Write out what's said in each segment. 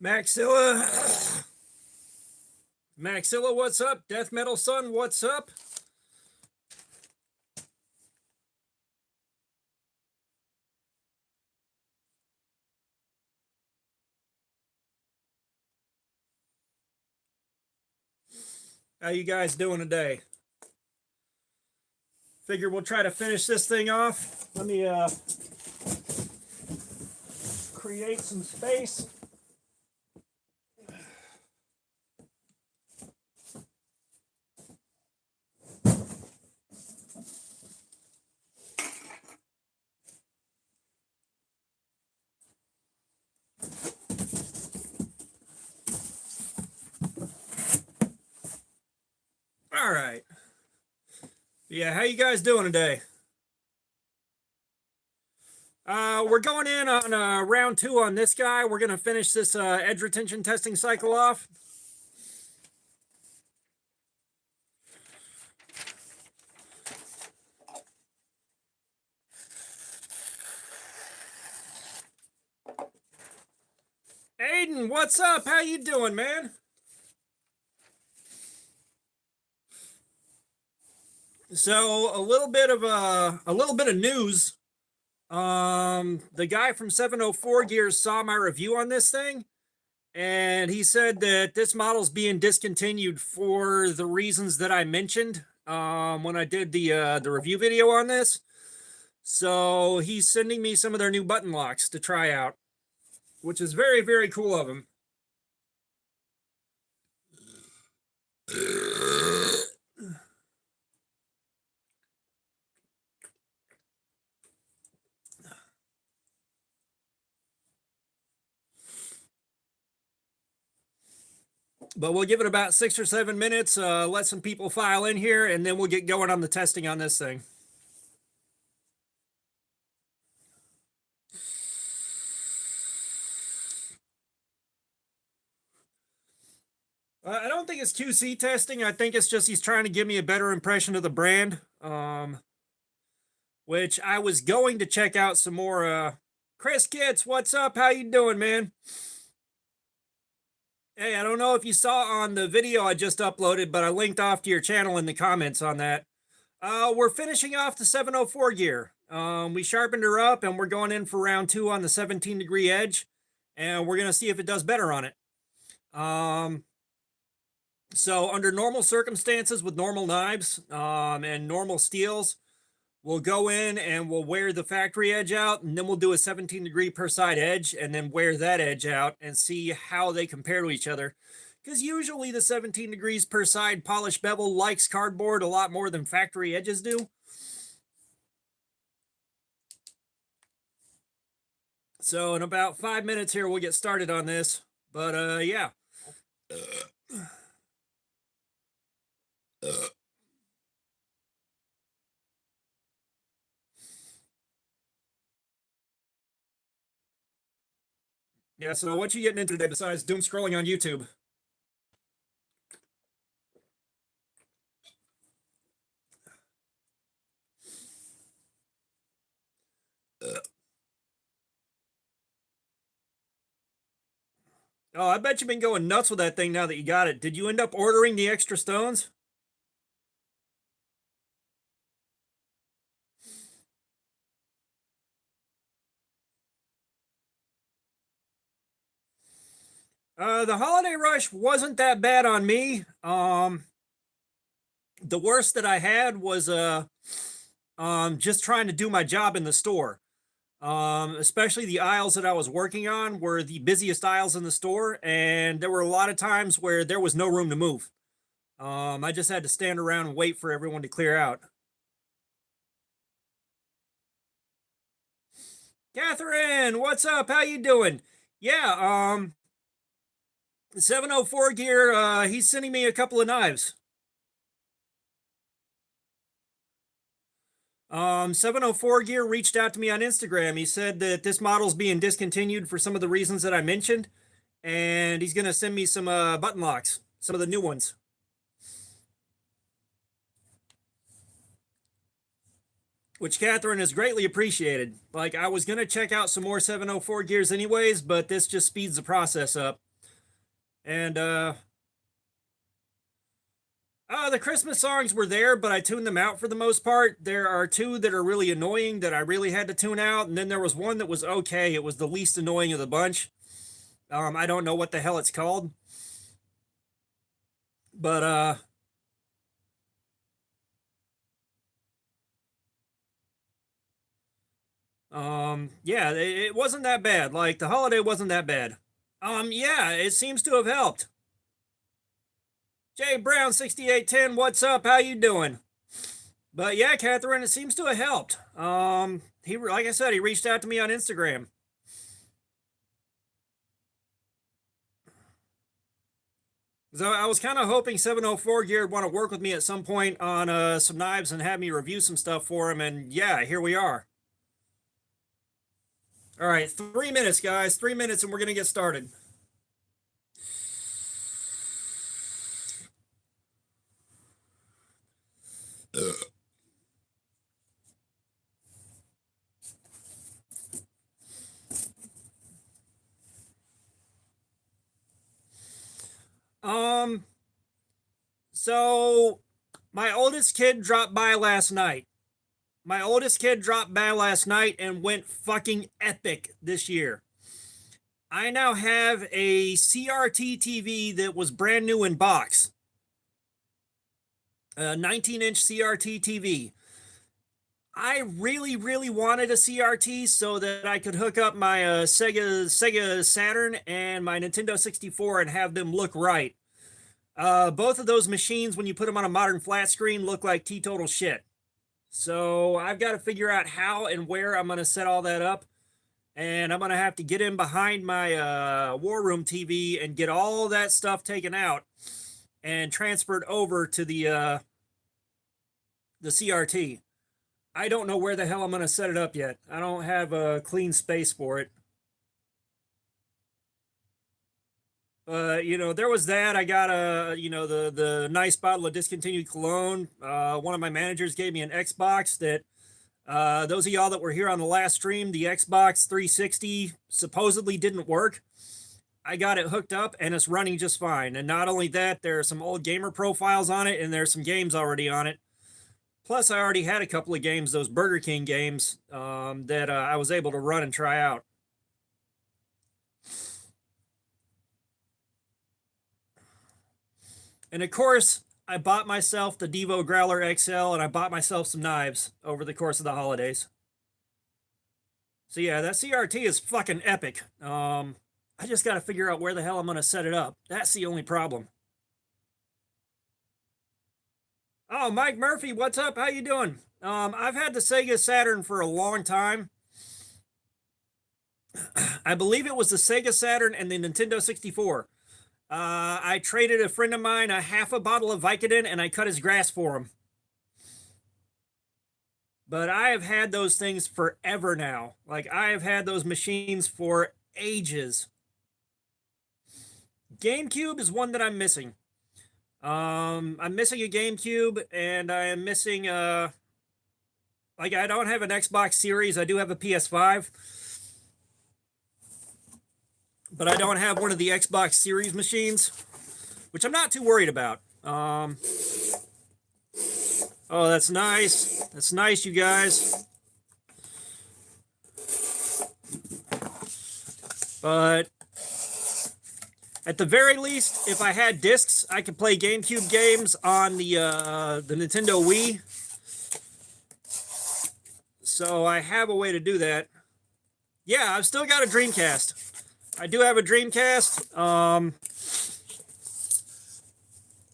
Maxilla, Maxilla, what's up? Death Metal Son, what's up? How you guys doing today? Figure we'll try to finish this thing off. Let me create some space. All right. Yeah, how you guys doing today? We're going in on round 2 on this guy. We're going to finish this edge retention testing cycle off. Aiden, what's up? How you doing, man? So a little bit of news. The guy from 704 Gears saw my review on this thing, and he said that this model's being discontinued for the reasons that I mentioned when I did the review video on this. So he's sending me some of their new button locks to try out, which is very, very cool of him. But we'll give it about 6 or 7 minutes, let some people file in here, and then we'll get going on the testing on this thing. I don't think it's QC testing. I think it's just he's trying to give me a better impression of the brand, which I was going to check out some more. Chris Kitts, what's up? How you doing, man? Hey, I don't know if you saw on the video I just uploaded, but I linked off to your channel in the comments on that. We're finishing off the 704 gear. We sharpened her up, and we're going in for round 2 on the 17-degree edge, and we're going to see if it does better on it. So under normal circumstances with normal knives and normal steels, we'll go in and we'll wear the factory edge out, and then we'll do a 17-degree per side edge and then wear that edge out and see how they compare to each other. Because usually the 17 degrees per side polished bevel likes cardboard a lot more than factory edges do. So in about 5 minutes here, we'll get started on this. But yeah. Yeah, so what you getting into today besides doom scrolling on YouTube? Oh, I bet you've been going nuts with that thing now that you got it. Did you end up ordering the extra stones? The holiday rush wasn't that bad on me. The worst that I had was just trying to do my job in the store. Especially the aisles that I was working on were the busiest aisles in the store, and there were a lot of times where there was no room to move. I just had to stand around and wait for everyone to clear out. Catherine, what's up? How you doing? Yeah, 704 gear, he's sending me a couple of knives. 704 gear reached out to me on Instagram. He said that this model's being discontinued for some of the reasons that I mentioned, and he's going to send me some button locks, some of the new ones. Which Catherine has greatly appreciated. Like, I was going to check out some more 704 gears anyways, but this just speeds the process up. And the Christmas songs were there, but I tuned them out for the most part. There are two that are really annoying that I really had to tune out, and then there was one that was okay. It was the least annoying of the bunch. I don't know what the hell it's called, but yeah, it wasn't that bad. Like the holiday wasn't that bad. Yeah, it seems to have helped. Jay Brown 6810, what's up? How you doing? But yeah, Catherine, it seems to have helped. He like I said, he reached out to me on Instagram. So I was kind of hoping 704 Gear would want to work with me at some point on some knives and have me review some stuff for him. And yeah, here we are. All right, 3 minutes, guys. 3 minutes, and we're gonna get started. Um, so my oldest kid dropped by last night. My oldest kid dropped by last night and went fucking epic this year. I now have a CRT TV that was brand new in box. A 19-inch CRT TV. I really, really wanted a CRT so that I could hook up my Sega Saturn and my Nintendo 64 and have them look right. Both of those machines, when you put them on a modern flat screen, look like teetotal shit. So I've got to figure out how and where I'm going to set all that up. And I'm going to have to get in behind my War Room TV and get all that stuff taken out and transferred over to the CRT. I don't know where the hell I'm going to set it up yet. I don't have a clean space for it. You know, there was that. I got the nice bottle of discontinued cologne. One of my managers gave me an Xbox that those of y'all that were here on the last stream, the Xbox 360 supposedly didn't work. I got it hooked up and it's running just fine. And not only that, there are some old gamer profiles on it and there's some games already on it. Plus, I already had a couple of games, those Burger King games, that I was able to run and try out. And of course, I bought myself the Devo Growler XL and I bought myself some knives over the course of the holidays. So yeah, that CRT is fucking epic. I just got to figure out where the hell I'm going to set it up. That's the only problem. Oh, Mike Murphy, what's up? How you doing? I've had the Sega Saturn for a long time. I believe it was the Sega Saturn and the Nintendo 64. I traded a friend of mine a half a bottle of Vicodin and I cut his grass for him. But I have had those things forever now. Like, I have had those machines for ages. GameCube is one that I'm missing. I'm missing a GameCube and I am missing like I don't have an Xbox Series. I do have a PS5. But I don't have one of the Xbox Series machines, which I'm not too worried about. Oh, that's nice. That's nice, you guys. But at the very least, if I had discs, I could play GameCube games on the Nintendo Wii. So I have a way to do that. Yeah, I've still got a Dreamcast. I do have a Dreamcast.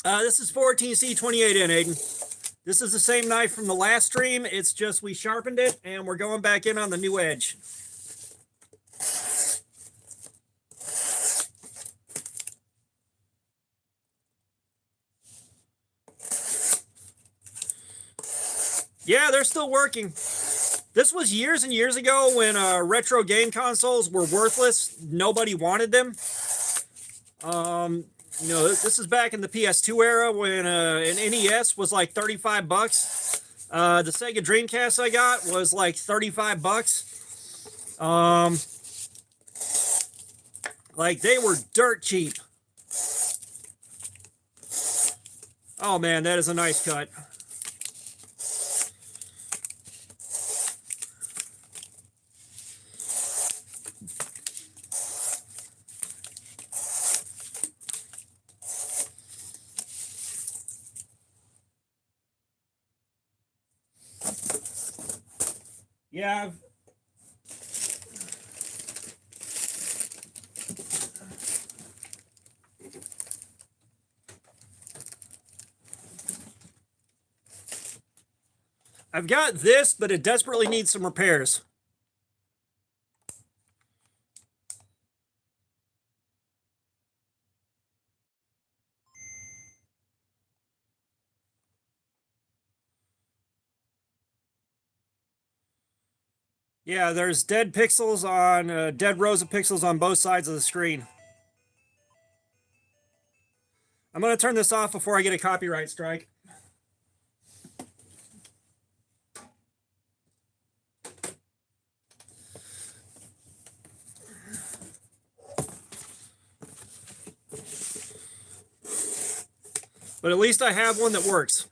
This is 14C28N, Aiden. This is the same knife from the last stream. It's just we sharpened it, and we're going back in on the new edge. Yeah, they're still working. This was years and years ago when retro game consoles were worthless. Nobody wanted them. You know, this is back in the PS2 era when an NES was like 35 bucks. The Sega Dreamcast I got was like 35 bucks. Like they were dirt cheap. Oh man, that is a nice cut. Yeah, I've got this, but it desperately needs some repairs. Yeah, there's dead pixels on, dead rows of pixels on both sides of the screen. I'm going to turn this off before I get a copyright strike. But at least I have one that works.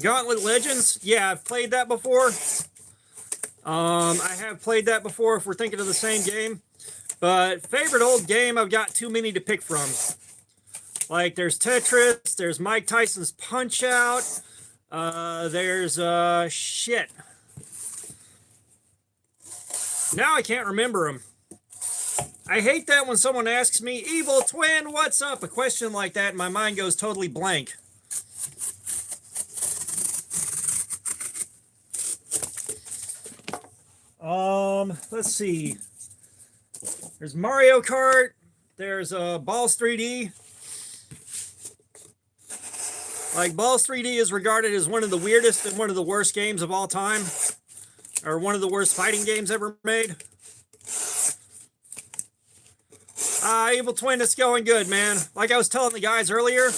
Gauntlet Legends. Yeah, I've played that before. I have played that before if we're thinking of the same game. But favorite old game, I've got too many to pick from. Like there's Tetris, there's Mike Tyson's Punch Out, there's shit. Now I can't remember them. I hate that when someone asks me, Evil Twin, what's up? A question like that, and my mind goes totally blank. Let's see. There's Mario Kart. There's Balls 3D. Like, Balls 3D is regarded as one of the weirdest and one of the worst games of all time. Or one of the worst fighting games ever made. Evil Twin, it's going good, man. Like I was telling the guys earlier,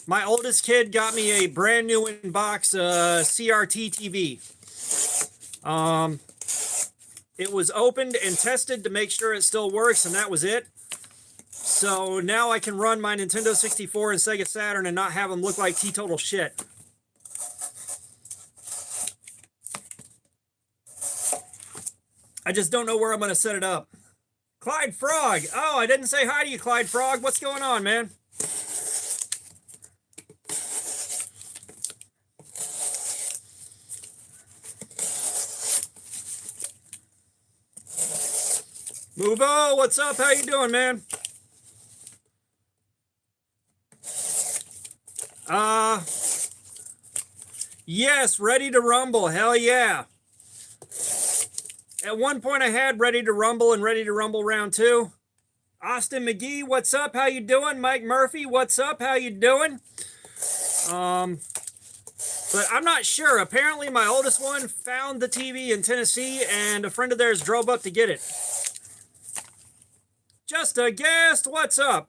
my oldest kid got me a brand new in-box CRT TV. It was opened and tested to make sure it still works, and that was it. So now I can run my Nintendo 64 and Sega Saturn and not have them look like teetotal shit. I just don't know where I'm going to set it up. Clyde Frog. Oh, I didn't say hi to you, Clyde Frog. What's going on, man? Movo, what's up? How you doing, man? Yes, Ready to Rumble. Hell yeah. At one point I had Ready to Rumble and Ready to Rumble Round 2. Austin McGee, what's up? How you doing? Mike Murphy, what's up? How you doing? But I'm not sure. Apparently my oldest one found the TV in Tennessee and a friend of theirs drove up to get it. Just a guest, what's up?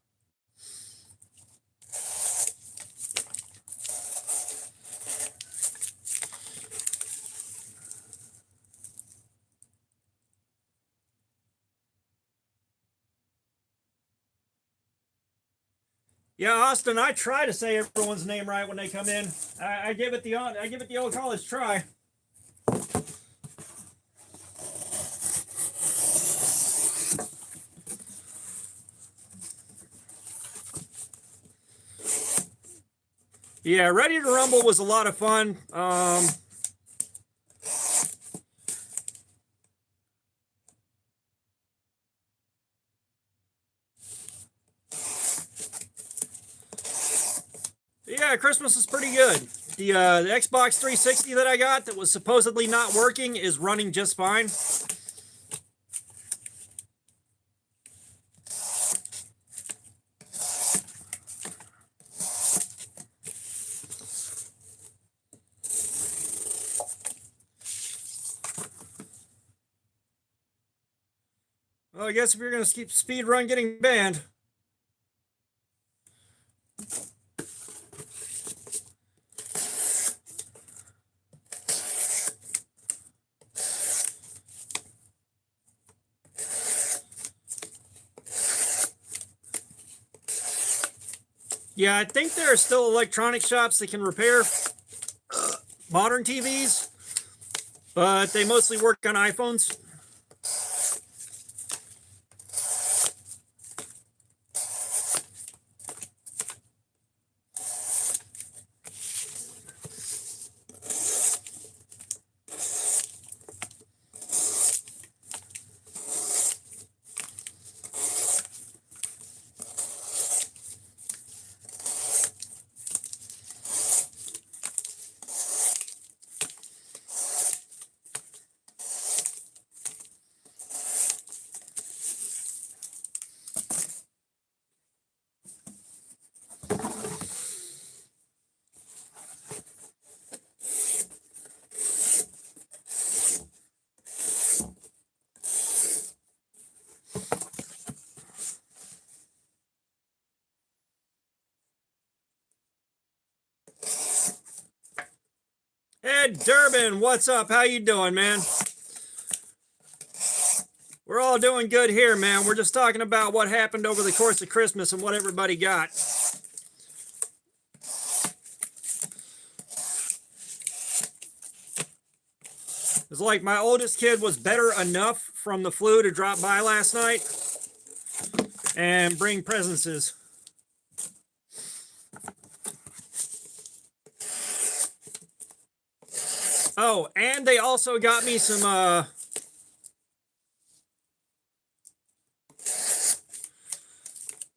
Yeah, Austin, I try to say everyone's name right when they come in. I give it the old college try. Yeah, Ready to Rumble was a lot of fun. Yeah, Christmas is pretty good. The Xbox 360 that I got that was supposedly not working is running just fine. Well, I guess if you're going to keep speed run getting banned. Yeah, I think there are still electronic shops that can repair modern TVs, but they mostly work on iPhones. Ed Durbin, what's up? How you doing, man? We're all doing good here, man. We're just talking about what happened over the course of Christmas and what everybody got. It's like my oldest kid was better enough from the flu to drop by last night and bring presents. Oh, and they also got me some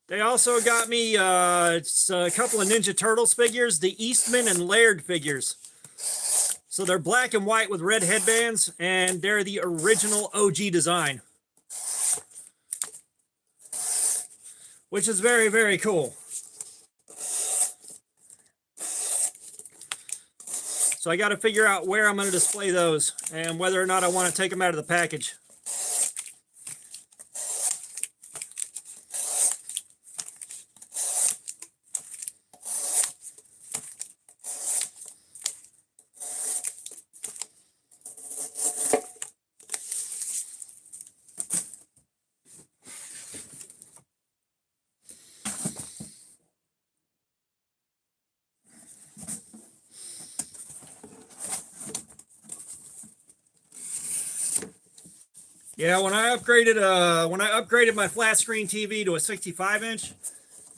they also got me it's a couple of Ninja Turtles figures, the Eastman and Laird figures. So they're black and white with red headbands, and they're the original OG design, which is very, very cool. So I got to figure out where I'm going to display those and whether or not I want to take them out of the package. Yeah, when I upgraded my flat screen TV to a 65-inch,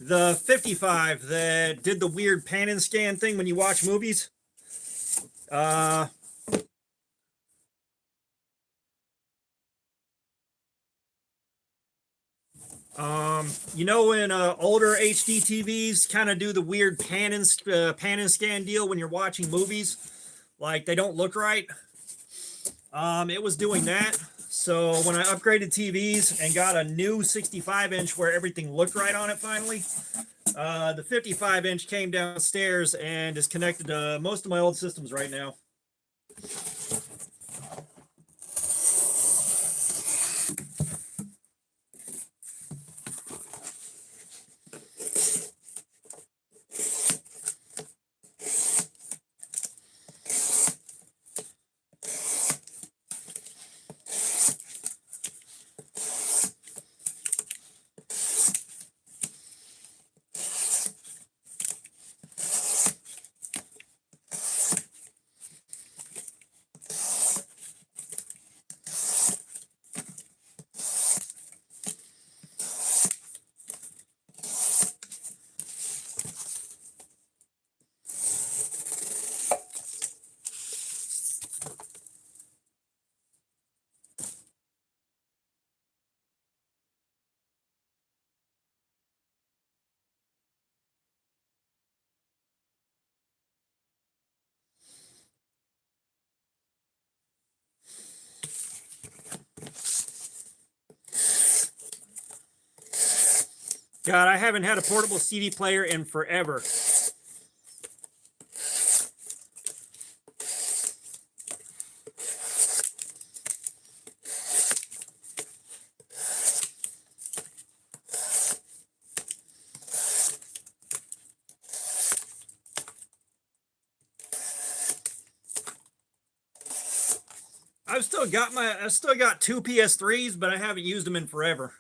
the 55 that did the weird pan and scan thing when you watch movies, you know when older HD TVs kind of do the weird pan and scan deal when you're watching movies, like they don't look right. It was doing that. So when I upgraded TVs and got a new 65-inch where everything looked right on it finally, the 55-inch came downstairs and is connected to most of my old systems right now. God, I haven't had a portable CD player in forever. I've still got two PS3s, but I haven't used them in forever.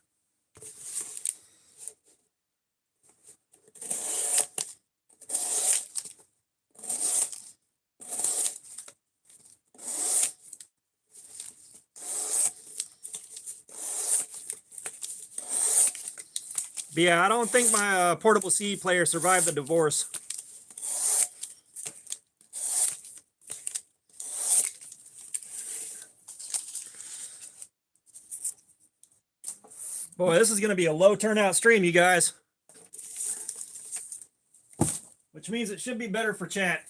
But yeah, I don't think my portable CD player survived the divorce. Boy, this is going to be a low turnout stream, you guys. Which means it should be better for chat.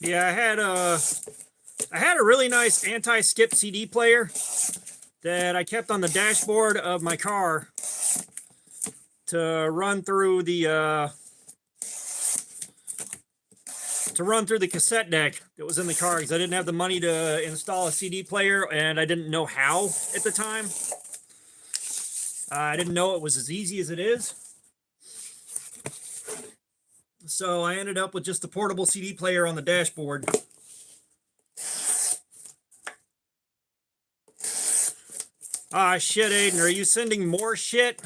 Yeah, I had a really nice anti-skip CD player that I kept on the dashboard of my car to run through the cassette deck that was in the car, because I didn't have the money to install a CD player, and I didn't know how at the time. I didn't know it was as easy as it is. So I ended up with just a portable CD player on the dashboard. Ah, shit, Aiden, are you sending more shit?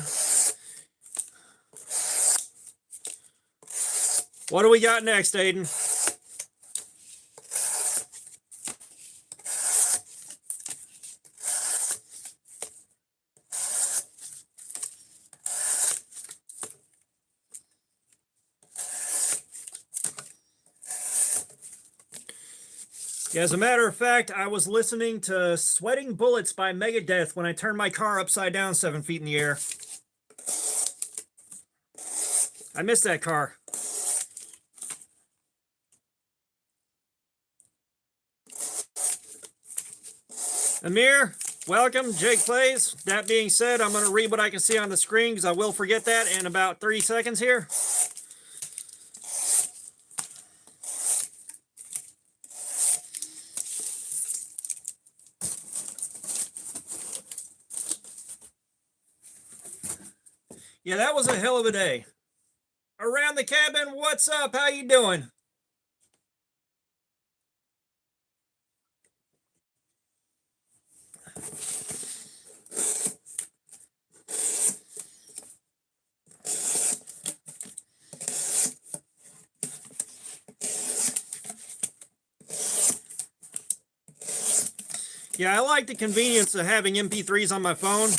What do we got next, Aiden? Yeah, as a matter of fact, I was listening to Sweating Bullets by Megadeth when I turned my car upside down 7 feet in the air. I missed that car. Amir, welcome. Jake Plays. That being said, I'm going to read what I can see on the screen, because I will forget that in about 30 seconds here. Yeah, that was a hell of a day. Around the cabin, what's up? How you doing? Yeah, I like the convenience of having MP3s on my phone.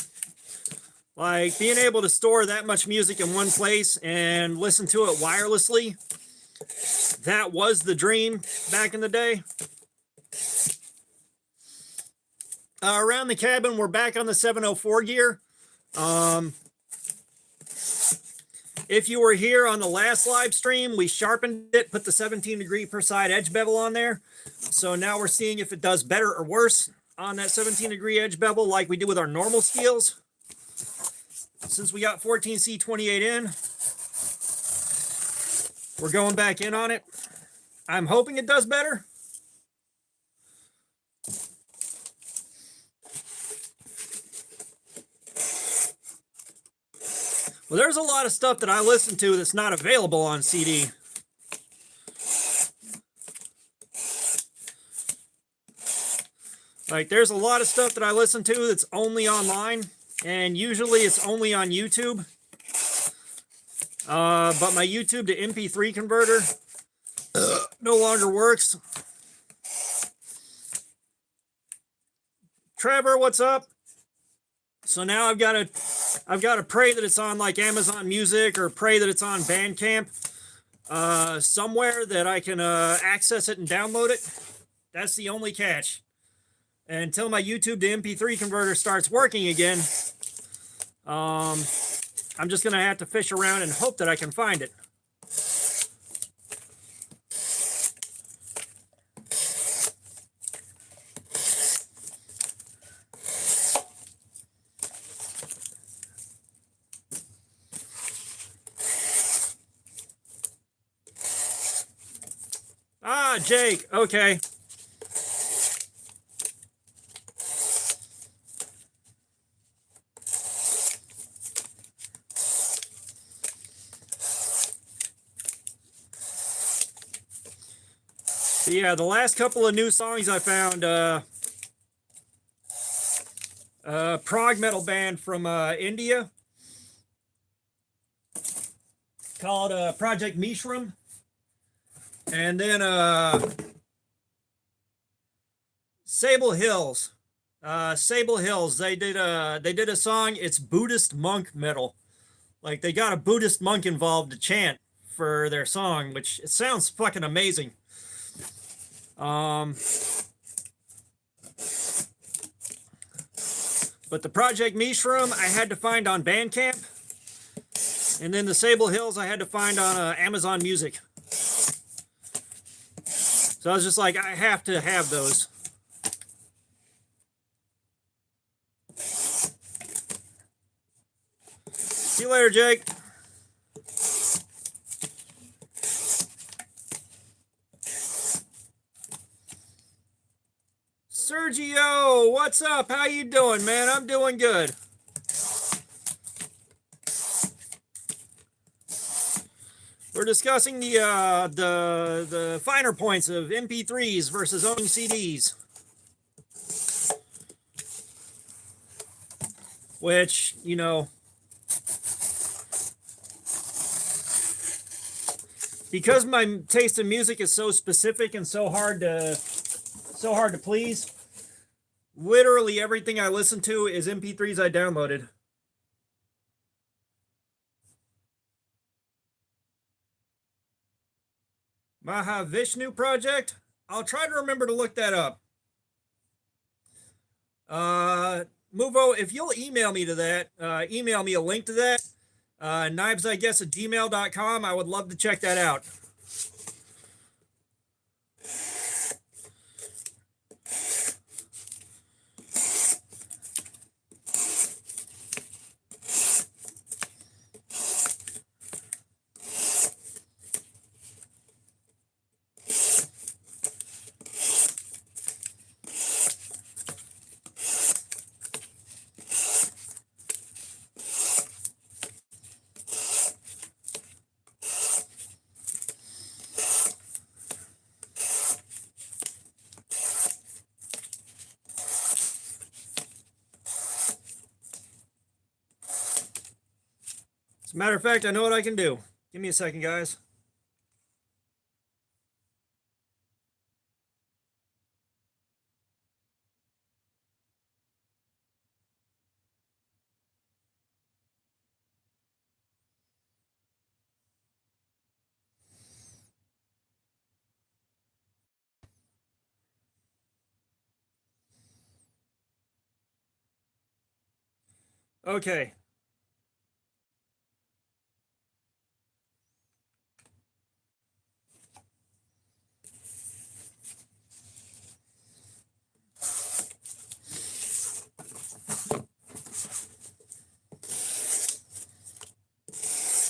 Like, being able to store that much music in one place and listen to it wirelessly. That was the dream back in the day. Around the cabin, we're back on the 704 gear. If you were here on the last live stream, we sharpened it, put the 17 degree per side edge bevel on there. So now we're seeing if it does better or worse on that 17 degree edge bevel like we do with our normal steels. Since we got 14C28 in, we're going back in on it. I'm hoping it does better. Well, there's a lot of stuff that I listen to that's not available on CD. Like, there's a lot of stuff that I listen to that's only online, and usually it's only on YouTube. But my YouTube to MP3 converter no longer works. Trevor, what's up? So now I've got to pray that it's on like Amazon Music, or pray that it's on Bandcamp, somewhere that I can access it and download it. That's the only catch. And until my YouTube to MP3 converter starts working again, I'm just going to have to fish around and hope that I can find it. Ah, Jake, okay. So yeah, the last couple of new songs I found, prog metal band from India called Project Mishram, and then Sable Hills. Sable Hills. They did a song. It's Buddhist monk metal. Like they got a Buddhist monk involved to chant for their song, which it sounds fucking amazing. But the Project Mishram I had to find on Bandcamp, and then the Sable Hills I had to find on Amazon Music. So I was just like, I have to have those. See you later, Jake. Sergio, what's up? How you doing, man? I'm doing good. We're discussing the finer points of MP3s versus owning CDs, which, you know, because my taste in music is so specific and so hard to please, literally everything I listen to is MP3s I downloaded. Mahavishnu Project? I'll try to remember to look that up. Muvo, if you'll email me to that, email me a link to that, knivesiguess@gmail.com, I would love to check that out. As a matter of fact, I know what I can do. Give me a second, guys. Okay.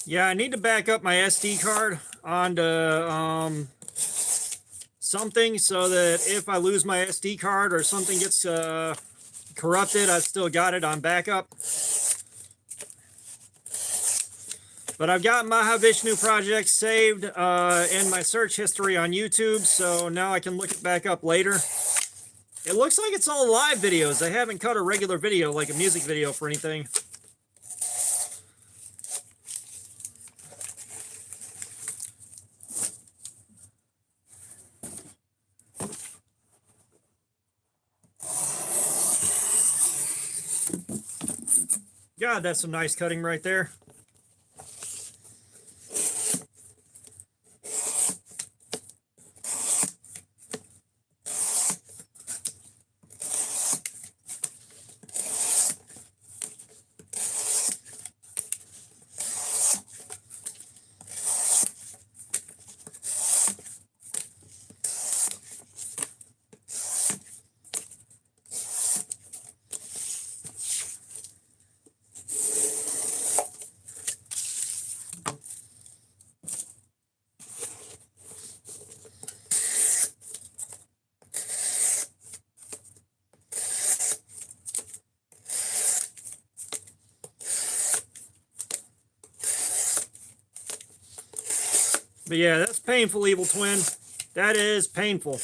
Yeah, I need to back up my SD card onto something so that if I lose my SD card or something gets corrupted, I've still got it on backup. But I've got Mahavishnu Project saved in my search history on YouTube, so now I can look it back up later. It looks like it's all live videos. They haven't cut a regular video, like a music video for anything. God, that's some nice cutting right there. But yeah, that's Painful Evil Twin. That is painful.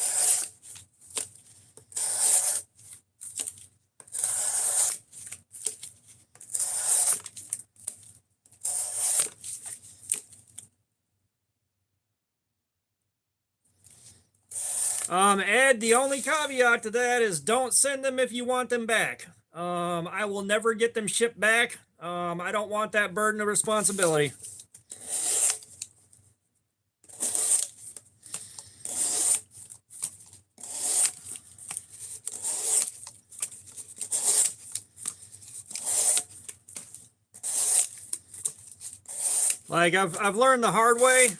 Ed, the only caveat to that is don't send them if you want them back. I will never get them shipped back. I don't want that burden of responsibility. Like I've learned the hard way.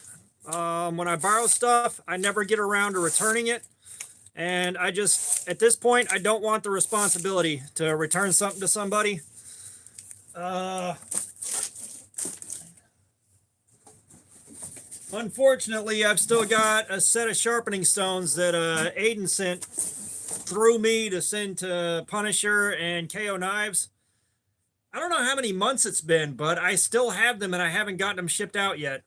When I borrow stuff, I never get around to returning it. And I just, at this point, I don't want the responsibility to return something to somebody. Unfortunately, I've still got a set of sharpening stones that Aiden sent through me to send to Punisher and KO Knives. I don't know how many months it's been, but I still have them and I haven't gotten them shipped out yet.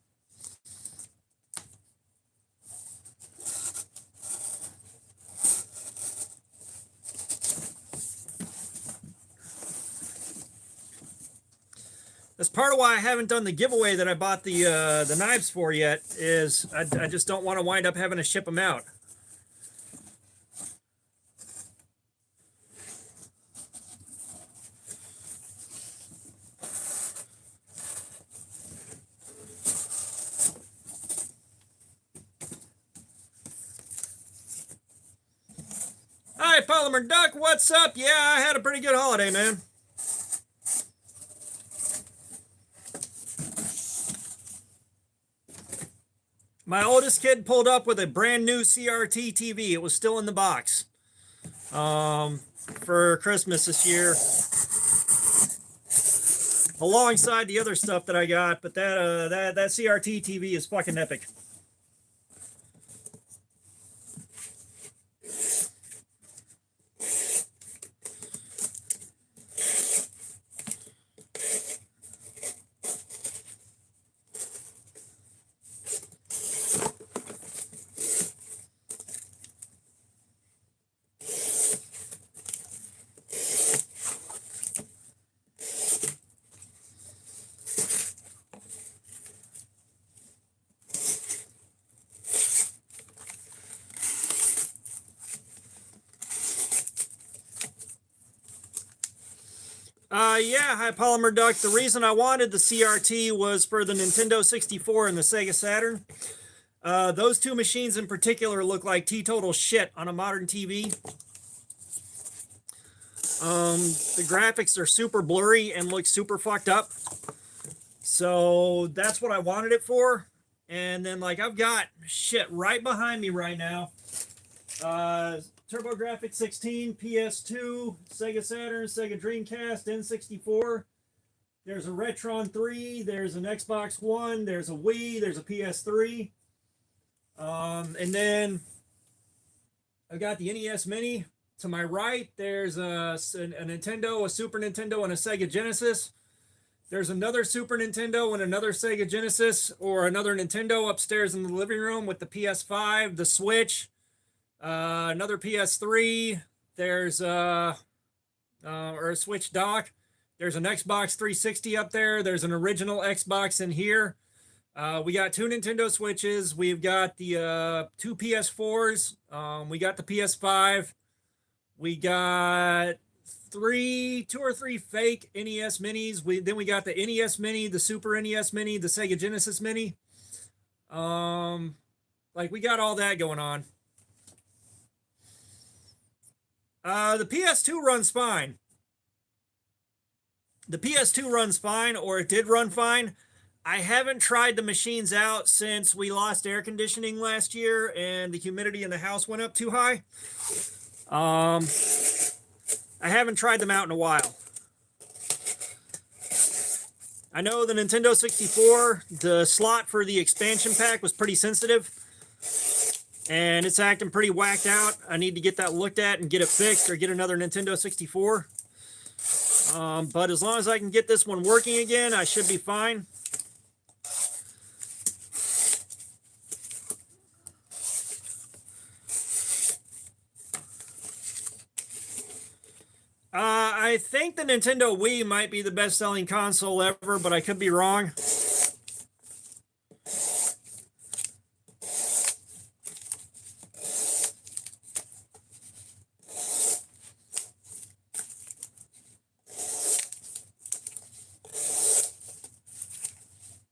That's part of why I haven't done the giveaway that I bought the knives for yet, is I just don't want to wind up having to ship them out. Hi, Polymer Duck, what's up? Yeah, I had a pretty good holiday, man. My oldest kid pulled up with a brand new CRT TV. It was still in the box for Christmas this year, alongside the other stuff that I got. But that CRT TV is fucking epic. Yeah, hi Polymer Duck. The reason I wanted the CRT was for the Nintendo 64 and the Sega Saturn. Those two machines in particular look like teetotal shit on a modern TV. The graphics are super blurry and look super fucked up. So that's what I wanted it for. And then like I've got shit right behind me right now. TurboGrafx 16, PS2, Sega Saturn, Sega Dreamcast, N64. There's a Retron 3, there's an Xbox One, there's a Wii, there's a PS3. And then I've got the NES Mini. To my right, there's a Nintendo, a Super Nintendo, and a Sega Genesis. There's another Super Nintendo and another Sega Genesis, or another Nintendo upstairs in the living room with the PS5, the Switch, another PS3. There's or a Switch dock. There's an Xbox 360 up there. There's an original Xbox in here. We got two Nintendo Switches. We've got the two PS4s. We got the PS5. We got two or three fake NES Minis. Then we got the NES Mini, the Super NES Mini, the Sega Genesis Mini. Like we got all that going on. The PS2 runs fine. The PS2 runs fine, or it did run fine. I haven't tried the machines out since we lost air conditioning last year and the humidity in the house went up too high. I haven't tried them out in a while. I know the Nintendo 64, the slot for the expansion pack was pretty sensitive. And it's acting pretty whacked out. I need to get that looked at and get it fixed, or get another Nintendo 64. But as long as I can get this one working again, I should be fine. I think the Nintendo Wii might be the best-selling console ever, but I could be wrong.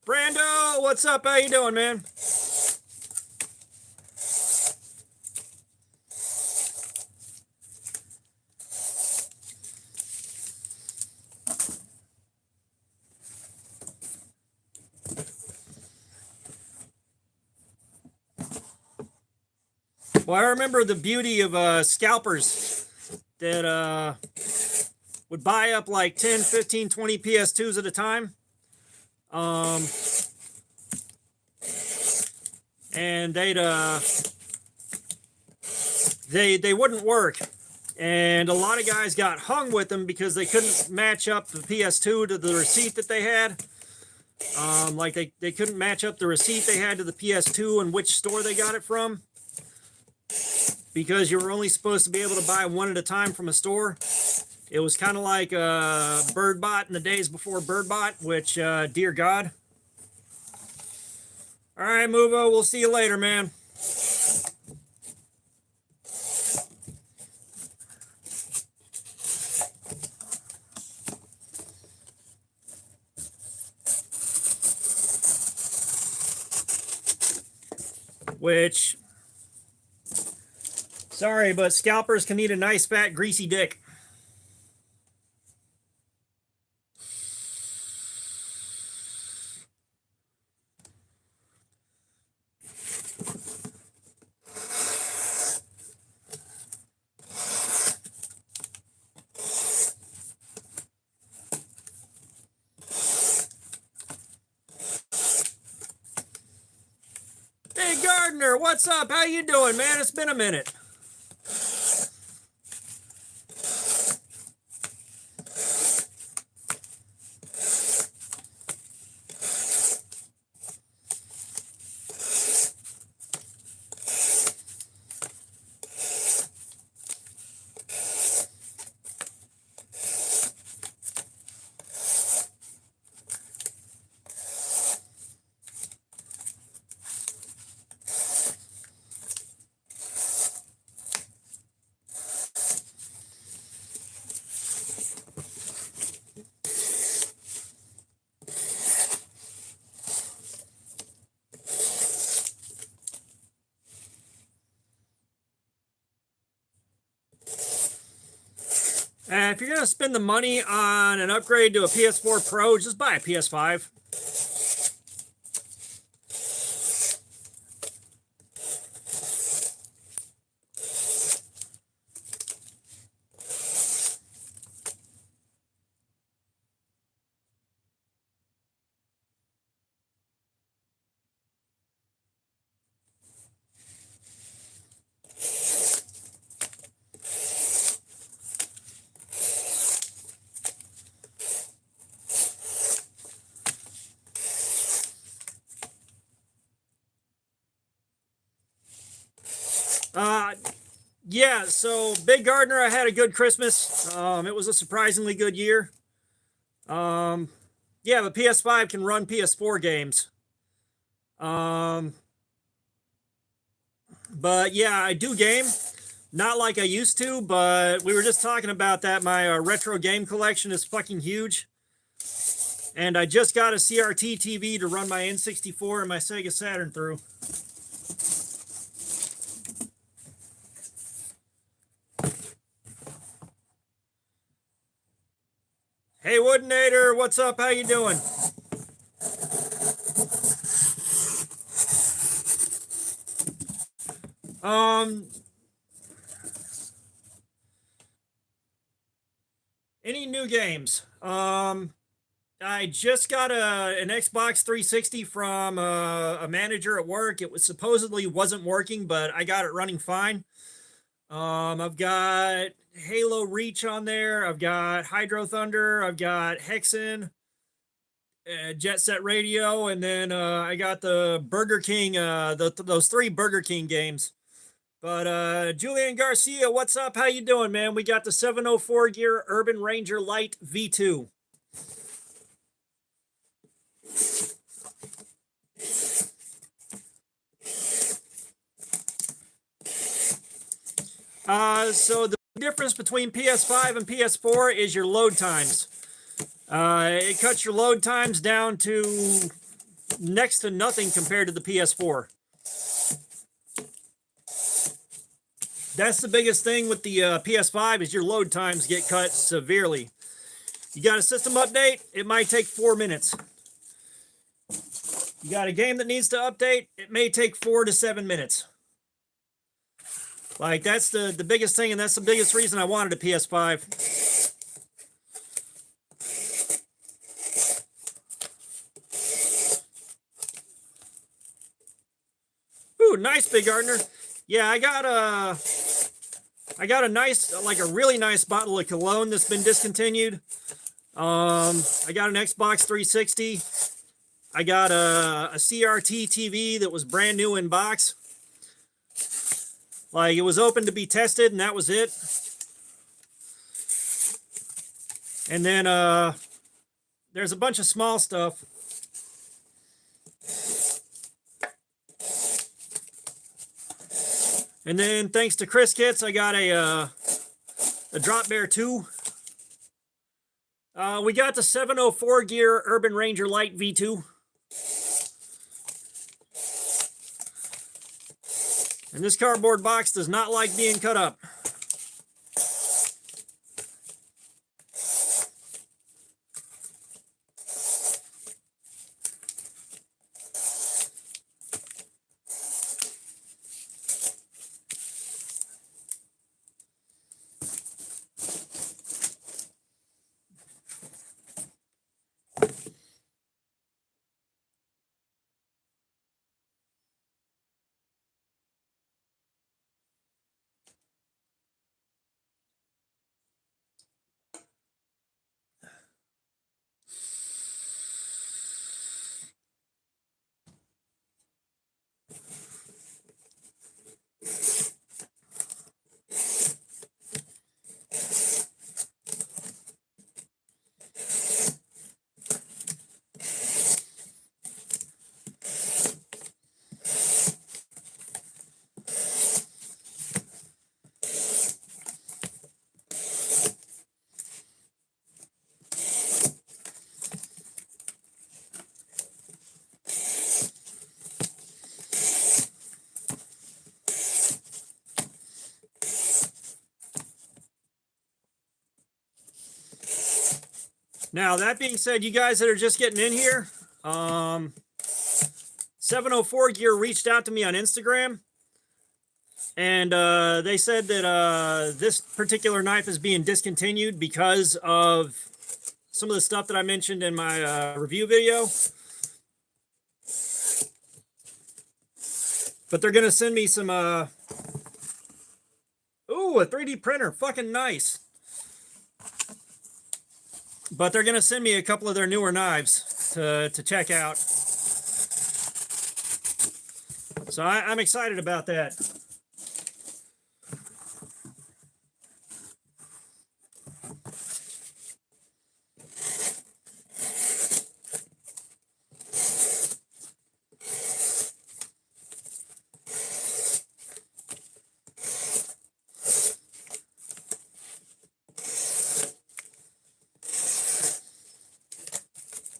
Brando, what's up? How you doing, man? Well, I remember the beauty of scalpers that would buy up like 10, 15, 20 PS2s at a time. And they wouldn't work. And a lot of guys got hung with them because they couldn't match up the PS2 to the receipt that they had. Like they couldn't match up the receipt they had to the PS2 and which store they got it from, because you were only supposed to be able to buy one at a time from a store. It was kind of like BirdBot in the days before BirdBot, which, dear God. All right, Muvo, we'll see you later, man. Which, sorry, but scalpers can eat a nice, fat, greasy dick. Hey, Gardner, what's up? How you doing, man? It's been a minute. If you're going to spend the money on an upgrade to a PS4 Pro, just buy a PS5. Yeah, so Big Gardener, I had a good Christmas. It was a surprisingly good year. Yeah, the PS5 can run PS4 games. But yeah, I do game. Not like I used to, but we were just talking about that. My retro game collection is fucking huge. And I just got a CRT TV to run my N64 and my Sega Saturn through. Hey, Woodinator, what's up? How you doing? Any new games? I just got an Xbox 360 from a manager at work. It was supposedly wasn't working, but I got it running fine. I've got Halo Reach on there. I've got Hydro Thunder. I've got Hexen, Jet Set Radio, and then I got the Burger King. Those three Burger King games. But Julian Garcia, what's up? How you doing, man? We got the 704 gear Urban Ranger Lite V2. So the difference between PS5 and PS4 is your load times. It cuts your load times down to next to nothing compared to the PS4. That's the biggest thing with the PS5 is your load times get cut severely. You got a system update, it might take 4 minutes. You got a game that needs to update, it may take 4 to 7 minutes. Like, that's the biggest thing, and that's the biggest reason I wanted a PS5. Ooh, nice, Big Gardner. Yeah, I got a nice, like a really nice bottle of cologne that's been discontinued. I got an Xbox 360. I got a CRT TV that was brand new in box. Like, it was open to be tested, and that was it. And then there's a bunch of small stuff. And then thanks to Chris Kits, I got a Drop Bear 2. We got the 704 gear Urban Ranger Lite V2. And this cardboard box does not like being cut up. Now, that being said, you guys that are just getting in here, 704 Gear reached out to me on Instagram, and they said that this particular knife is being discontinued because of some of the stuff that I mentioned in my review video. But they're going to send me some, ooh, a 3D printer, fucking nice. But they're going to send me a couple of their newer knives to check out. So I'm excited about that.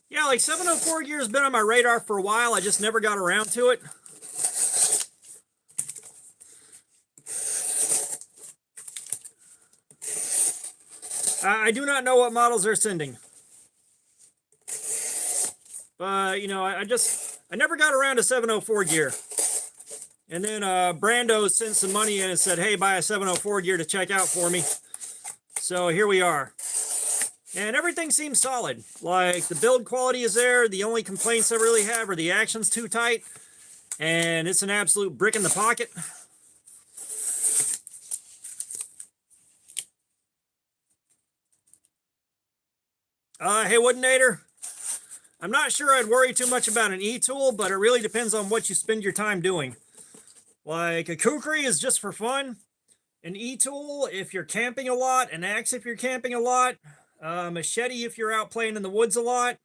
Yeah, like 704 gear has been on my radar for a while. I just never got around to it. I do not know what models they're sending. But, you know, I never got around to 704 gear. And then Brando sent some money in and said, hey, buy a 704 gear to check out for me. So here we are. And everything seems solid. Like, the build quality is there. The only complaints I really have are the action's too tight. And it's an absolute brick in the pocket. Hey, Woodinator. I'm not sure I'd worry too much about an e-tool, but it really depends on what you spend your time doing. Like a kukri is just for fun. An e-tool if you're camping a lot. An axe if you're camping a lot. Machete if you're out playing in the woods a lot.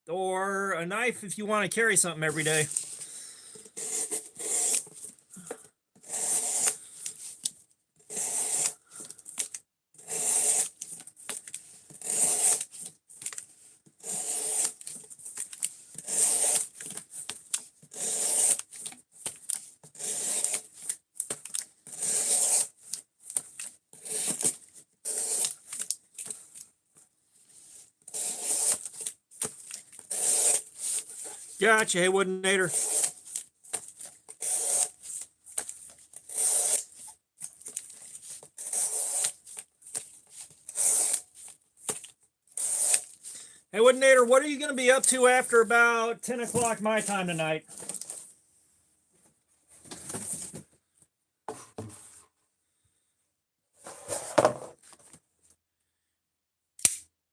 Or a knife if you want to carry something every day. Gotcha, hey Woodinator. Hey Woodinator, what are you going to be up to after about 10 o'clock my time tonight?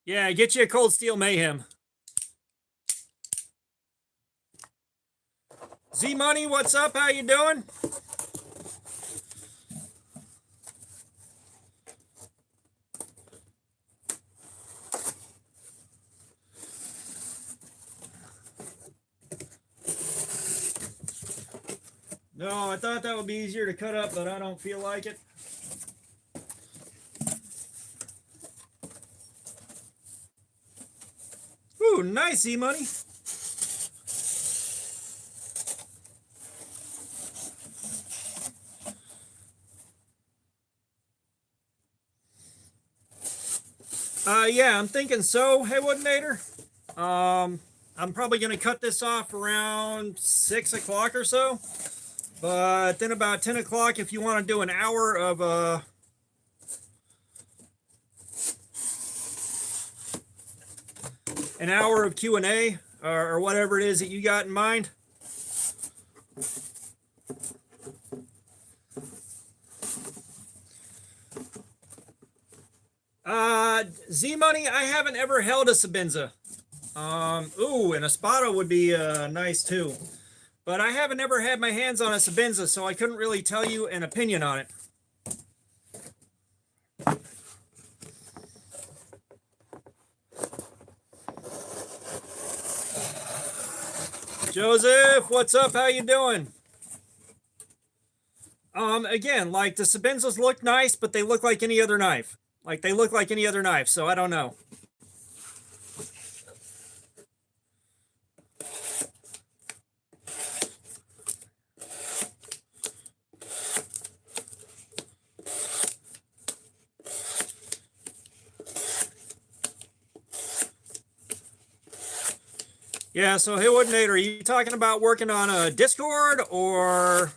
Yeah, get you a Cold Steel Mayhem. Z Money, what's up? How you doing? No, I thought that would be easier to cut up, but I don't feel like it. Ooh, nice, Z Money. Yeah, I'm thinking so. Hey, Woodinator. I'm probably going to cut this off around 6 o'clock or so. But then about 10 o'clock, if you want to do an hour of Q&A or whatever it is that you got in mind. Z Money, I haven't ever held a Sabinza. Ooh, and a Espada would be nice too. But I haven't ever had my hands on a Sabinza, so I couldn't really tell you an opinion on it. Joseph, what's up? How you doing? Again, like the Sabinzas look nice, but they look like any other knife. Like they look like any other knife, so I don't know. Yeah, so hey, Woodinator, are you talking about working on a Discord or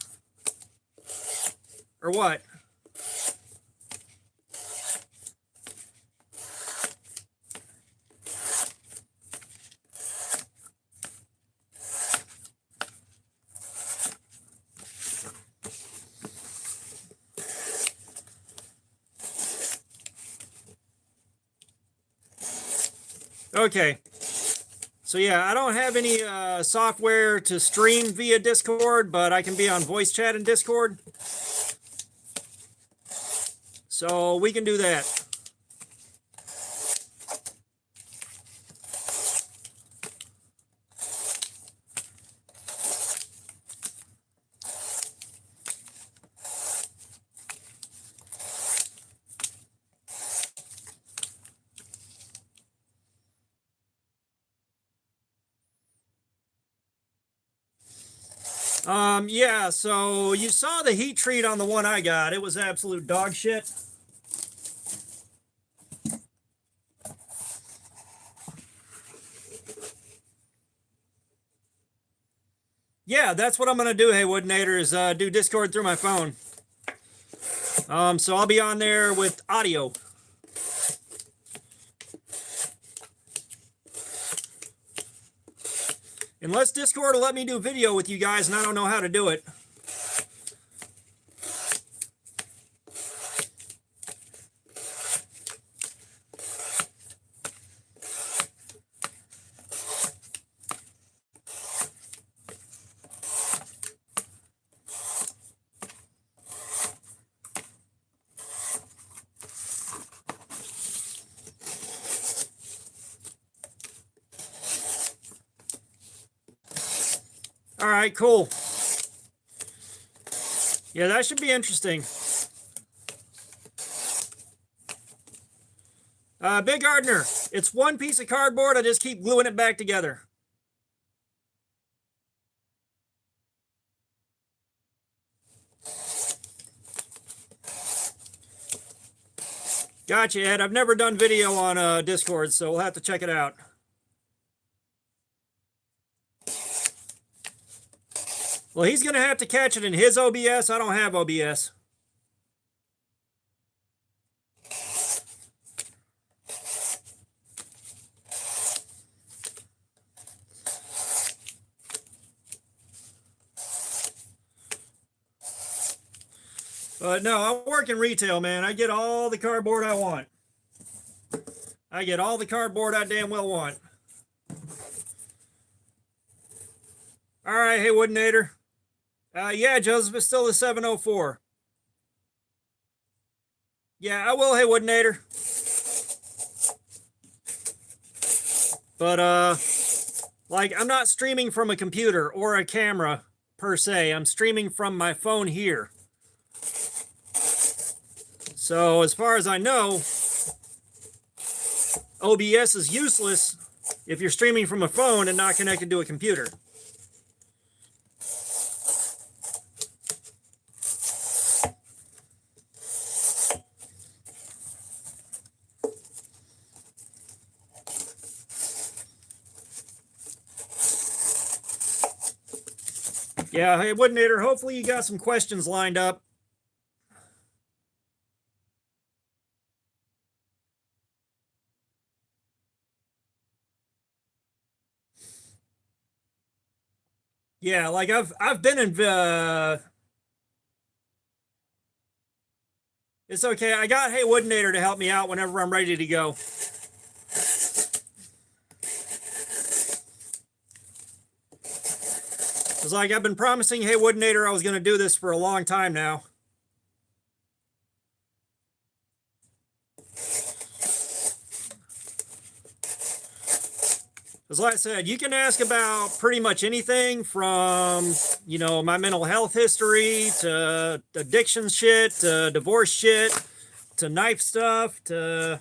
what? Okay. So yeah, I don't have any software to stream via Discord, but I can be on voice chat in Discord. So we can do that. Yeah, so you saw the heat treat on the one I got. It was absolute dog shit. Yeah, that's what I'm going to do, hey, Woodinator, is do Discord through my phone. So I'll be on there with audio. Unless Discord will let me do video with you guys, and I don't know how to do it. All right, cool. Yeah, that should be interesting. Big Gardener, it's one piece of cardboard. I just keep gluing it back together. Gotcha, Ed. I've never done video on Discord, so we'll have to check it out. Well, he's going to have to catch it in his OBS. I don't have OBS. But no, I work in retail, man. I get all the cardboard I want. I get all the cardboard I damn well want. All right, hey, Woodinator. Yeah, Joseph, it's still the 704. Yeah, I will, hey, Woodinator. But, like, I'm not streaming from a computer or a camera, per se. I'm streaming from my phone here. So, as far as I know, OBS is useless if you're streaming from a phone and not connected to a computer. Yeah, hey, Woodinator, hopefully you got some questions lined up. Yeah, like I've been in it's okay. I got Hey Woodinator to help me out whenever I'm ready to go. It's like I've been promising Hey Woodinator I was going to do this for a long time now. As like I said, you can ask about pretty much anything from, you know, my mental health history to addiction shit, to divorce shit, to knife stuff, to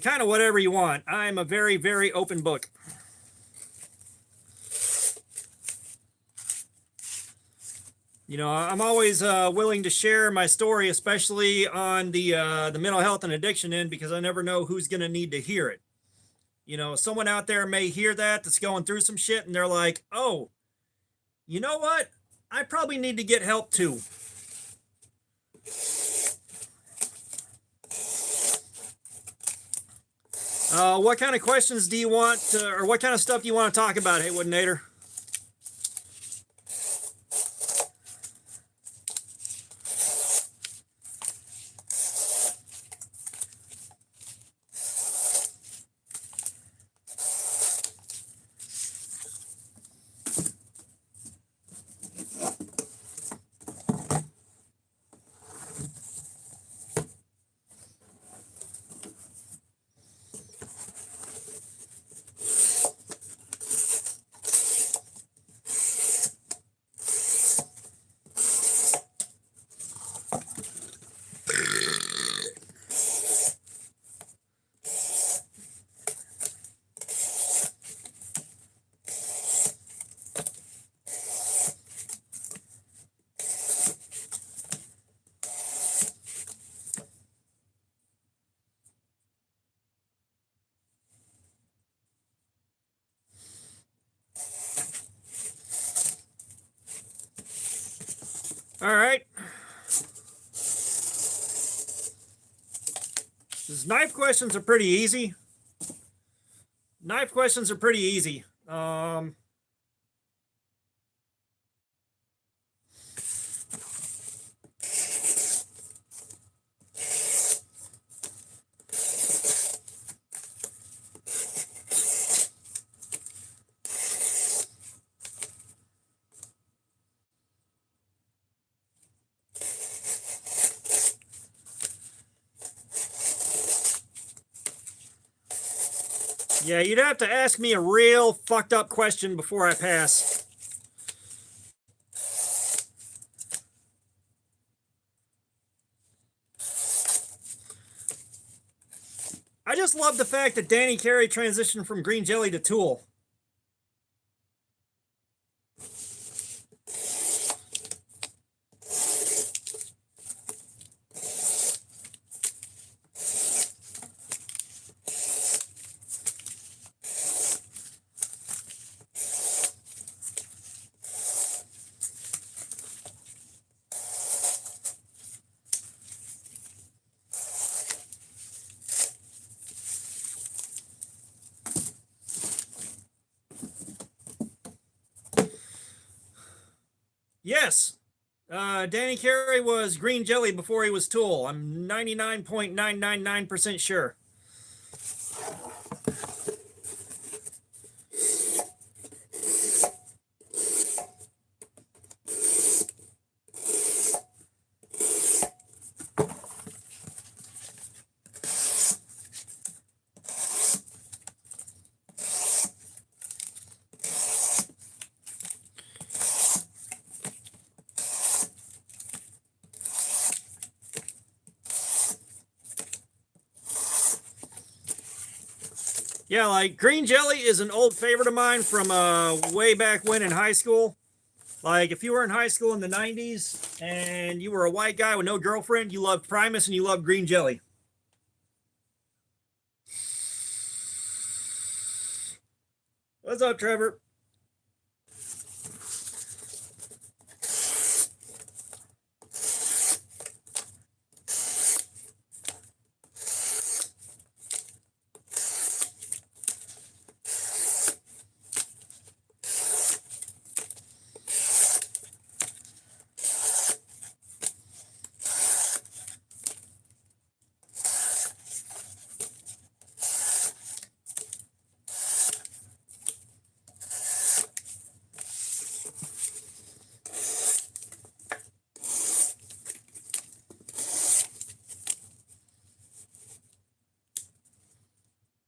kind of whatever you want. I'm a very, very open book. You know, I'm always willing to share my story, especially on the mental health and addiction end, because I never know who's going to need to hear it. You know, someone out there may hear that's going through some shit and they're like, oh, you know what? I probably need to get help too. What kind of questions do you want, or what kind of stuff do you want to talk about, Hey Woodinator? All right. These knife questions are pretty easy. Knife questions are pretty easy. Yeah, you'd have to ask me a real fucked up question before I pass. I just love the fact that Danny Carey transitioned from Green Jelly to Tool. Yes, Danny Carey was Green Jelly before he was Tool. I'm 99.999% sure. Yeah, like Green Jelly is an old favorite of mine from way back when in high school. Like if you were in high school in the 90s and you were a white guy with no girlfriend, you loved Primus and you loved Green Jelly. What's up, Trevor?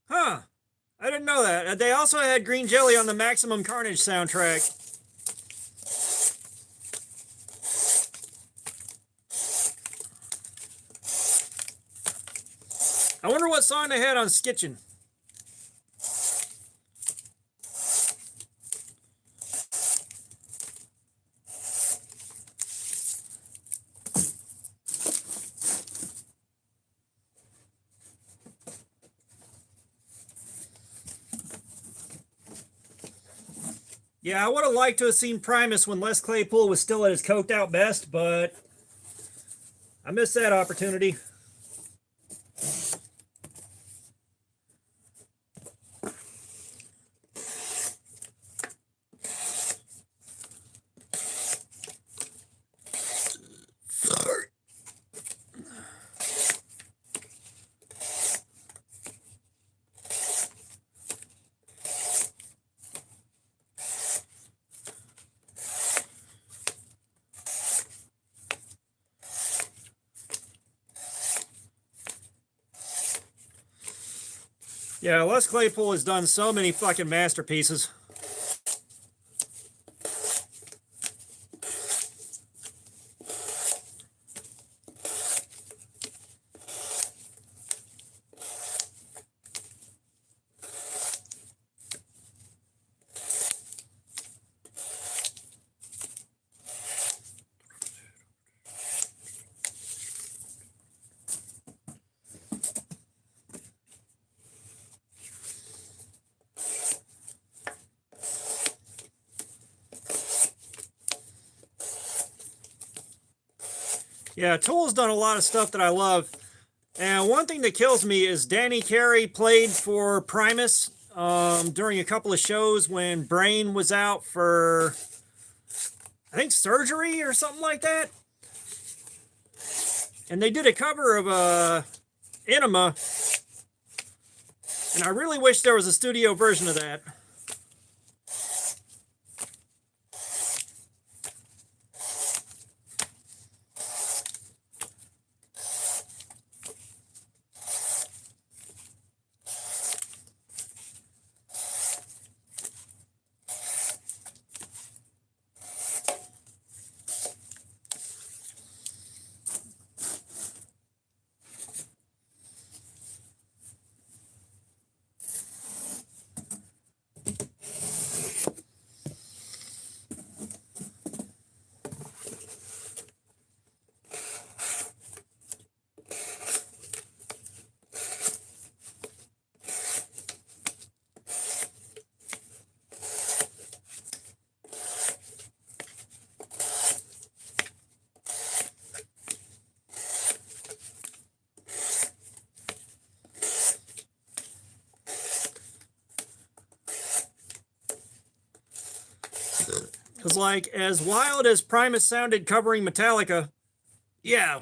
Huh. I didn't know that. They also had Green Jelly on the Maximum Carnage soundtrack. I wonder what song they had on Skitchin'. Yeah, I would have liked to have seen Primus when Les Claypool was still at his coked out best, but I missed that opportunity. Yeah, Les Claypool has done so many fucking masterpieces. Yeah, Tool's done a lot of stuff that I love. And one thing that kills me is Danny Carey played for Primus during a couple of shows when Brain was out for, I think, surgery or something like that. And they did a cover of Enema. And I really wish there was a studio version of that. Because, like, as wild as Primus sounded covering Metallica, yeah.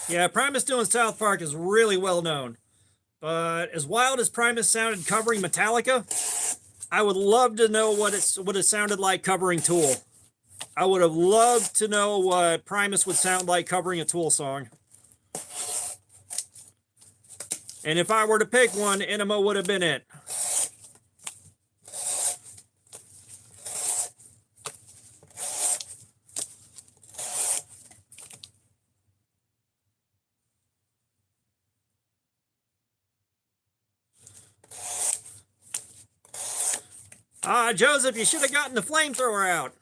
Yeah, Primus doing South Park is really well known. But as wild as Primus sounded covering Metallica, I would love to know what it sounded like covering Tool. I would have loved to know what Primus would sound like covering a Tool song. And if I were to pick one, Enema would have been it. Joseph, you should have gotten the flamethrower out.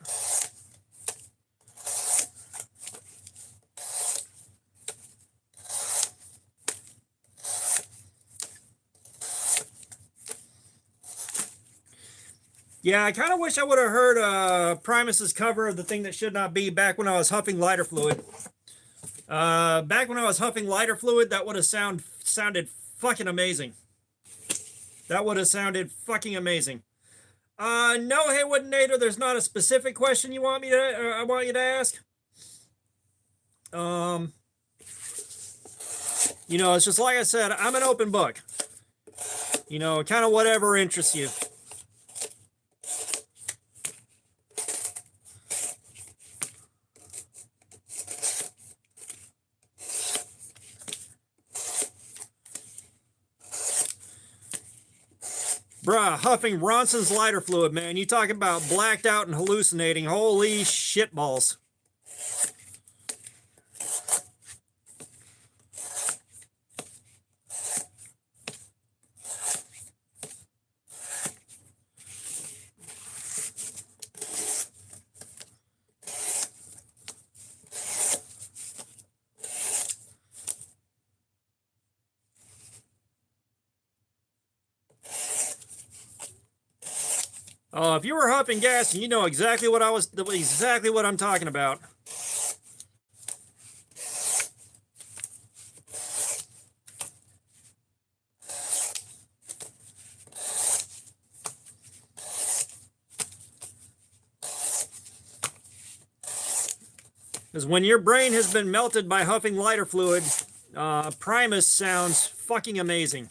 Yeah, I kind of wish I would have heard Primus's cover of The Thing That Should Not Be back when I was huffing lighter fluid. Back when I was huffing lighter fluid, that would have sounded fucking amazing. That would have sounded fucking amazing. No, Haywood Nader, there's not a specific question you want me to I want you to ask. You know, it's just like I said, I'm an open book. You know, kind of whatever interests you. Bruh, huffing Ronson's lighter fluid, man. You talking about blacked out and hallucinating. Holy shitballs. Oh, if you were huffing gas, you know exactly what I'm talking about. Because when your brain has been melted by huffing lighter fluid, Primus sounds fucking amazing.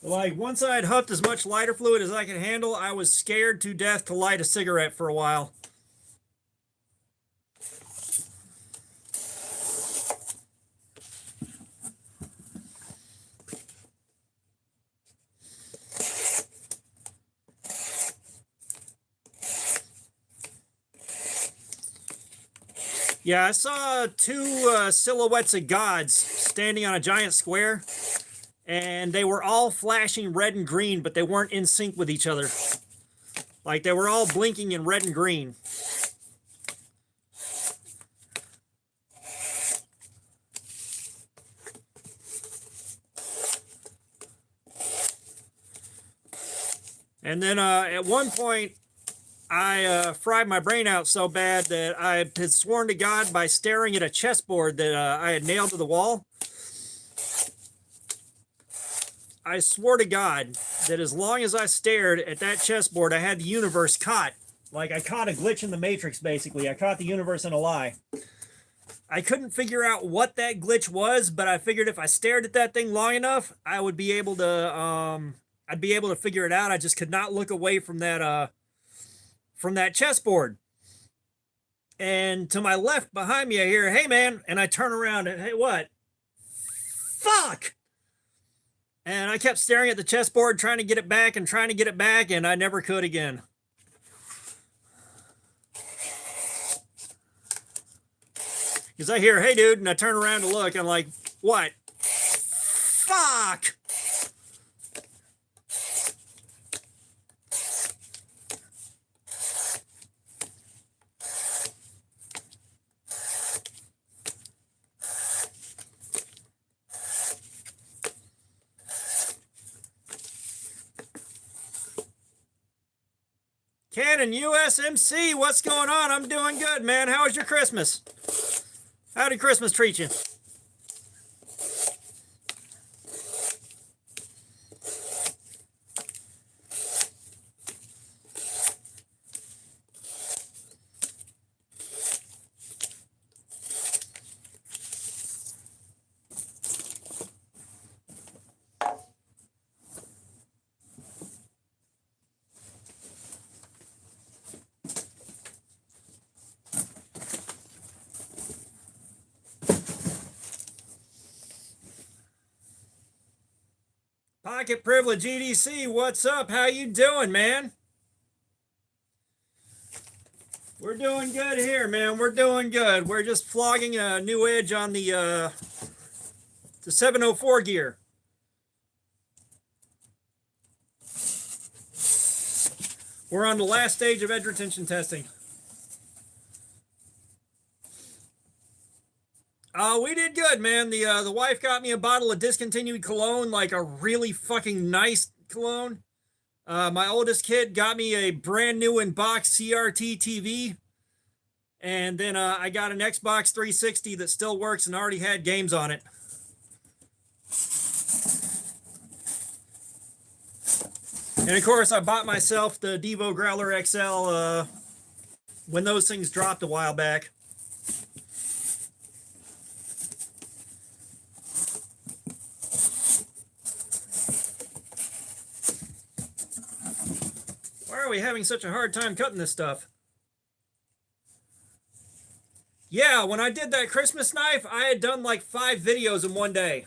Like, once I had huffed as much lighter fluid as I could handle, I was scared to death to light a cigarette for a while. Yeah, I saw two silhouettes of gods standing on a giant square, and they were all flashing red and green, but they weren't in sync with each other. Like, they were all blinking in red and green. And then at one point, I fried my brain out so bad that I had sworn to God by staring at a chessboard that I had nailed to the wall. I swore to God that as long as I stared at that chessboard, I had the universe caught. Like, I caught a glitch in the Matrix, basically. I caught the universe in a lie. I couldn't figure out what that glitch was, but I figured if I stared at that thing long enough, I would be able to, I'd be able to figure it out. I just could not look away from that chessboard. And to my left behind me, I hear, "Hey, man," and I turn around and, "Hey, what? Fuck!" And I kept staring at the chessboard, trying to get it back, and I never could again. Because I hear, "Hey, dude," and I turn around to look, and I'm like, "What? Fuck!" Canon USMC, what's going on? I'm doing good, man. How was your Christmas? How did Christmas treat you? Pocket Privilege EDC, what's up? How you doing, man? We're doing good here, man. We're doing good. We're just flogging a new edge on the 704 gear. We're on the last stage of edge retention testing. We did good, man. The wife got me a bottle of discontinued cologne, like a really fucking nice cologne. My oldest kid got me a brand new in-box CRT TV. And then I got an Xbox 360 that still works and already had games on it. And of course, I bought myself the Devo Growler XL when those things dropped a while back. Why are we having such a hard time cutting this stuff? Yeah, when I did that Christmas knife, I had done like 5 videos in one day.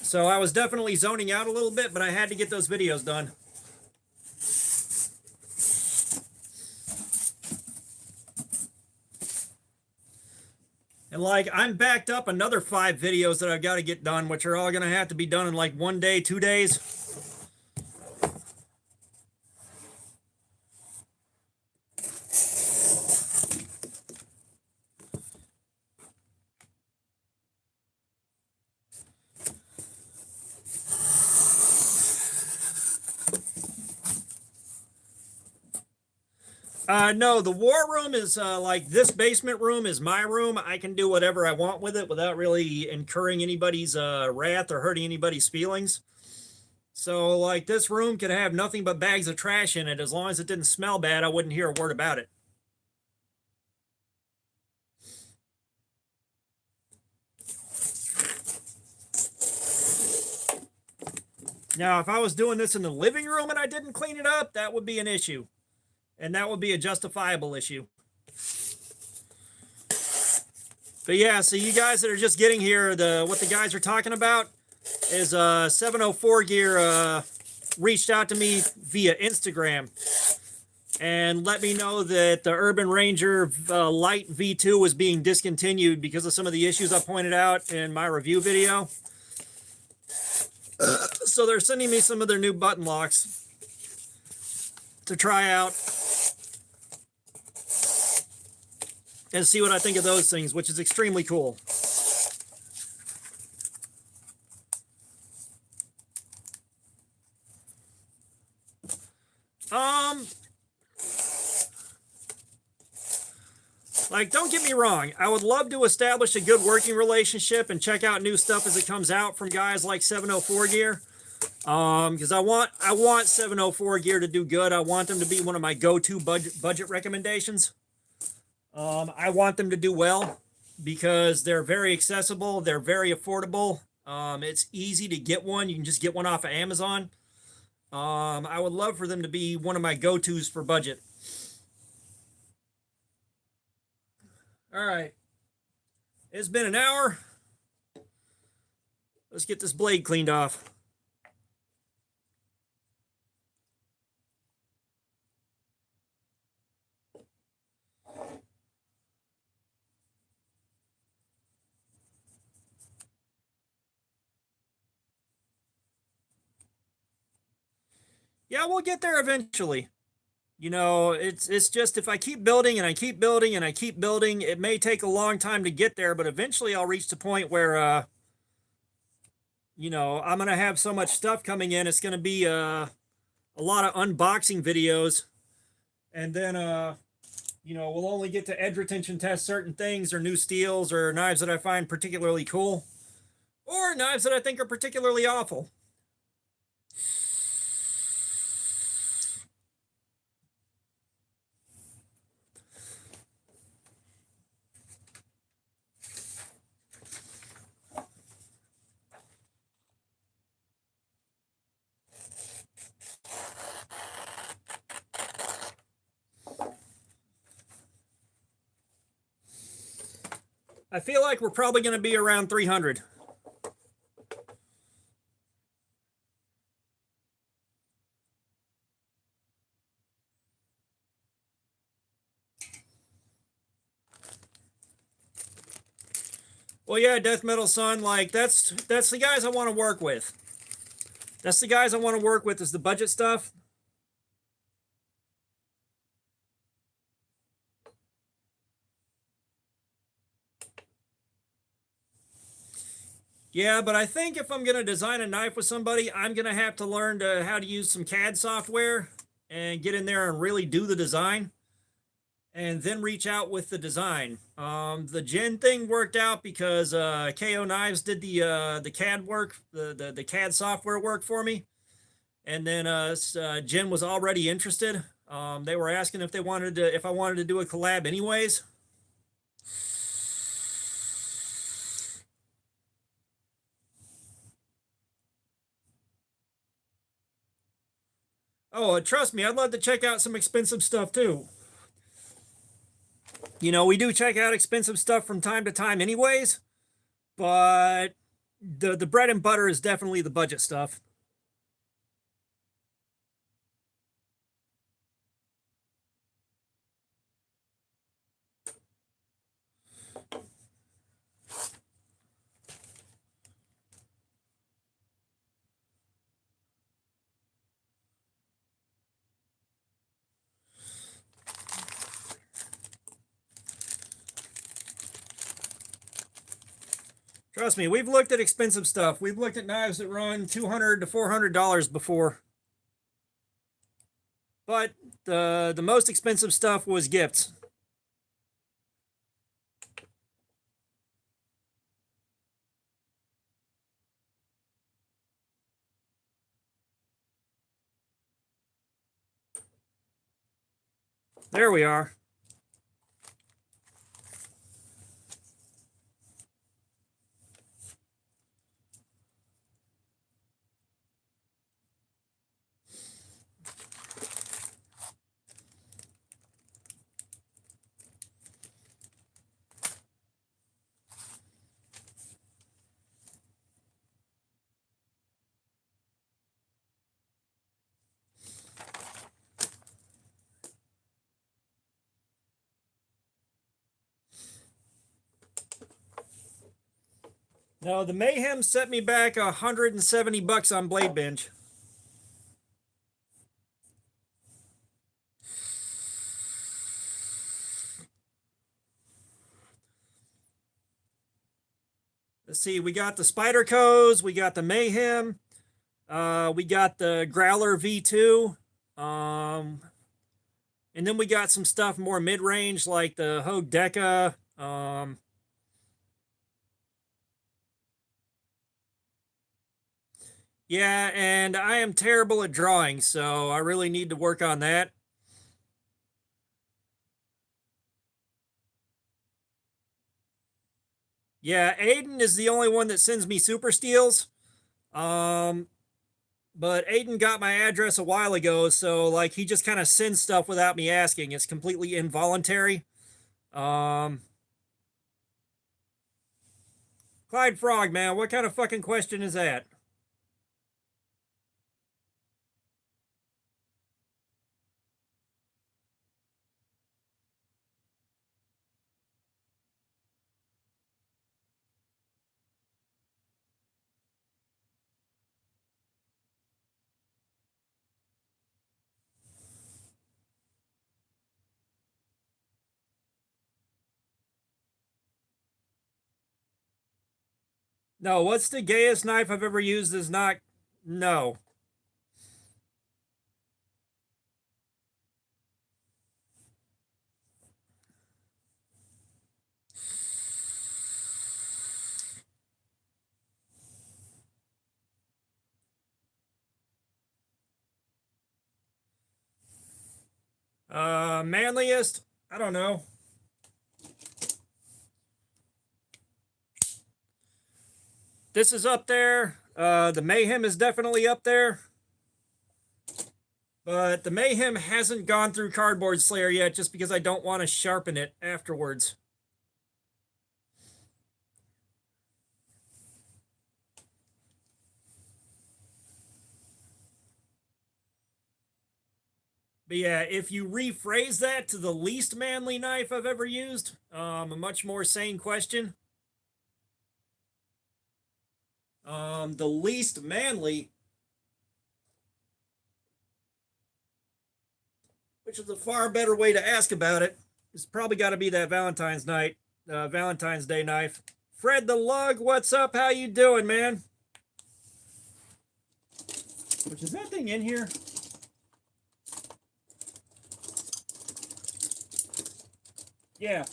So I was definitely zoning out a little bit, but I had to get those videos done. And like, I'm backed up another 5 videos that I've got to get done, which are all going to have to be done in like 1 day, 2 days. No, the war room is like this basement room is my room. I can do whatever I want with it without really incurring anybody's wrath or hurting anybody's feelings. So, like, this room could have nothing but bags of trash in it. As long as it didn't smell bad, I wouldn't hear a word about it. Now, if I was doing this in the living room and I didn't clean it up, that would be an issue. And that would be a justifiable issue. But yeah, so you guys that are just getting here, what the guys are talking about is 704 Gear reached out to me via Instagram and let me know that the Urban Ranger Light V2 was being discontinued because of some of the issues I pointed out in my review video. So they're sending me some of their new button locks to try out and see what I think of those things, which is extremely cool. Like, don't get me wrong. I would love to establish a good working relationship and check out new stuff as it comes out from guys like 704 Gear. Because I want 704 Gear to do good. I want them to be one of my go-to budget recommendations. I want them to do well because they're very accessible. They're very affordable. It's easy to get one. You can just get one off of Amazon. I would love for them to be one of my go-tos for budget. All right. It's been an hour. Let's get this blade cleaned off. Yeah, we'll get there eventually. You know, it's just if I keep building and I keep building and I keep building, it may take a long time to get there, but eventually I'll reach the point where you know, I'm going to have so much stuff coming in, it's going to be a lot of unboxing videos and then we'll only get to edge retention test certain things or new steels or knives that I find particularly cool or knives that I think are particularly awful. I feel like we're probably going to be around 300. Well, yeah, Death Metal Son, like that's the guys I want to work with. That's the guys I want to work with is the budget stuff. Yeah, but I think if I'm going to design a knife with somebody, I'm going to have to learn how to use some CAD software and get in there and really do the design and then reach out with the design. The Gen thing worked out because KO Knives did the CAD work, the CAD software work for me. And then Jen was already interested. They were asking if I wanted to do a collab anyways. Oh, trust me, I'd love to check out some expensive stuff too. We do check out expensive stuff from time to time anyways, but the bread and butter is definitely the budget stuff. Trust me, we've looked at expensive stuff. We've looked at knives that run $200 to $400 before. But the most expensive stuff was gifts. There we are. No, the Mayhem set me back $170 on Blade Bench. Let's see, we got the Spyderco's, we got the Mayhem, we got the Growler V2, and then we got some stuff more mid-range like the Hogue Deca. Yeah, and I am terrible at drawing, so I really need to work on that. Yeah, Aiden is the only one that sends me super steels. Um, but Aiden got my address a while ago, so like he just kind of sends stuff without me asking. It's completely involuntary. Um, Clyde Frog, man, what kind of fucking question is that? No, what's the gayest knife I've ever used is not. No. Manliest? I don't know. This is up there. The Mayhem is definitely up there. But the Mayhem hasn't gone through Cardboard Slayer yet just because I don't want to sharpen it afterwards. But yeah, if you rephrase that to the least manly knife I've ever used, a much more sane question. The least manly, which is a far better way to ask about it, is probably got to be that Valentine's Day knife. Fred the Lug, what's up? How you doing, man? Which is that thing in here? Yeah.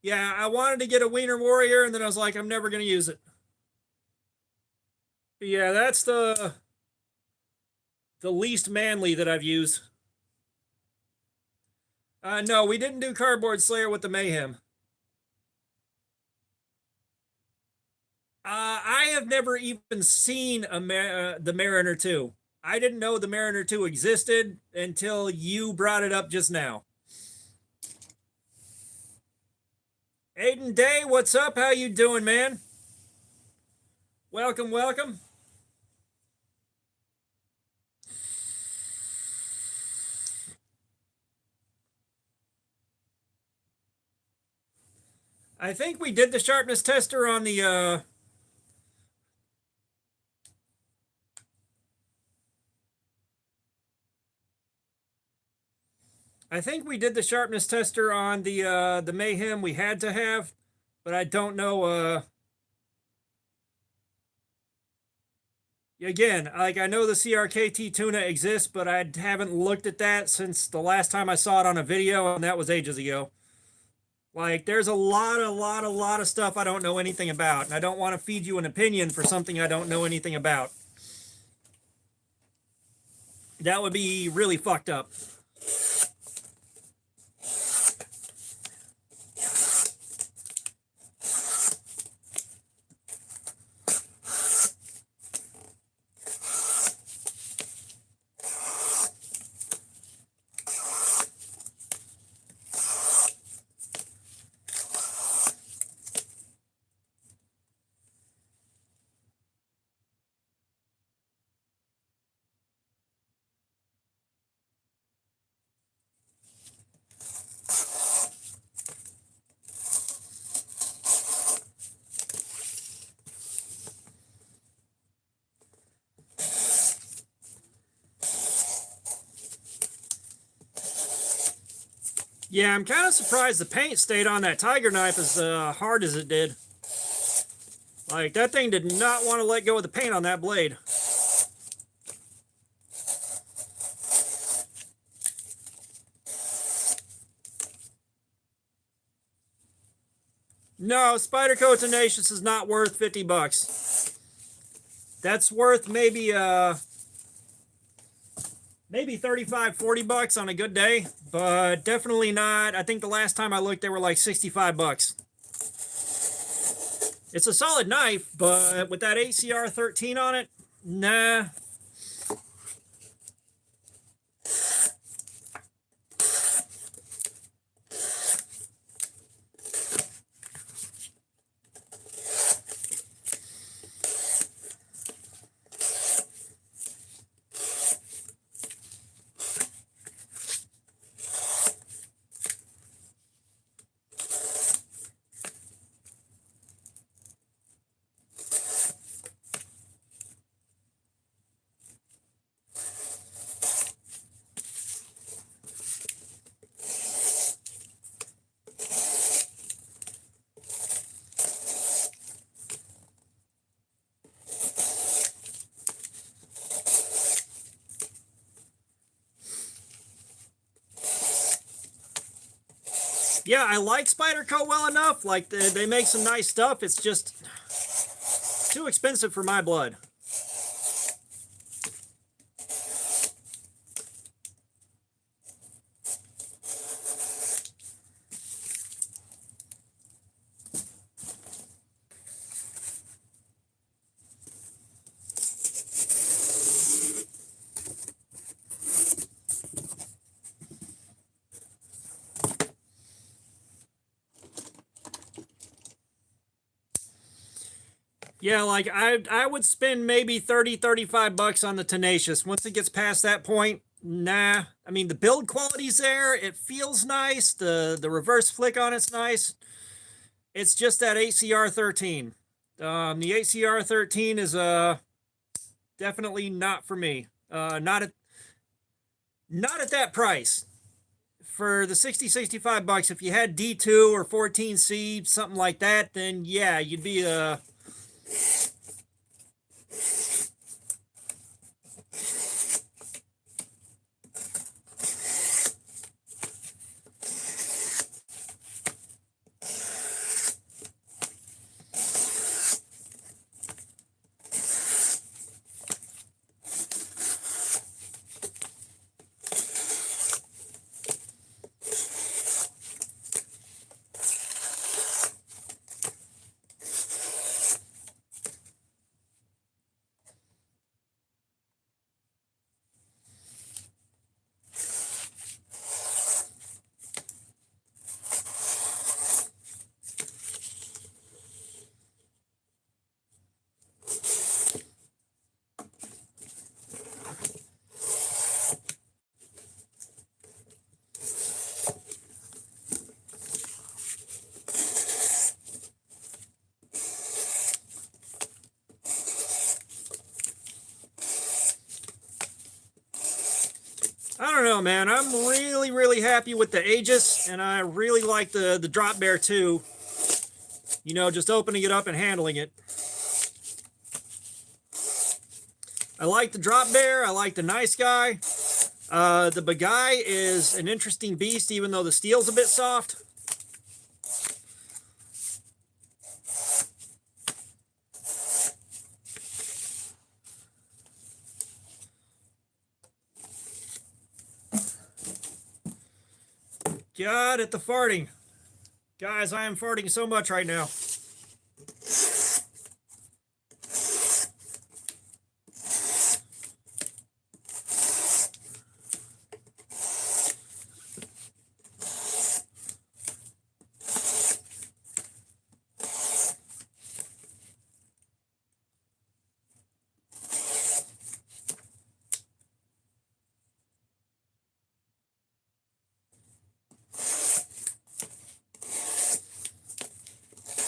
Yeah, I wanted to get a Wiener Warrior, and then I was like, I'm never going to use it. But yeah, that's the least manly that I've used. No, we didn't do Cardboard Slayer with the Mayhem. I have never even seen the Mariner 2. I didn't know the Mariner 2 existed until you brought it up just now. Aiden Day, what's up? How you doing, man? Welcome, welcome. I think we did the sharpness tester on the I think we did the sharpness tester on the Mayhem we had to have, but I don't know again, like I know the CRKT tuna exists, but I haven't looked at that since the last time I saw it on a video, and that was ages ago. Like there's a lot of stuff I don't know anything about, and I don't want to feed you an opinion for something I don't know anything about. That would be really fucked up. Yeah, I'm kind of surprised the paint stayed on that Tiger knife as hard as it did. Like, that thing did not want to let go of the paint on that blade. No, Spyderco Tenacious is not worth 50 bucks. That's worth maybe 35, 40 bucks on a good day, but definitely not. I think the last time I looked, they were like 65 bucks. It's a solid knife, but with that ACR 13 on it, nah. Yeah, I like Spyderco well enough. Like, they make some nice stuff. It's just too expensive for my blood. Yeah, like I would spend maybe 30, 35 bucks on the Tenacious. Once it gets past that point, nah. I mean, the build quality's there. It feels nice. The reverse flick on it's nice. It's just that ACR 13. The ACR 13 is definitely not for me. Not at that price. For the 60, 65 bucks, if you had D2 or 14C, something like that, then yeah, you'd be I don't know, man. I'm really, really happy with the Aegis, and I really like the Drop Bear too. You know, just opening it up and handling it. I like the Drop Bear. I like the Nice Guy. The Bagai is an interesting beast, even though the steel's a bit soft. God, at the farting. Guys, I am farting so much right now.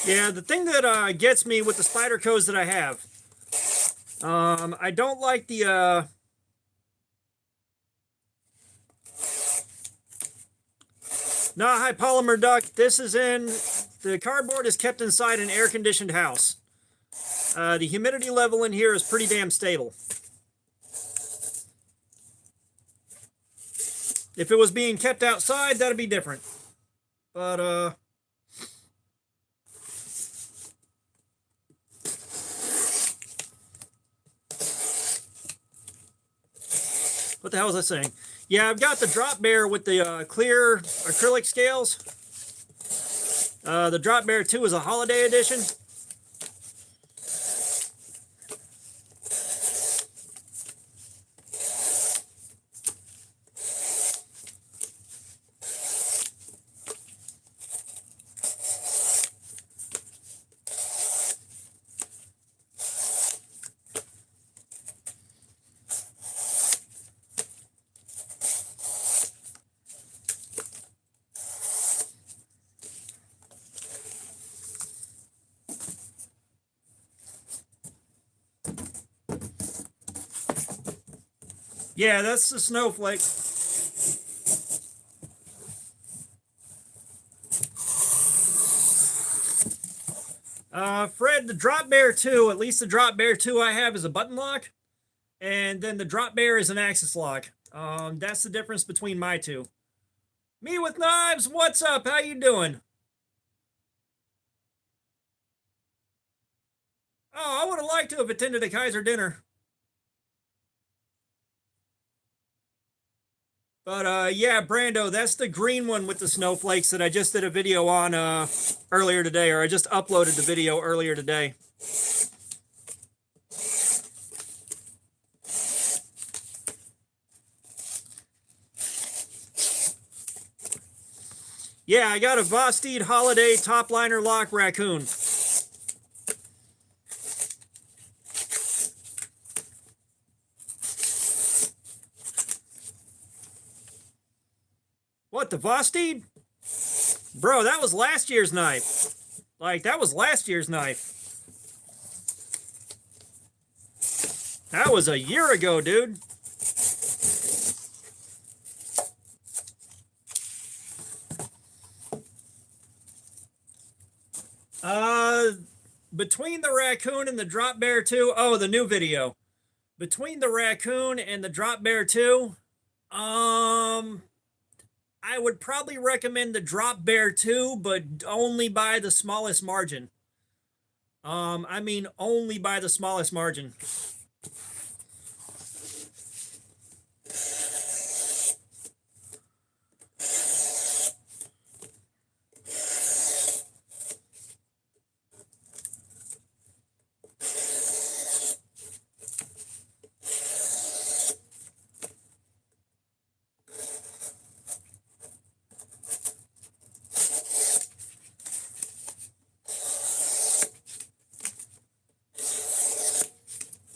Yeah, the thing that gets me with the Spydercos that I have, I don't like the not high polymer duct. This is in the cardboard is kept inside an air-conditioned house. The humidity level in here is pretty damn stable. If it was being kept outside, that'd be different. But what the hell was I saying? Yeah, I've got the Drop Bear with the clear acrylic scales. The Drop Bear 2 is a holiday edition. Yeah, that's the snowflake. Fred, the Drop Bear 2, at least the Drop Bear 2 I have is a button lock. And then the Drop Bear is an axis lock. That's the difference between my two. Me with knives, what's up? How you doing? Oh, I would have liked to have attended a Kaiser dinner. But yeah, Brando, that's the green one with the snowflakes that I just did a video on earlier today, or I just uploaded the video earlier today. Yeah, I got a Vosteed Holiday top liner lock raccoon. What, the Vosteed? Bro, that was last year's knife. Like, that was last year's knife. That was a year ago, dude. Between the Raccoon and the Drop Bear 2, oh, the new video. Between the Raccoon and the Drop Bear 2, I would probably recommend the Drop Bear 2, but only by the smallest margin. I mean, only by the smallest margin.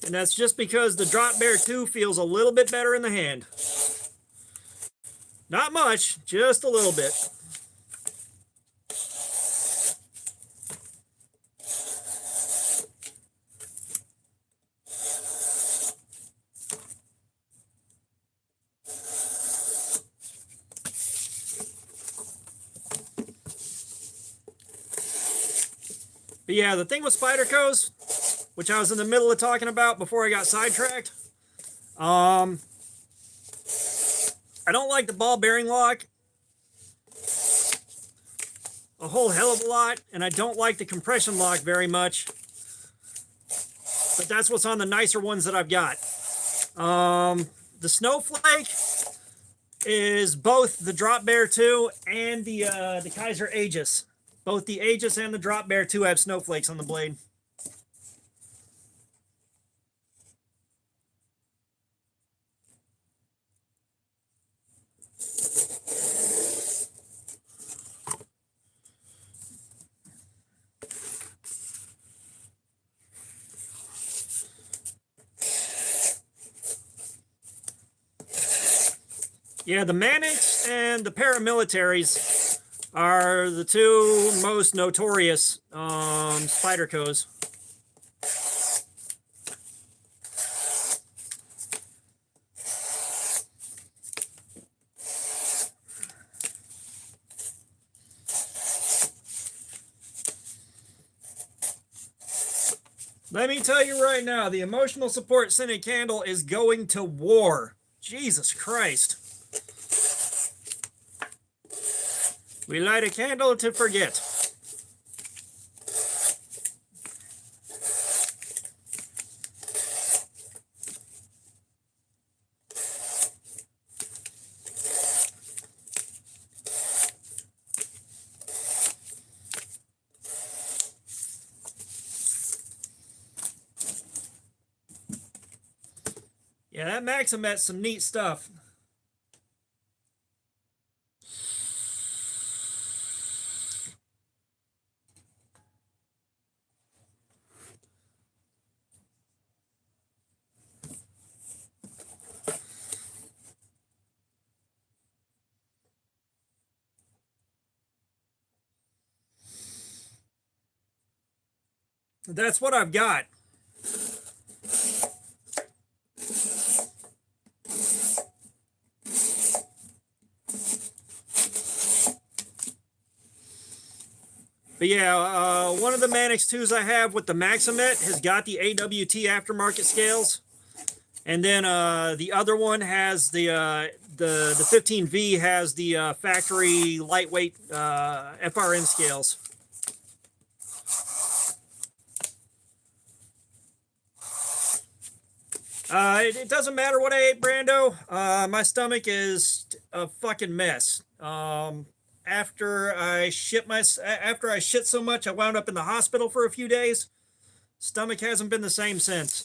And that's just because the Drop Bear 2 feels a little bit better in the hand. Not much, just a little bit. But yeah, the thing with Spyderco's, which I was in the middle of talking about before I got sidetracked, I don't like the ball bearing lock a whole hell of a lot, and I don't like the compression lock very much. But that's what's on the nicer ones that I've got. The Snowflake is both the Drop Bear 2 and the Kaiser Aegis. Both the Aegis and the Drop Bear 2 have snowflakes on the blade. Yeah, the Mannix and the paramilitaries are the two most notorious Spyderco's. Let me tell you right now, the emotional support scented candle is going to war. Jesus Christ. We light a candle to forget. Yeah, that Maximet's some neat stuff. That's what I've got. But yeah, one of the Mannix 2s I have with the Maximet has got the AWT aftermarket scales. And then the other one has the 15V has the factory lightweight FRN scales. It doesn't matter what I ate, Brando. My stomach is a fucking mess. After I shit so much, I wound up in the hospital for a few days. Stomach hasn't been the same since.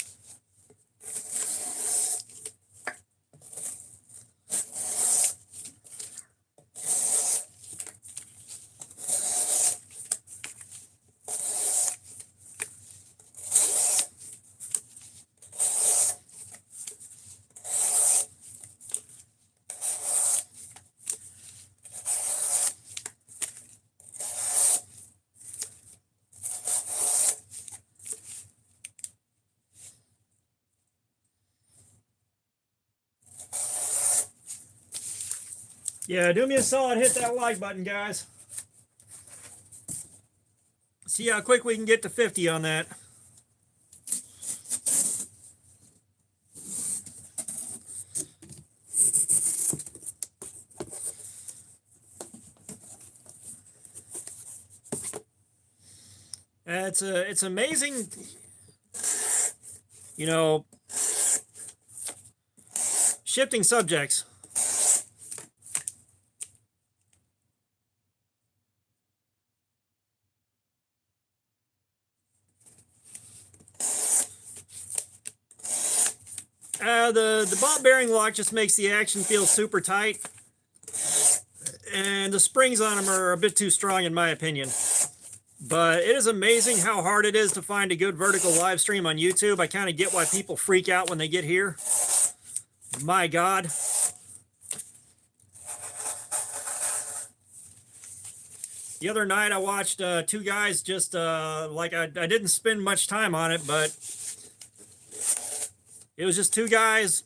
Yeah, do me a solid, hit that like button, guys. See how quick we can get to 50 on that. It's amazing, you know, shifting subjects. The ball bearing lock just makes the action feel super tight, and the springs on them are a bit too strong in my opinion. But it is amazing how hard it is to find a good vertical live stream on YouTube. I kind of get why people freak out when they get here. My God. The other night I watched two guys just like I didn't spend much time on it, but it was just two guys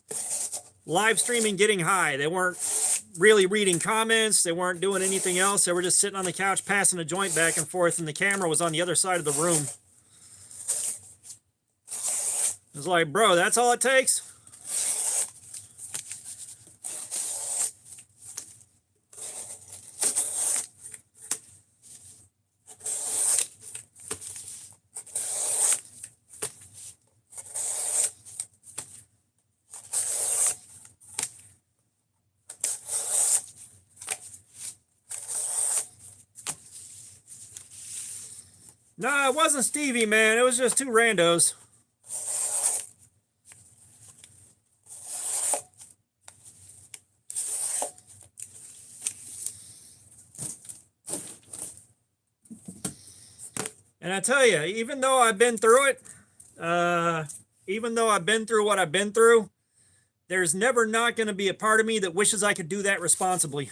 live streaming getting high. They weren't really reading comments. They weren't doing anything else. They were just sitting on the couch passing a joint back and forth, and the camera was on the other side of the room. It was like, bro, that's all it takes? No, it wasn't Stevie, man. It was just two randos. And I tell you, even though I've been through it, even though I've been through what I've been through, there's never not going to be a part of me that wishes I could do that responsibly.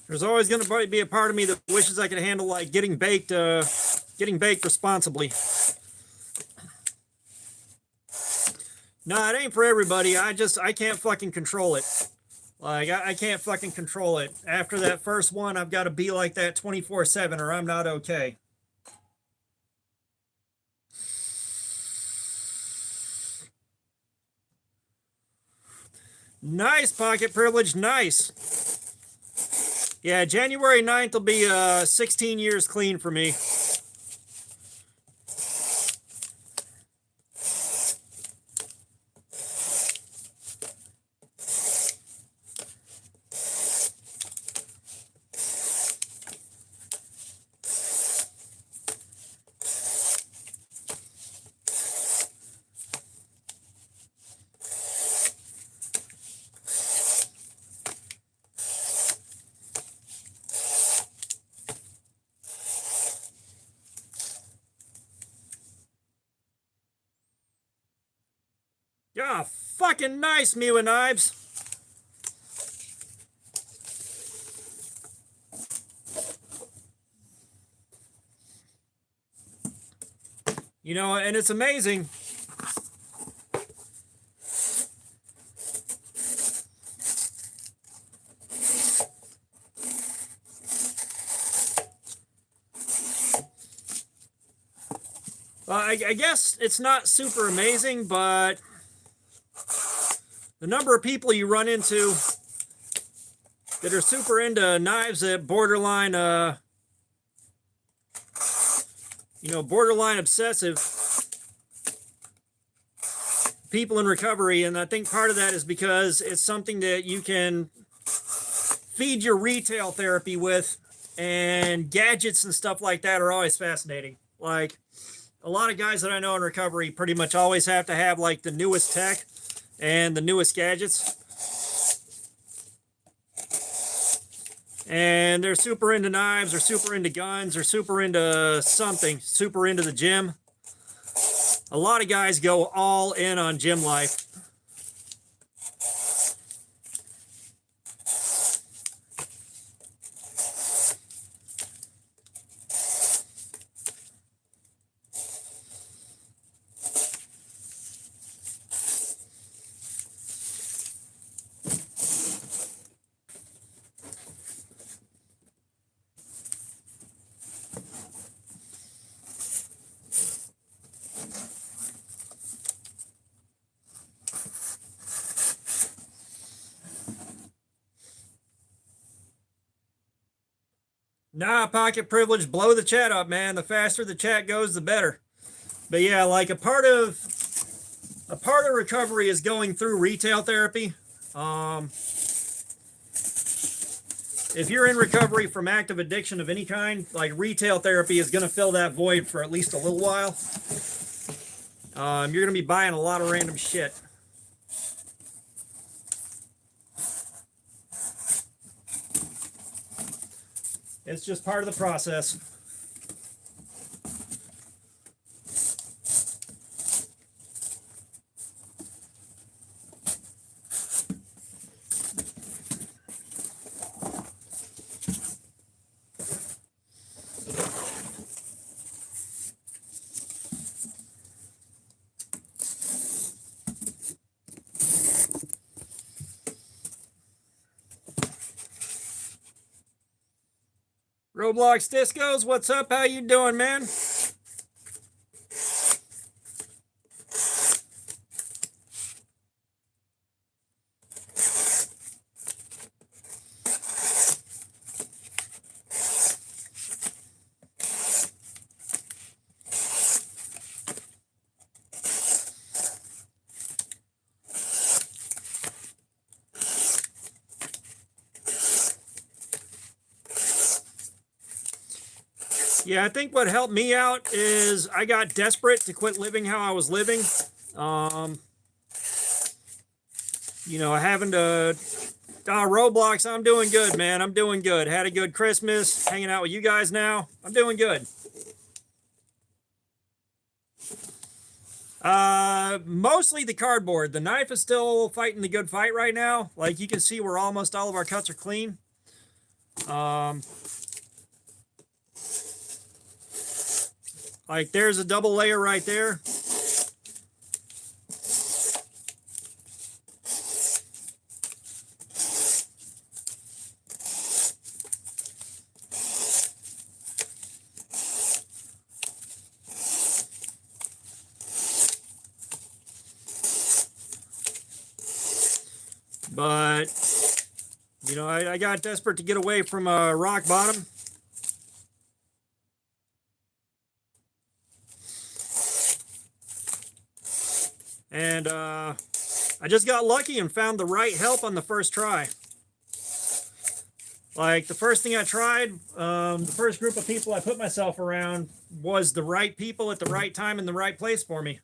There's always going to be a part of me that wishes I could handle like getting baked responsibly. No, it ain't for everybody. I can't fucking control it. Like I can't fucking control it. After that first one, I've got to be like that 24/7 or I'm not okay. Nice, pocket privilege, nice. Yeah, January 9th will be 16 years clean for me. Yeah, fucking nice, Miwa Knives. You know, and it's amazing. I guess it's not super amazing, but the number of people you run into that are super into knives that borderline, borderline obsessive people in recovery. And I think part of that is because it's something that you can feed your retail therapy with, and gadgets and stuff like that are always fascinating. Like a lot of guys that I know in recovery pretty much always have to have like the newest tech and the newest gadgets. and they're super into knives, or super into guns, or super into something, super into the gym. A lot of guys go all in on gym life. Nah, pocket privilege, blow the chat up, man. The faster the chat goes, the better. But yeah, like a part of recovery is going through retail therapy. If you're in recovery from active addiction of any kind, like retail therapy is going to fill that void for at least a little while. You're going to be buying a lot of random shit. It's just part of the process. Roblox Discos, what's up? How you doing, man? Yeah, I think what helped me out is I got desperate to quit living how I was living. You know, having to Roblox, I'm doing good, man. I'm doing good. Had a good Christmas, hanging out with you guys now. I'm doing good. Mostly the cardboard. The knife is still fighting the good fight right now. Like you can see, we're almost all of our cuts are clean. Like there's a double layer right there. But, you know, I got desperate to get away from rock bottom. And I just got lucky and found the right help on the first try. Like the first thing I tried, the first group of people I put myself around was the right people at the right time in the right place for me.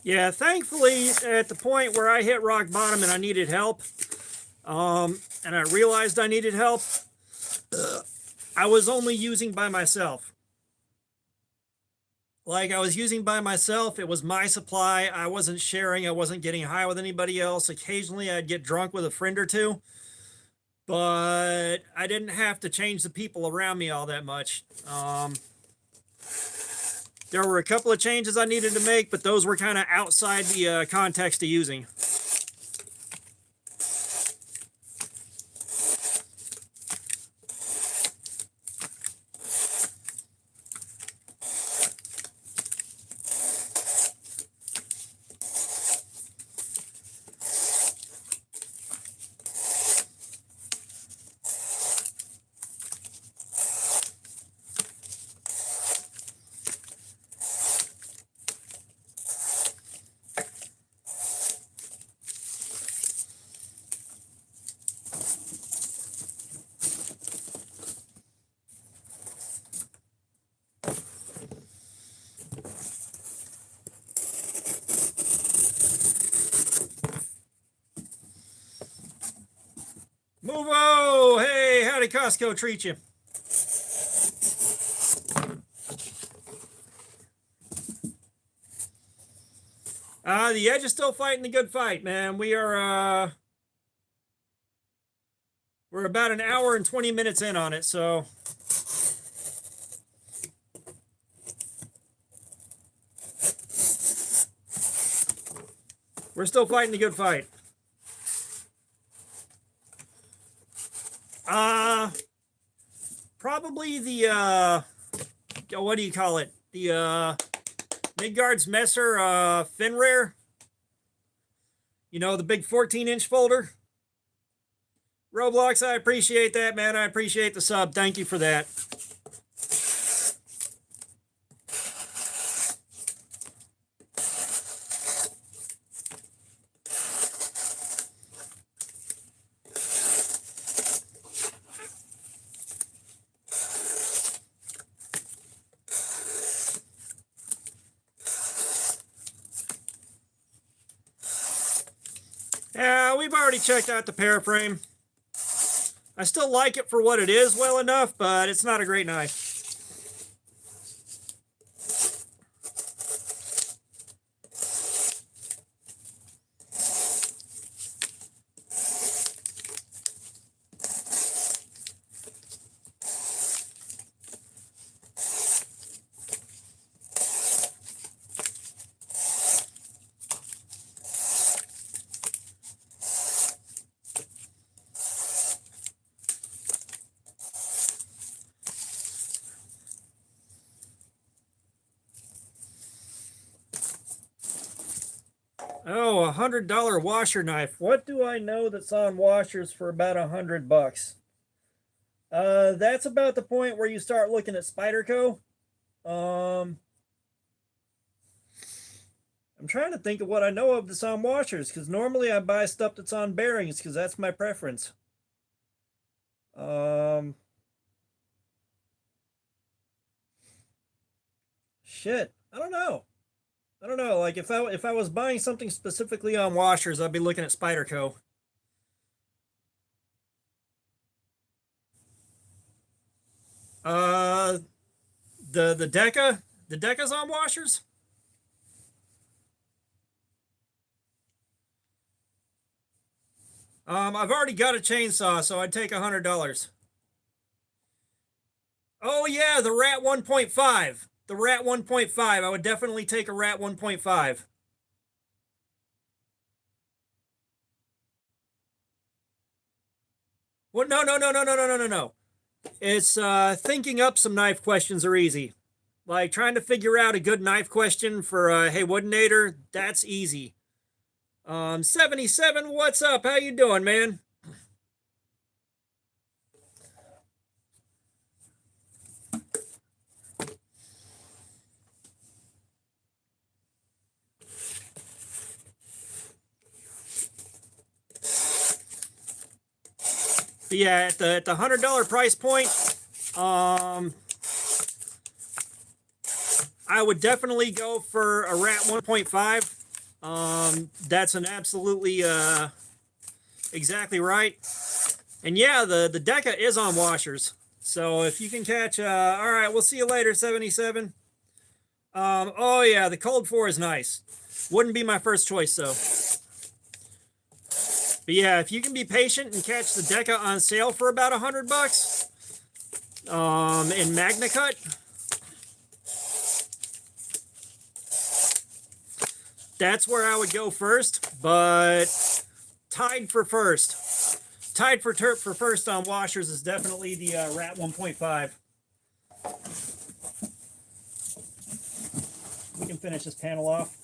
Yeah, thankfully, at the point where I hit rock bottom and I needed help, and I realized I needed help, I was only using by myself. Like I was using by myself, it was my supply. I wasn't sharing, I wasn't getting high with anybody else. Occasionally I'd get drunk with a friend or two, but I didn't have to change the people around me all that much. There were a couple of changes I needed to make, but those were kind of outside the context of using. Uvo, hey, how did Costco treat you? The Edge is still fighting the good fight, man. We're about an hour and 20 minutes in on it, so we're still fighting the good fight. Probably the what do you call it? The Midgard's Messer Finrare. You know, the big 14-inch folder. Roblox, I appreciate that, man. I appreciate the sub. Thank you for that. Yeah, we've already checked out the Paraframe. I still like it for what it is well enough, but it's not a great knife. Oh, $100 washer knife. What do I know that's on washers for about $100? That's about the point where you start looking at Spyderco. I'm trying to think of what I know of that's on washers, because normally I buy stuff that's on bearings, because that's my preference. Shit, I don't know. Like if I was buying something specifically on washers, I'd be looking at Spyderco. The Deca's on washers. I've already got a chainsaw, so I'd take $100. Oh yeah, the Rat 1.5. The Rat 1.5. I would definitely take a Rat 1.5. Well, no. It's thinking up some knife questions are easy. Like trying to figure out a good knife question for hey Woodinator, that's easy. 77, what's up? How you doing, man? But yeah, at the $100 price point, I would definitely go for a Rat 1.5. That's an absolutely exactly right. And yeah, the Deca is on washers. So if you can catch, all right, we'll see you later, 77. Oh yeah, the Cold 4 is nice. Wouldn't be my first choice though. But yeah, if you can be patient and catch the Deca on sale for about $100, in Magna Cut, that's where I would go first. But tied for first on washers is definitely the Rat 1.5. We can finish this panel off.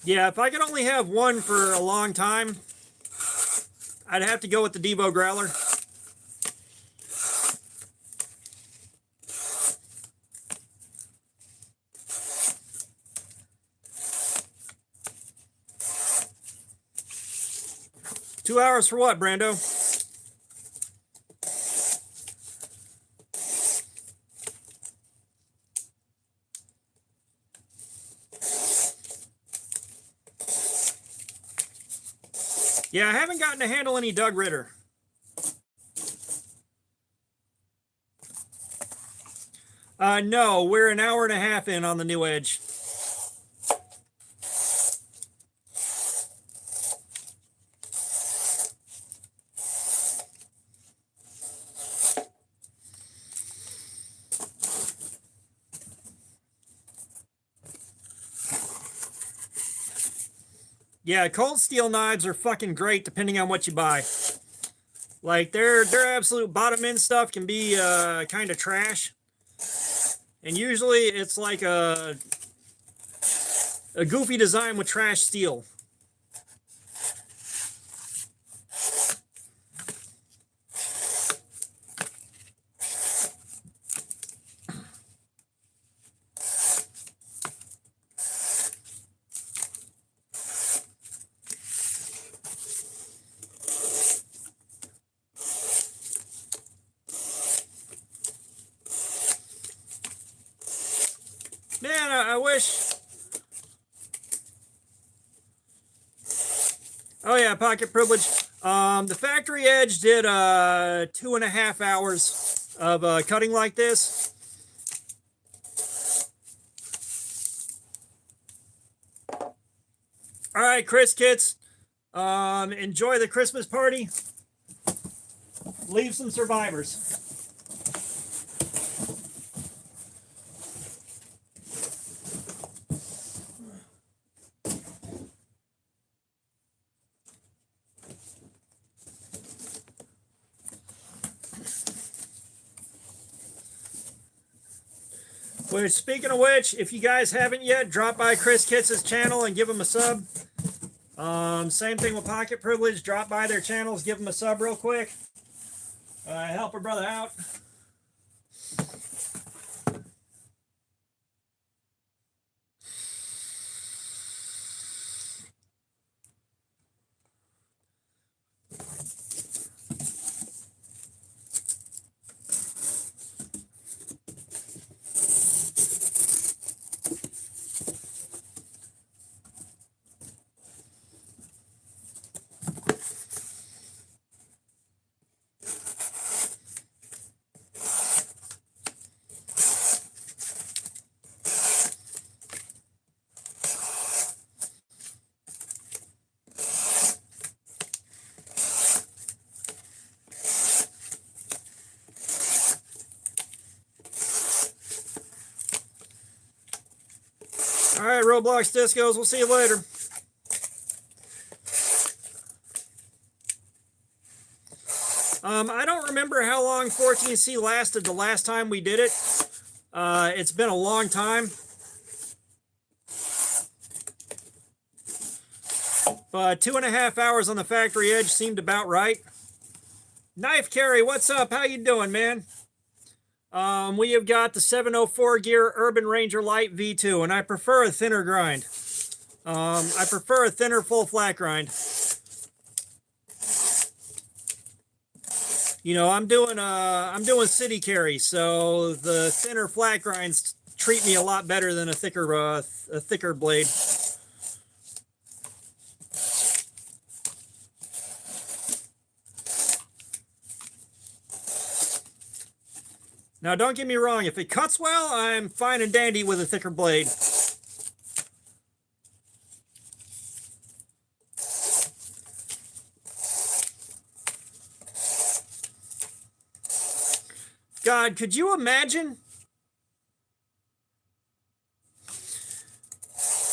Yeah, if I could only have one for a long time, I'd have to go with the Devo Growler. 2 hours for what, Brando? Yeah, I haven't gotten to handle any Doug Ritter. No, we're an hour and a half in on the new Edge. Yeah, cold steel knives are fucking great depending on what you buy. Like their absolute bottom end stuff can be kind of trash, and usually it's like a goofy design with trash steel. Man, I wish. Oh yeah, pocket privilege. The factory edge did 2.5 hours of cutting like this. All right, Chris Kits. Enjoy the Christmas party. Leave some survivors. Which, speaking of which, if you guys haven't yet, drop by Chris Kits' channel and give him a sub. Same thing with Pocket Privilege. Drop by their channels, give them a sub real quick. Help a brother out. All right, Roblox Discos, we'll see you later. I don't remember how long 14C lasted the last time we did it. It's been a long time. But 2.5 hours on the factory edge seemed about right. Knife Carry, what's up? How you doing, man? We have got the 704 gear Urban Ranger Light V2, and I prefer a thinner grind. I prefer a thinner full flat grind. You know, I'm doing city carry, so the thinner flat grinds treat me a lot better than a thicker blade. Now, don't get me wrong, if it cuts well, I'm fine and dandy with a thicker blade. God, could you imagine?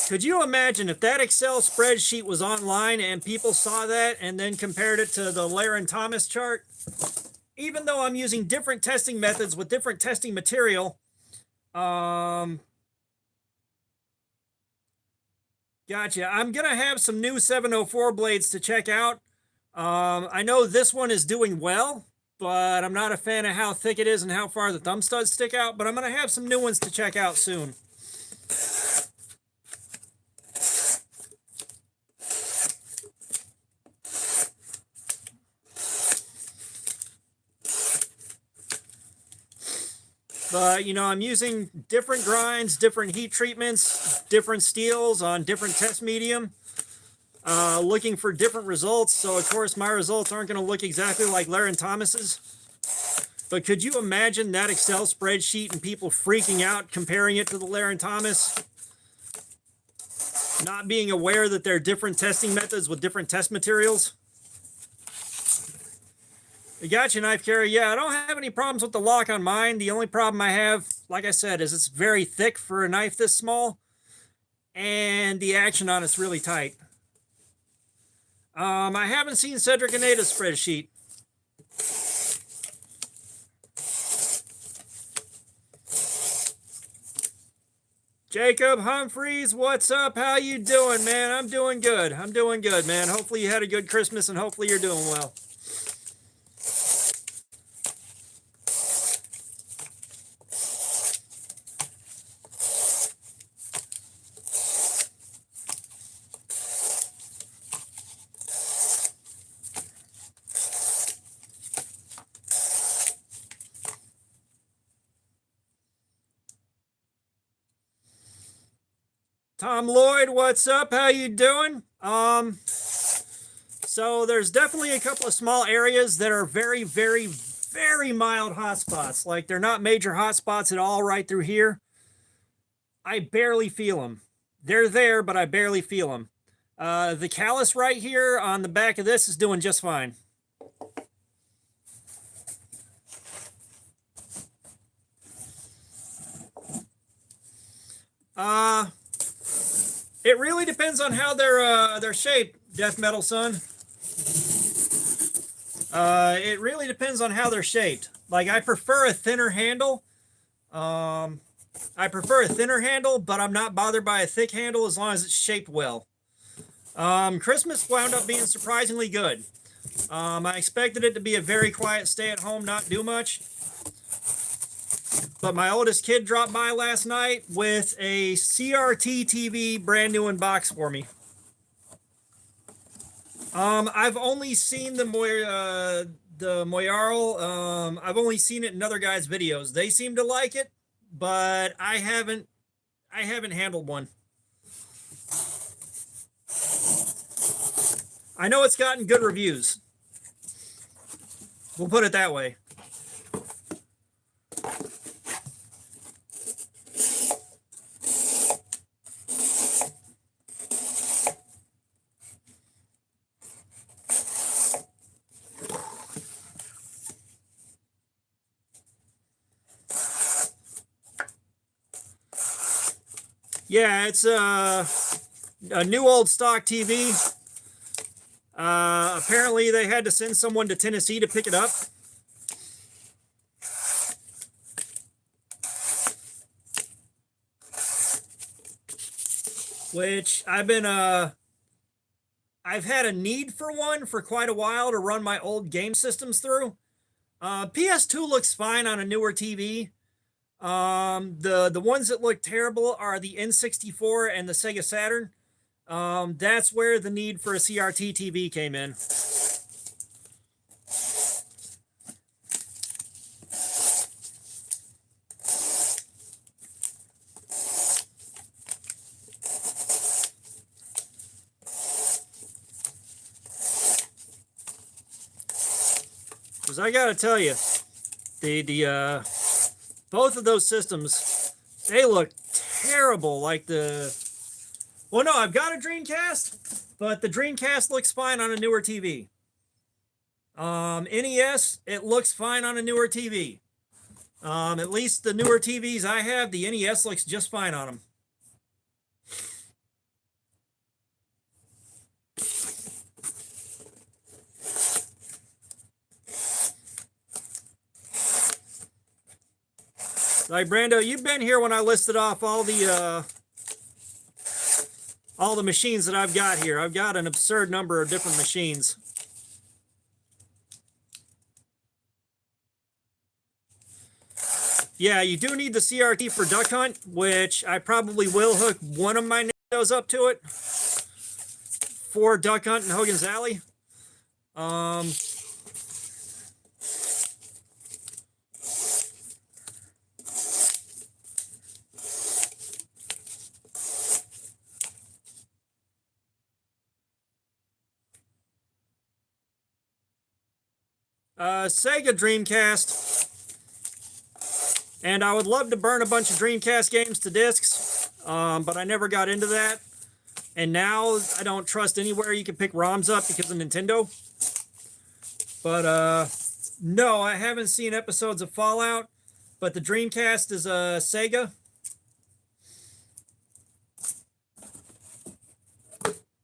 Could you imagine if that Excel spreadsheet was online and people saw that and then compared it to the Laren Thomas chart? Even though I'm using different testing methods with different testing material, gotcha. I'm going to have some new 704 blades to check out. I know this one is doing well, but I'm not a fan of how thick it is and how far the thumb studs stick out, but I'm going to have some new ones to check out soon. But, you know, I'm using different grinds, different heat treatments, different steels on different test medium, looking for different results. So, of course, my results aren't going to look exactly like Larry Thomas's. But could you imagine that Excel spreadsheet and people freaking out comparing it to the Larry Thomas? Not being aware that there are different testing methods with different test materials. The gotcha knife carrier, yeah, I don't have any problems with the lock on mine. The only problem I have, like I said, is it's very thick for a knife this small, and the action on it's really tight. I haven't seen Cedric Aneta's spreadsheet. Jacob Humphreys, what's up? How you doing, man? I'm doing good. I'm doing good, man. Hopefully you had a good Christmas, and hopefully you're doing well. Tom Lloyd, what's up? How you doing? So there's definitely a couple of small areas that are very, very, very mild hotspots. Like they're not major hotspots at all right through here. I barely feel them. They're there, but I barely feel them. The callus right here on the back of this is doing just fine. It really depends on how they're shaped, Death Metal Son. It really depends on how they're shaped. Like I prefer a thinner handle. But I'm not bothered by a thick handle as long as it's shaped well. Christmas wound up being surprisingly good. I expected it to be a very quiet stay at home, not do much. But my oldest kid dropped by last night with a CRT TV brand new in box for me. I've only seen the Moyarl. I've only seen it in other guys' videos. They seem to like it, but I haven't handled one. I know it's gotten good reviews. We'll put it that way. Yeah, it's a new old stock TV. Apparently they had to send someone to Tennessee to pick it up. Which I've had a need for one for quite a while to run my old game systems through. PS2 looks fine on a newer TV. The ones that look terrible are the N64 and the Sega Saturn. That's where the need for a CRT TV came in. Because I gotta tell you, both of those systems, they look terrible. Like well, no, I've got a Dreamcast, but the Dreamcast looks fine on a newer TV. NES, it looks fine on a newer TV. At least the newer TVs I have, the NES looks just fine on them. Like Brando, you've been here when I listed off all the machines that I've got here. I've got an absurd number of different machines. Yeah, you do need the CRT for Duck Hunt, which I probably will hook one of my Nintendos up to it for Duck Hunt and Hogan's Alley. Sega Dreamcast. And I would love to burn a bunch of Dreamcast games to discs, but I never got into that. And now I don't trust anywhere you can pick ROMs up because of Nintendo. But no, I haven't seen episodes of Fallout, but the Dreamcast is a Sega.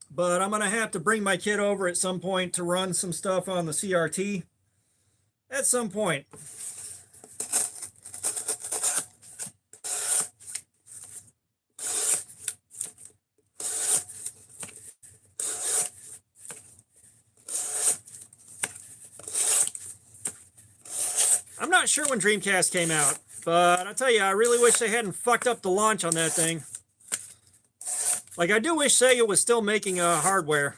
But I'm going to have to bring my kid over at some point to run some stuff on the CRT. At some point. I'm not sure when Dreamcast came out, but I'll tell you, I really wish they hadn't fucked up the launch on that thing. Like, I do wish Sega was still making hardware.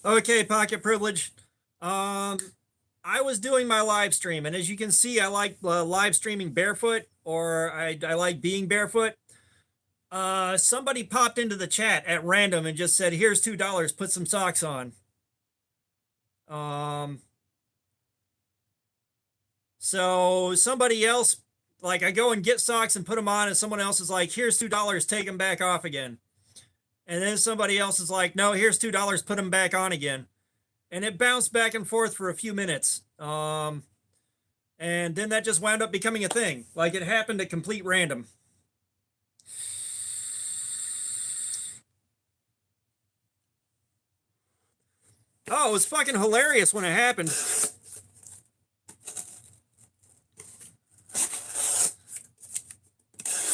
Okay, Pocket Privilege. I was doing my live stream, and as you can see, I like live streaming barefoot, or I like being barefoot. Somebody popped into the chat at random and just said, "Here's $2. Put some socks on." So somebody else, like, I go and get socks and put them on, and someone else is like, "Here's $2. Take them back off again." And then somebody else is like, "No, here's $2. Put them back on again." And it bounced back and forth for a few minutes. And then that just wound up becoming a thing. Like, it happened at complete random. Oh, it was fucking hilarious when it happened.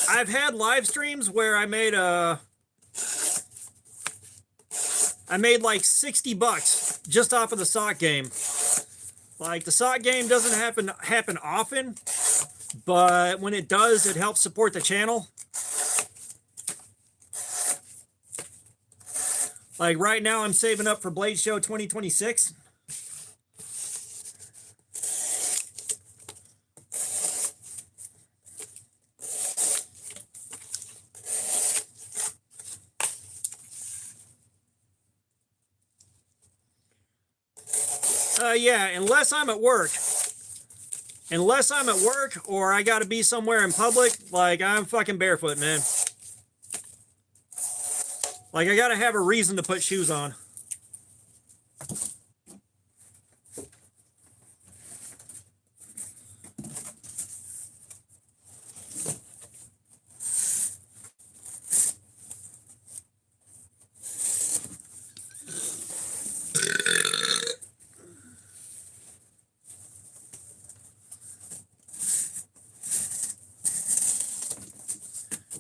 I've had live streams where I made like $60 just off of the sock game. Like, the sock game doesn't happen often, but when it does, it helps support the channel. Like, right now, I'm saving up for Blade Show 2026. Yeah, unless I'm at work. Unless I'm at work or I gotta be somewhere in public, like, I'm fucking barefoot, man. Like, I gotta have a reason to put shoes on.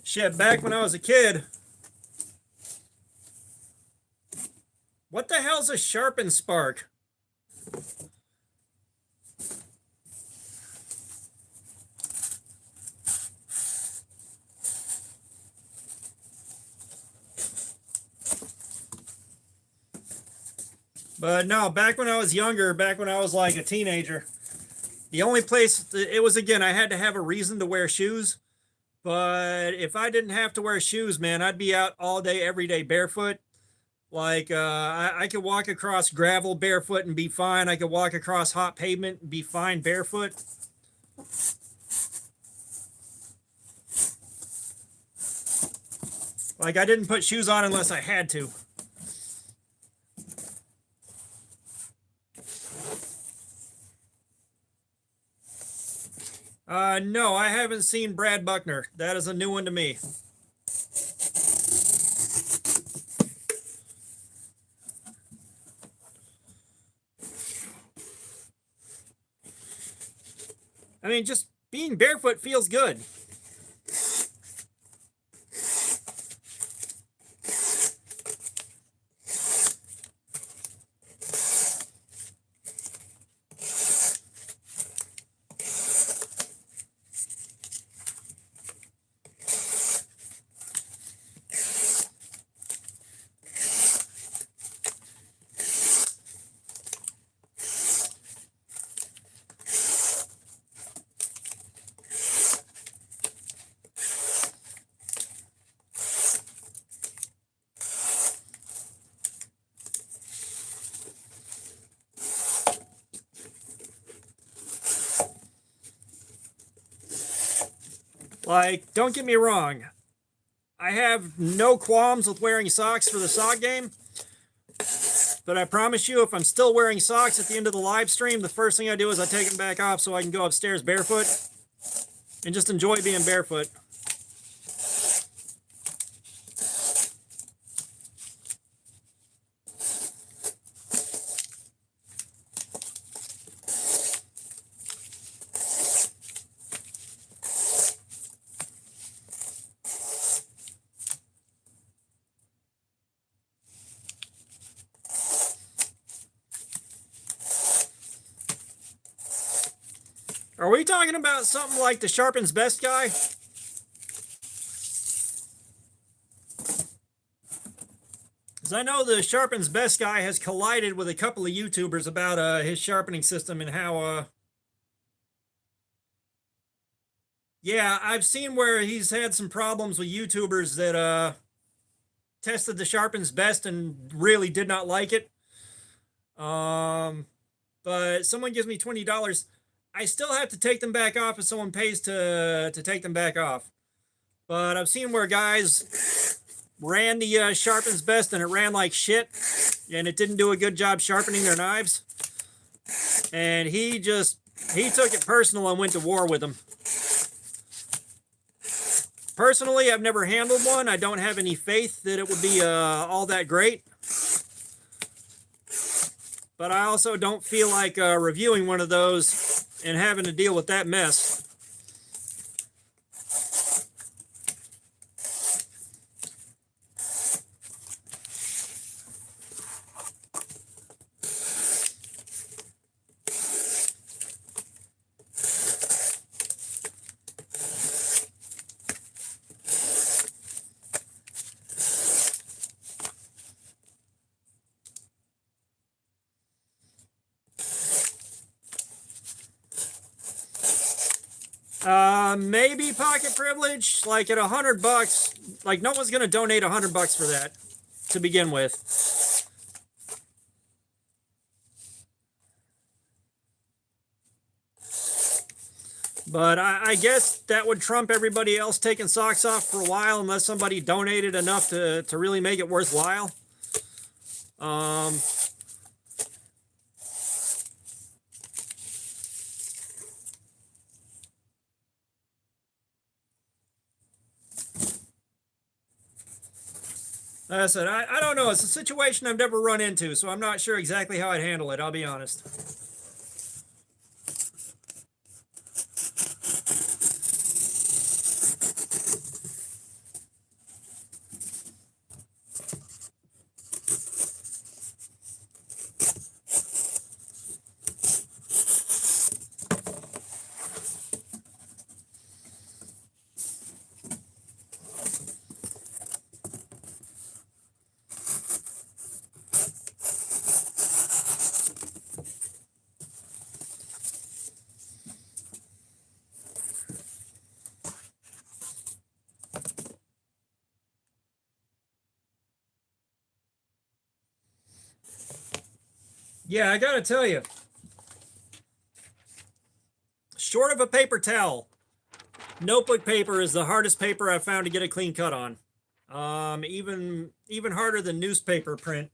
Shit, back when I was a kid. What the hell's a sharpen spark? But no, back when I was younger, back when I was like a teenager, the only place, it was, again, I had to have a reason to wear shoes. But if I didn't have to wear shoes, man, I'd be out all day, every day, barefoot. Like, I could walk across gravel barefoot and be fine. I could walk across hot pavement and be fine barefoot. Like, I didn't put shoes on unless I had to. No, I haven't seen Brad Buckner. That is a new one to me. I mean, just being barefoot feels good. Like, don't get me wrong. I have no qualms with wearing socks for the sock game. But I promise you, if I'm still wearing socks at the end of the live stream, the first thing I do is I take them back off so I can go upstairs barefoot and just enjoy being barefoot. Are we talking about something like the Sharpen's Best guy? Because I know the Sharpen's Best guy has collided with a couple of YouTubers about his sharpening system and how, yeah, I've seen where he's had some problems with YouTubers that tested the Sharpen's Best and really did not like it. But someone gives me $20. I still have to take them back off if someone pays to take them back off. But I've seen where guys ran the Sharpen's Best and it ran like shit and it didn't do a good job sharpening their knives. And he took it personal and went to war with them. Personally, I've never handled one. I don't have any faith that it would be all that great. But I also don't feel like reviewing one of those and having to deal with that mess. Maybe pocket privilege, like at $100, like no one's going to donate $100 for that to begin with. But I guess that would trump everybody else taking socks off for a while unless somebody donated enough to really make it worthwhile. Like I said, I don't know. It's a situation I've never run into, so I'm not sure exactly how I'd handle it. I'll be honest. Yeah, I gotta tell you, short of a paper towel, notebook paper is the hardest paper I've found to get a clean cut on. Even harder than newspaper print.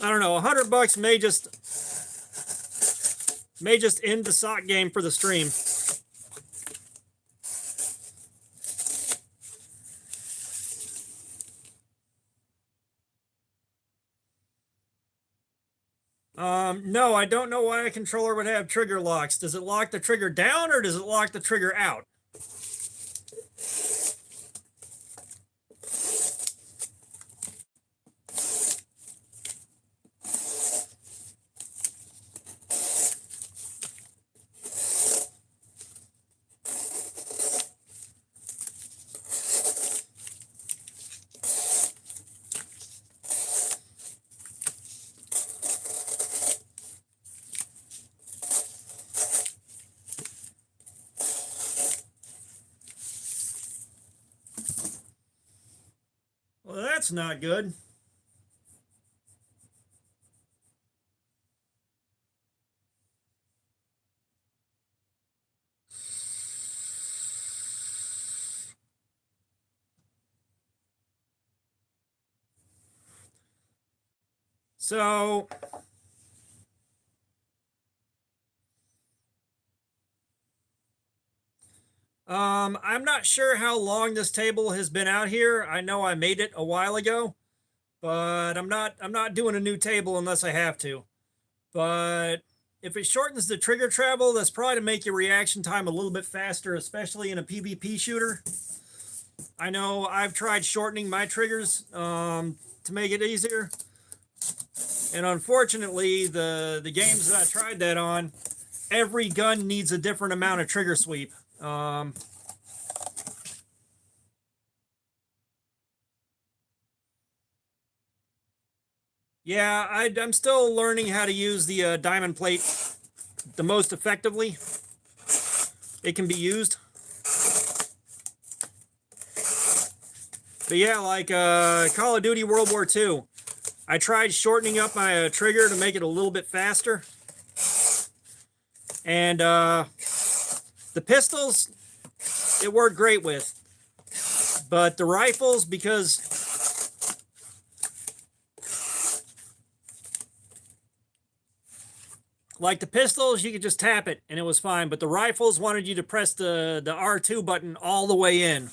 I don't know, $100 may just end the sock game for the stream. No, I don't know why a controller would have trigger locks. Does it lock the trigger down or does it lock the trigger out? that's not good. So I'm not sure how long this table has been out here. I know I made it a while ago, but I'm not doing a new table unless I have to. But if it shortens the trigger travel, that's probably to make your reaction time a little bit faster, especially in a PvP shooter. I know I've tried shortening my triggers to make it easier, and unfortunately, the games that I tried that on, every gun needs a different amount of trigger sweep. Yeah, I'm still learning how to use the diamond plate the most effectively it can be used. But yeah, like Call of Duty World War II, I tried shortening up my trigger to make it a little bit faster. And the pistols, it worked great with. But the rifles, because like the pistols, you could just tap it and it was fine. But the rifles wanted you to press the R2 button all the way in.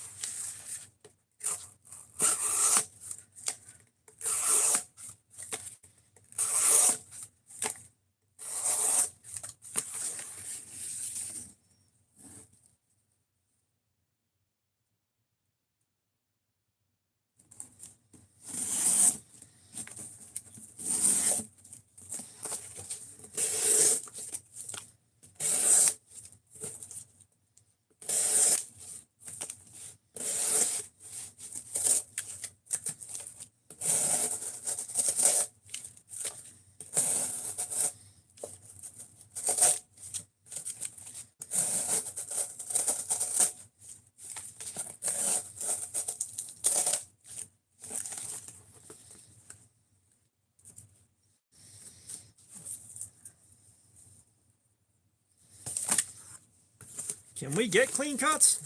Can we get clean cuts?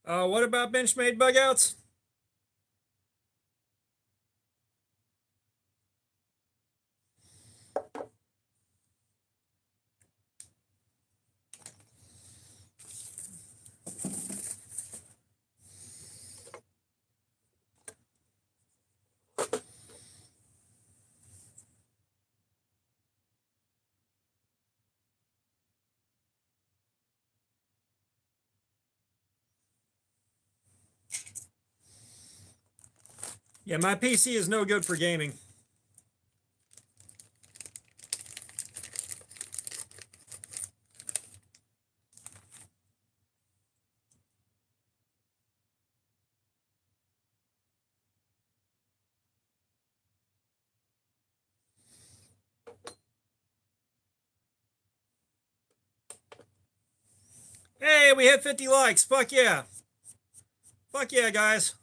What about Benchmade bugouts? Yeah, my PC is no good for gaming. Hey, we hit 50 likes. Fuck yeah. Fuck yeah, guys.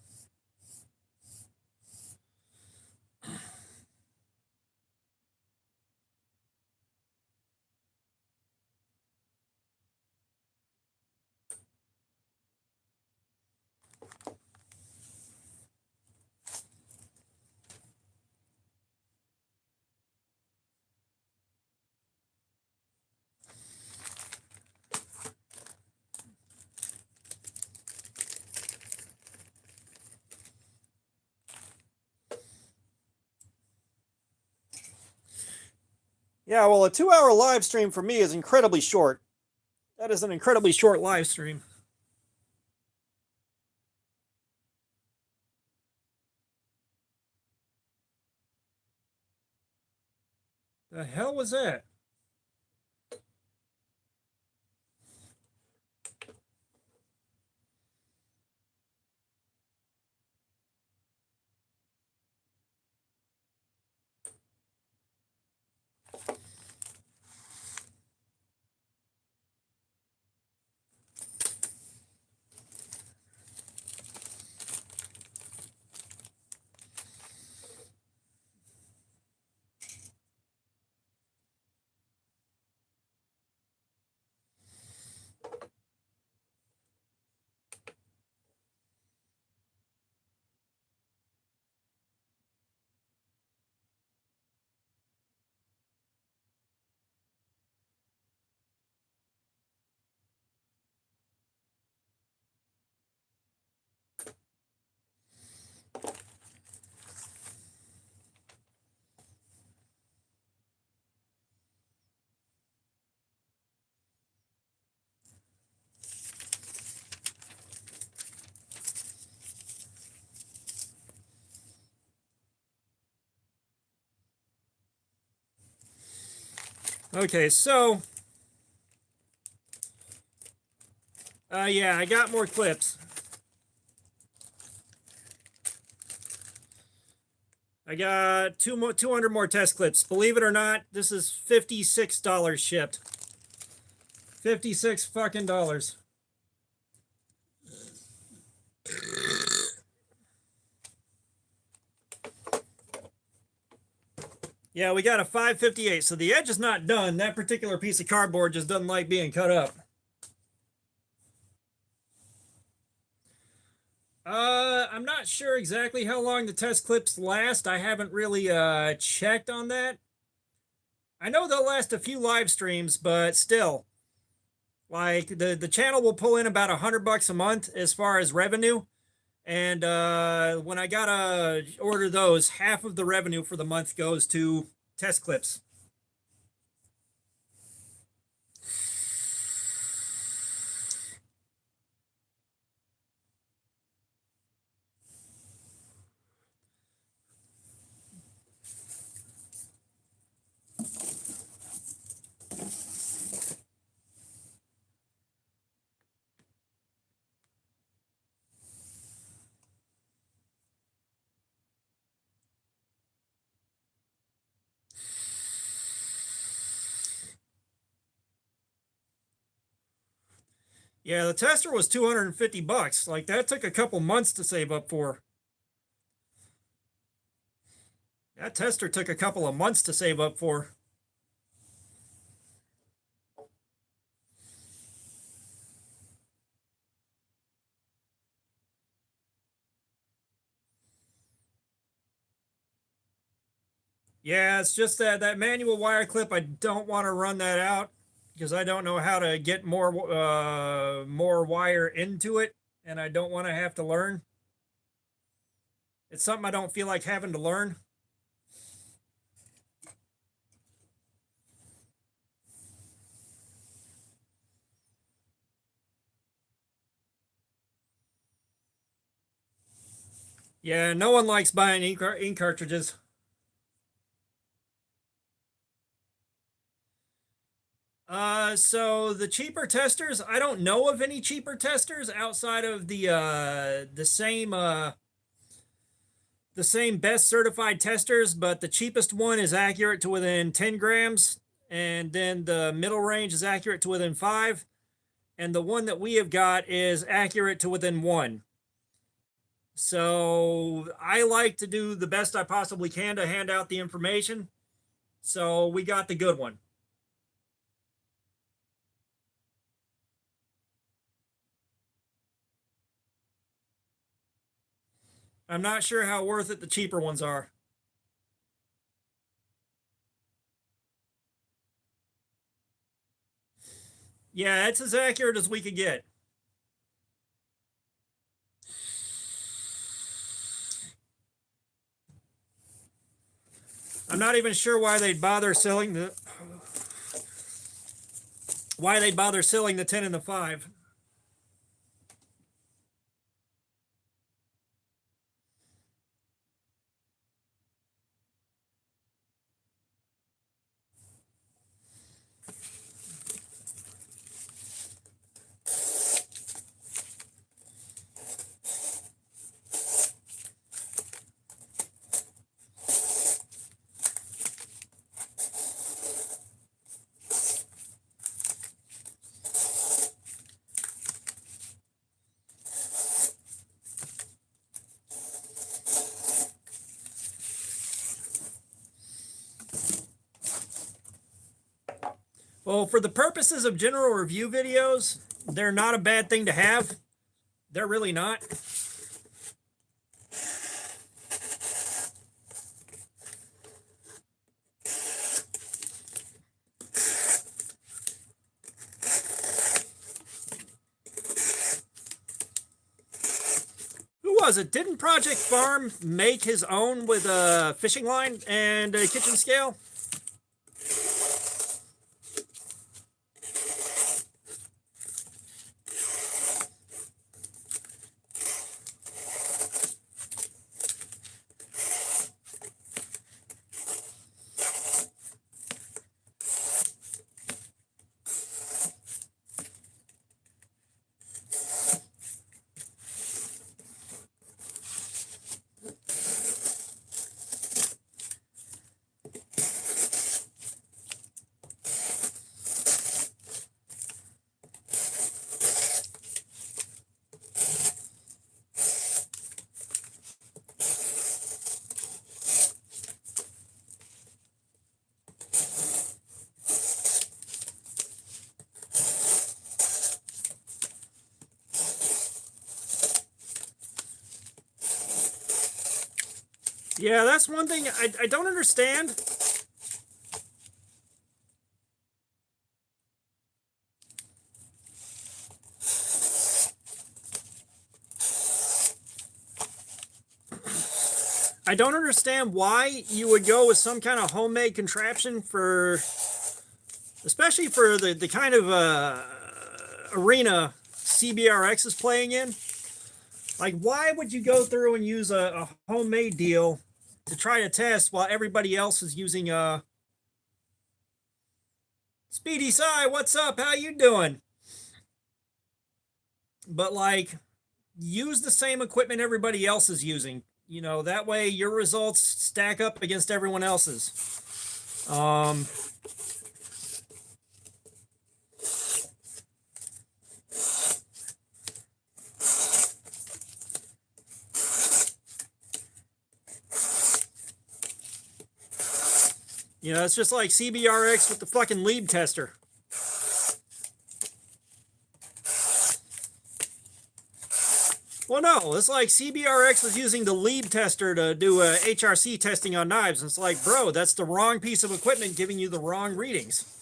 Yeah, well, a 2-hour live stream for me is incredibly short. That is an incredibly short live stream. The hell was that? Okay, so yeah, I got more clips. I got 200 more test clips. Believe it or not, this is $56 shipped. 56 fucking dollars. Yeah, we got a 558. So the edge is not done. That particular piece of cardboard just doesn't like being cut up. I'm not sure exactly how long the test clips last. I haven't really checked on that. I know they'll last a few live streams, but still, like the channel will pull in about $100 a month as far as revenue. And when I gotta order those, half of the revenue for the month goes to test clips. Yeah, the tester was $250. Like that took a couple months to save up for. That tester took a couple of months to save up for. Yeah, it's just that manual wire clip. I don't want to run that out because I don't know how to get more wire into it, and I don't want to have to learn. It's something I don't feel like having to learn. Yeah, no one likes buying ink cartridges. So the cheaper testers, I don't know of any cheaper testers outside of the same best certified testers, but the cheapest one is accurate to within 10 grams, and then the middle range is accurate to within 5, and the one that we have got is accurate to within 1. So I like to do the best I possibly can to hand out the information. So we got the good one. I'm not sure how worth it the cheaper ones are. Yeah, it's as accurate as we could get. I'm not even sure why they'd bother selling the 10 and the 5. Well, for the purposes of general review videos, they're not a bad thing to have. They're really not. Who was it? Didn't Project Farm make his own with a fishing line and a kitchen scale? Yeah, that's one thing I don't understand. I don't understand why you would go with some kind of homemade contraption for, especially for the kind of arena CBRX is playing in. Like, why would you go through and use a homemade deal to try to test while everybody else is using Speedy Sai, what's up? How you doing? But like, use the same equipment everybody else is using. You know, that way your results stack up against everyone else's. Um, you know, it's just like CBRX with the fucking lead tester. Well, no, it's like CBRX was using the lead tester to do HRC testing on knives. And it's like, bro, that's the wrong piece of equipment giving you the wrong readings.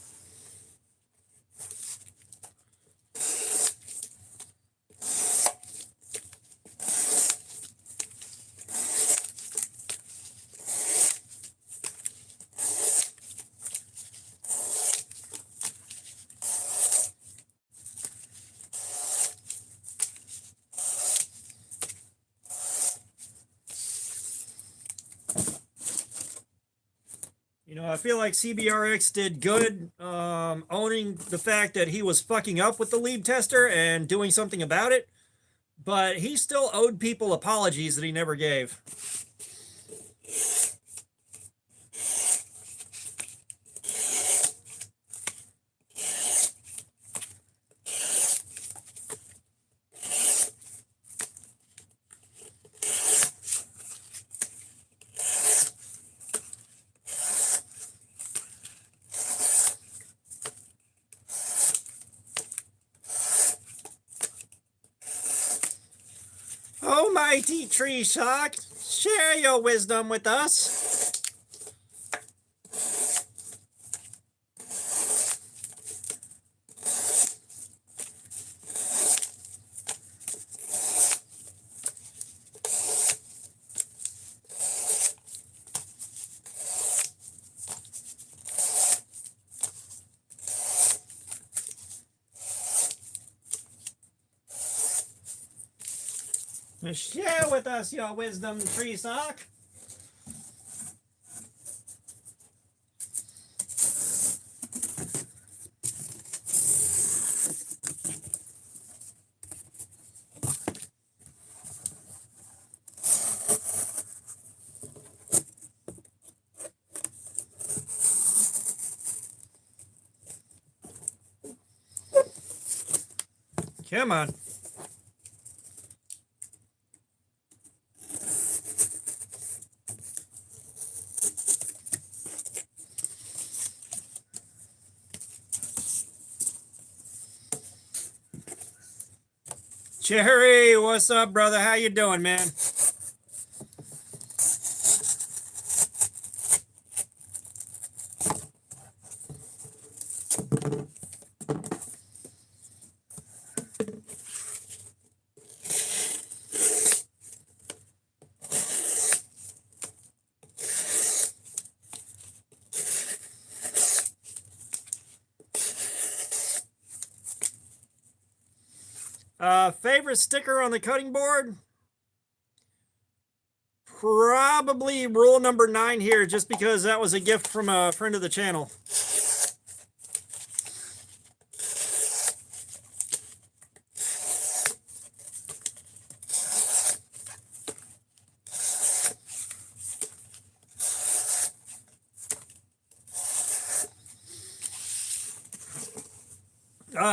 You know, I feel like CBRX did good owning the fact that he was fucking up with the lead tester and doing something about it, but he still owed people apologies that he never gave. Oh, mighty tree shock, share your wisdom with us. Share with us your wisdom, tree sock. Come on. Jerry, what's up, brother? How you doing, man? Favorite sticker on the cutting board? Probably rule number 9 here, just because that was a gift from a friend of the channel.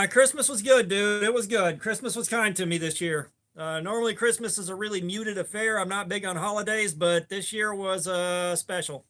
Christmas was good, dude. It was good. Christmas was kind to me this year. Normally, Christmas is a really muted affair. I'm not big on holidays, but this year was special.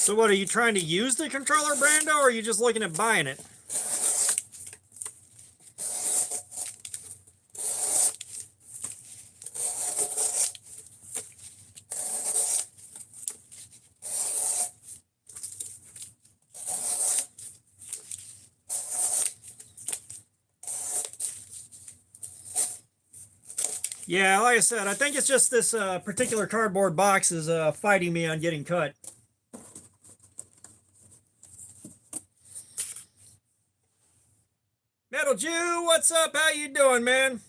So what, are you trying to use the controller, Brando, or are you just looking at buying it? Yeah, like I said, I think it's just this particular cardboard box is fighting me on getting cut. Metal Jew, what's up? How you doing, man?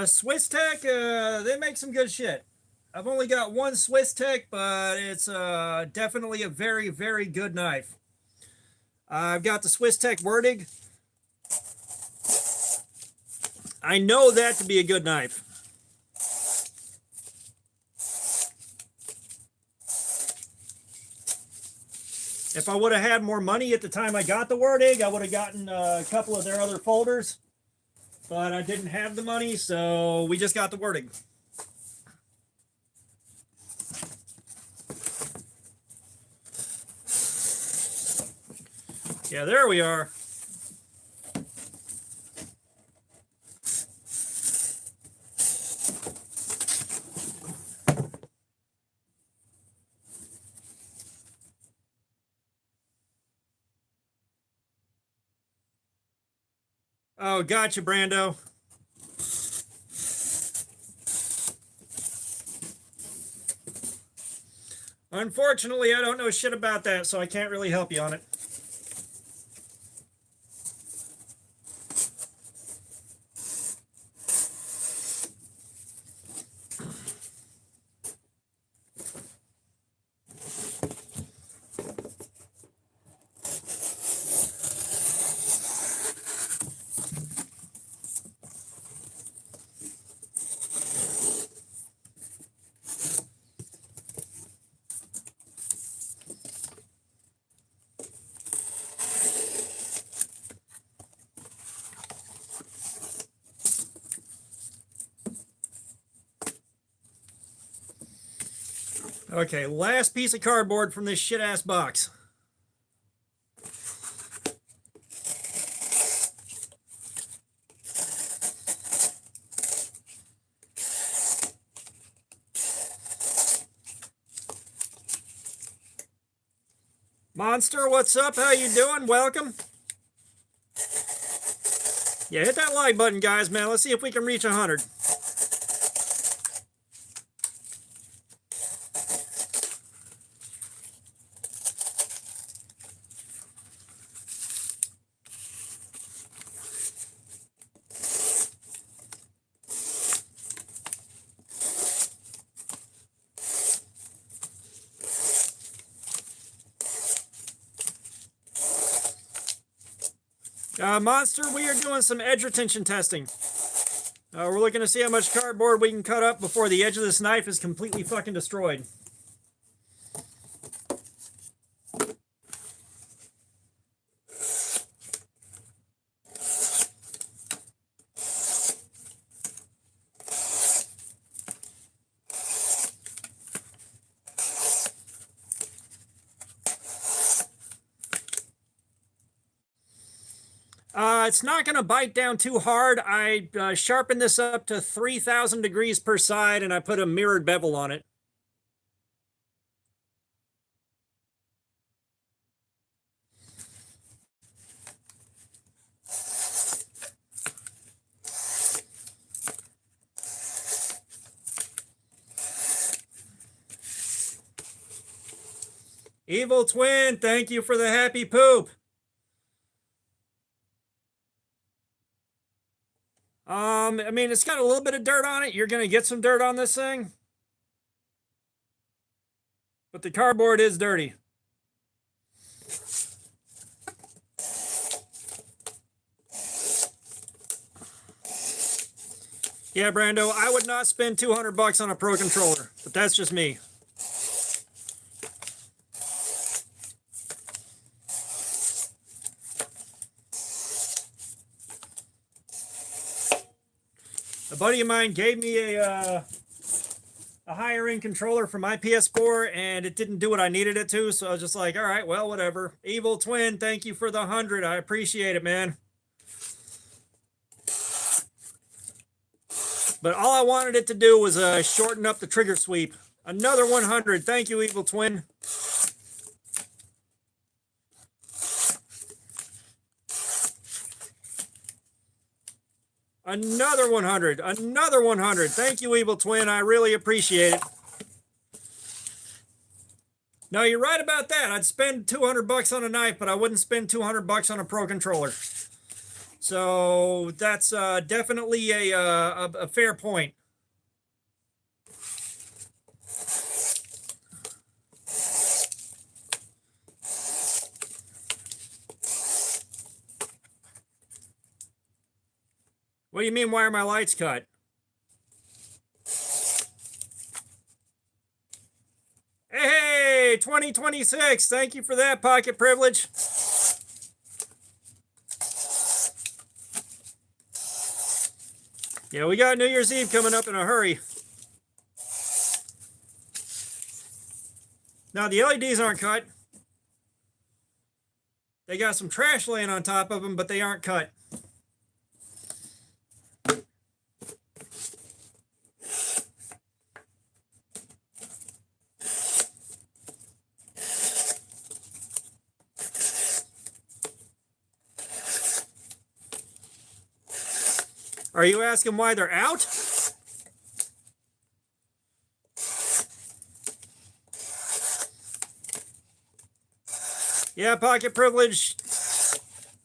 Swiss Tech, they make some good shit. I've only got one Swiss Tech, but it's definitely a very, very good knife. I've got the Swiss Tech Werdig. I know that to be a good knife. If I would have had more money at the time I got the Werdig, I would have gotten a couple of their other folders. But I didn't have the money, so we just got the Werdig. Yeah, there we are. Oh, gotcha, Brando. Unfortunately, I don't know shit about that, so I can't really help you on it. Okay, last piece of cardboard from this shit-ass box. Monster, what's up? How you doing? Welcome. Yeah, hit that like button, guys, man. Let's see if we can reach 100. Monster, we are doing some edge retention testing. We're looking to see how much cardboard we can cut up before the edge of this knife is completely fucking destroyed. It's not going to bite down too hard. I sharpened this up to 3,000 degrees per side, and I put a mirrored bevel on it. Evil Twin, thank you for the happy poop. I mean, it's got a little bit of dirt on it. You're going to get some dirt on this thing. But the cardboard is dirty. Yeah, Brando, I would not spend $200 on a Pro controller, but that's just me. A buddy of mine gave me a higher end controller for my PS4, and it didn't do what I needed it to. So I was just like, all right, well, whatever. Evil Twin, thank you for the 100. I appreciate it, man. But all I wanted it to do was shorten up the trigger sweep. Another 100. Thank you, Evil Twin. Another 100. Another 100. Thank you, Evil Twin. I really appreciate it. No, you're right about that. I'd spend $200 on a knife, but I wouldn't spend $200 on a Pro controller. So that's definitely a fair point. What do you mean, why are my lights cut? Hey, 2026. Thank you for that, Pocket Privilege. Yeah, we got New Year's Eve coming up in a hurry. Now, the LEDs aren't cut. They got some trash laying on top of them, but they aren't cut. Are you asking why they're out? Yeah, Pocket Privilege.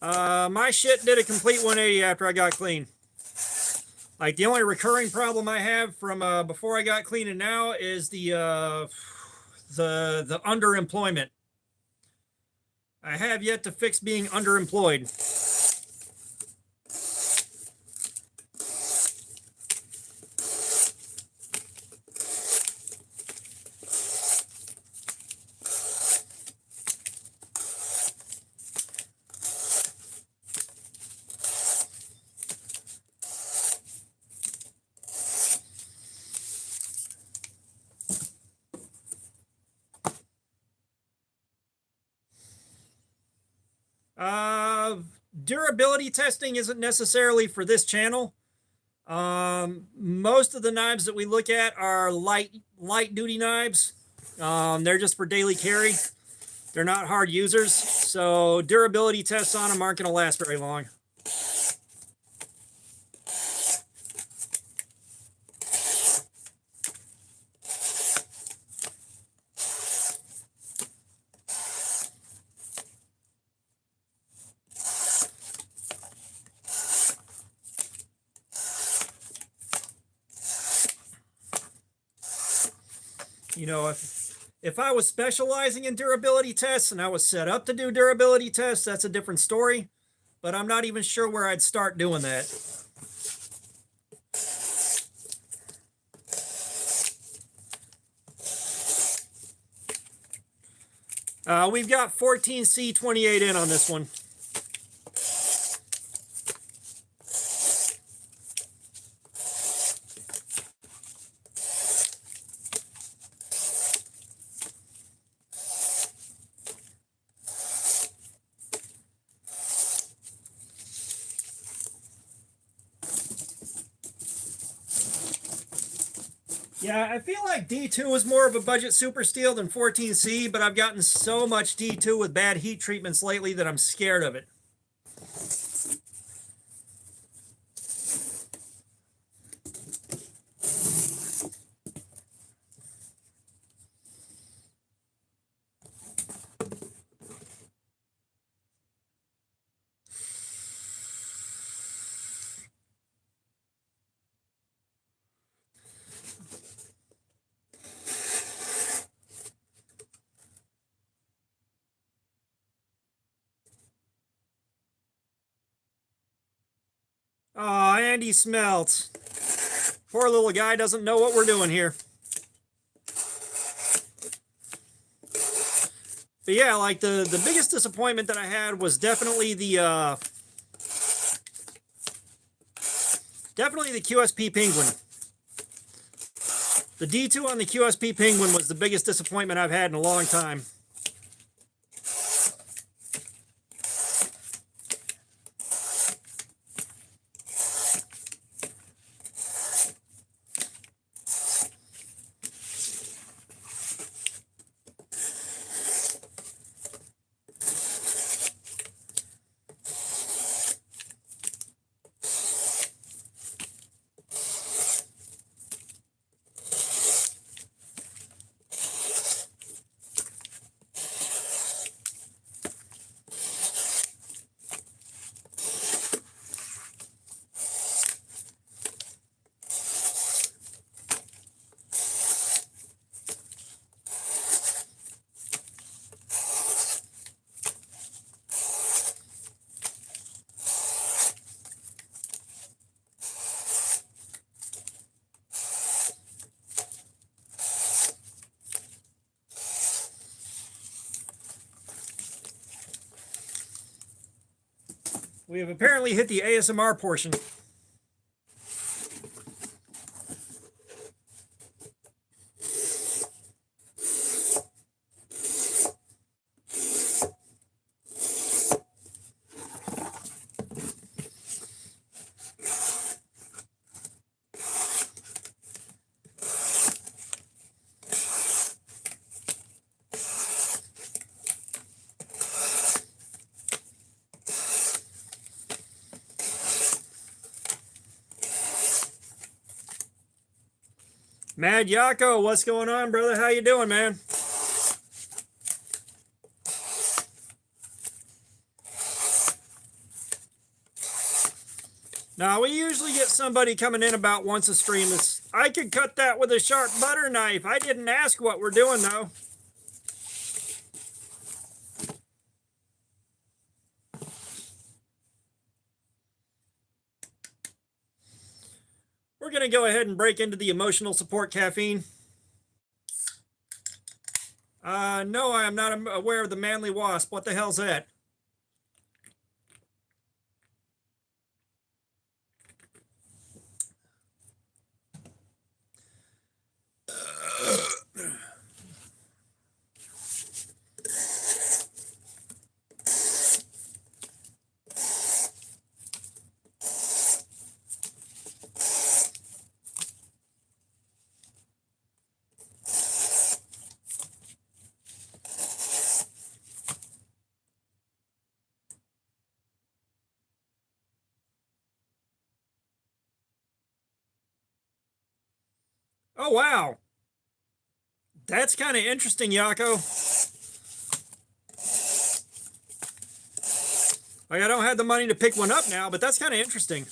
My shit did a complete 180 after I got clean. Like, the only recurring problem I have from before I got clean and now is the underemployment. I have yet to fix being underemployed. Durability testing isn't necessarily for this channel. Most of the knives that we look at are light duty knives. They're just for daily carry. They're not hard users, so durability tests on them aren't going to last very long. You know, if I was specializing in durability tests and I was set up to do durability tests, that's a different story. But I'm not even sure where I'd start doing that. We've got 14C28 in on this one. Yeah, I feel like D2 is more of a budget super steel than 14C, but I've gotten so much D2 with bad heat treatments lately that I'm scared of it. candy smelt. Poor little guy doesn't know what we're doing here. But yeah, like the biggest disappointment that I had was definitely the QSP Penguin. The D2 on the QSP Penguin was the biggest disappointment I've had in a long time. We have apparently hit the ASMR portion. Mad Yako, what's going on, brother? How you doing, man? Now, we usually get somebody coming in about once a stream. I could cut that with a sharp butter knife. I didn't ask what we're doing, though. We're going to go ahead and break into the emotional support caffeine. No, I am not aware of the manly wasp. What the hell's that? Oh, wow. That's kind of interesting, Yako. Like, I don't have the money to pick one up now, but that's kind of interesting.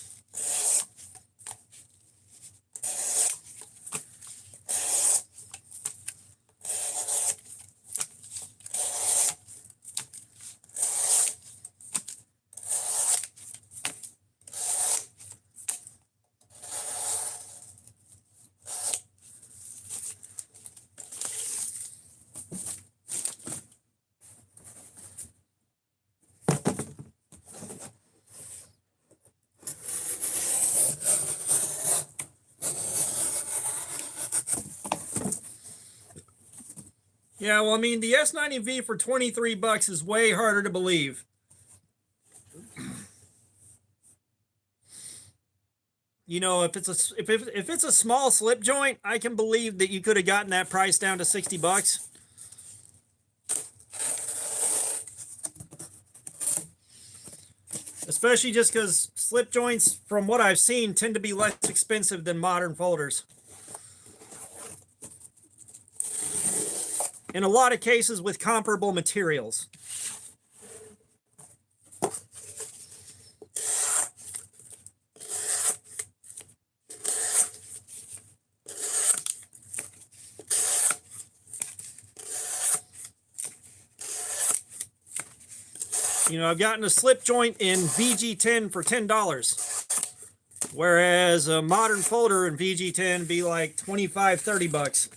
Yeah, well, I mean, the S90V for 23 bucks is way harder to believe. You know, if it's a small slip joint, I can believe that you could have gotten that price down to 60 bucks. Especially just because slip joints, from what I've seen, tend to be less expensive than modern folders. In a lot of cases with comparable materials. You know, I've gotten a slip joint in VG10 for $10. Whereas a modern folder in VG10 would be like 25, 30 bucks.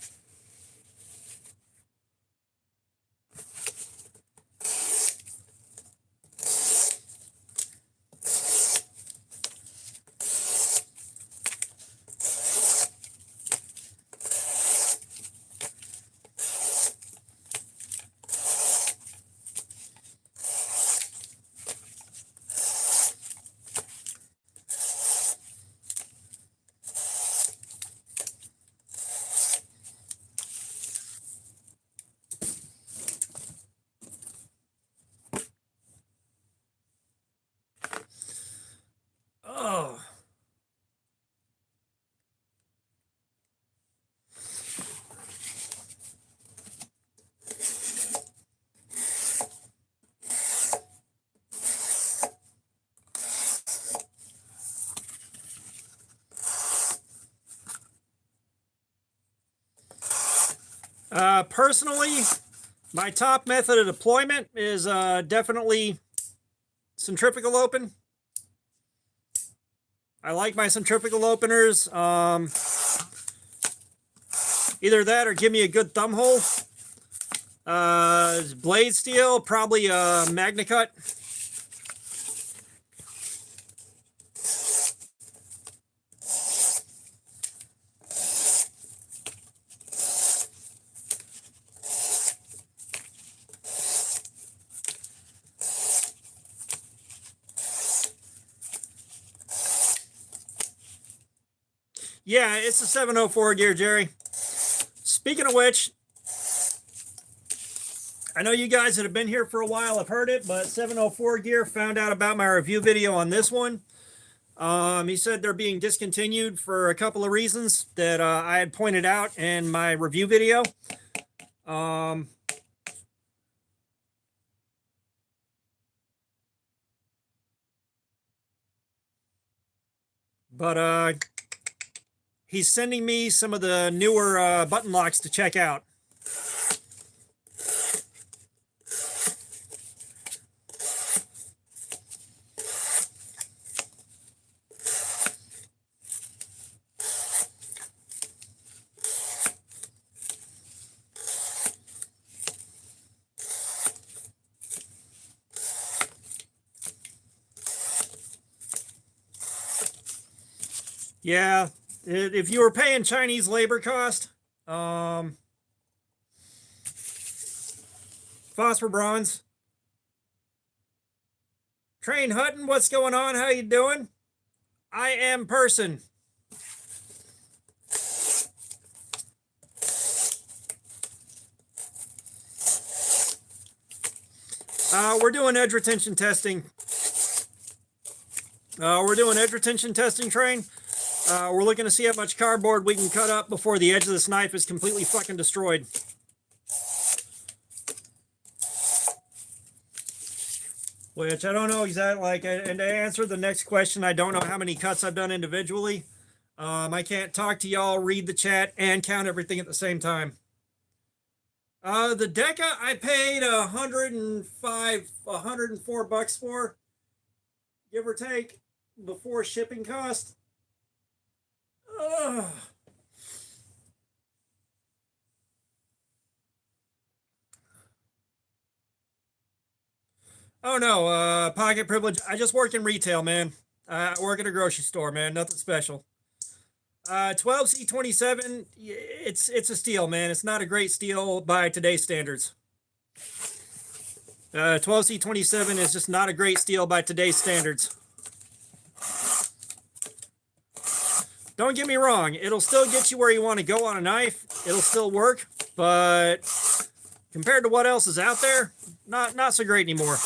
Oh. Personally, my top method of deployment is definitely centrifugal open. I like my centrifugal openers. Either that or give me a good thumb hole. Blade steel, probably a MagnaCut. Yeah, it's a 704 gear, Jerry. Speaking of which, I know you guys that have been here for a while have heard it, but 704 gear found out about my review video on this one. He said they're being discontinued for a couple of reasons that I had pointed out in my review video. But he's sending me some of the newer button locks to check out. Yeah, if you were paying Chinese labor cost, phosphor bronze. Train Hutton, what's going on? How you doing? I am person. We're doing edge retention testing. We're doing edge retention testing, Train. We're looking to see how much cardboard we can cut up before the edge of this knife is completely fucking destroyed. Which I don't know exactly, like, and to answer the next question, I don't know how many cuts I've done individually. I can't talk to y'all, read the chat, and count everything at the same time. The Deca I paid 104 bucks for, give or take, before shipping cost. Ugh. Oh no, pocket privilege. I just work in retail, man. I work at a grocery store, man. Nothing special. 12C27, it's a steal, man. It's not a great steal by today's standards. 12C27 is just not a great steal by today's standards. Don't get me wrong, it'll still get you where you want to go on a knife. It'll still work, but compared to what else is out there, not so great anymore.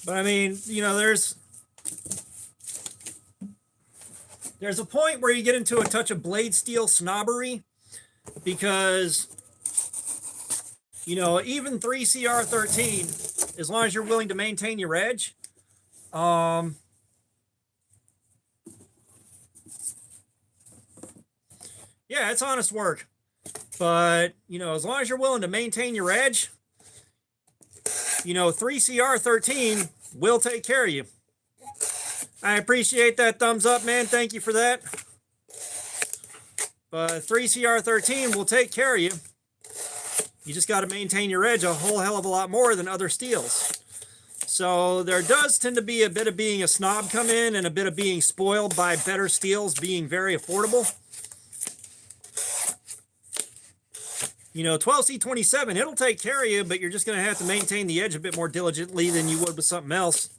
But I mean, you know, there's a point where you get into a touch of blade steel snobbery because, you know, even 3CR13, as long as you're willing to maintain your edge, yeah, it's honest work. But, you know, as long as you're willing to maintain your edge, you know, 3CR13 will take care of you. I appreciate that thumbs up, man. Thank you for that. But 3CR13 will take care of you. You just got to maintain your edge a whole hell of a lot more than other steels. So there does tend to be a bit of being a snob come in and a bit of being spoiled by better steels being very affordable. You know, 12C27, it'll take care of you, but you're just going to have to maintain the edge a bit more diligently than you would with something else.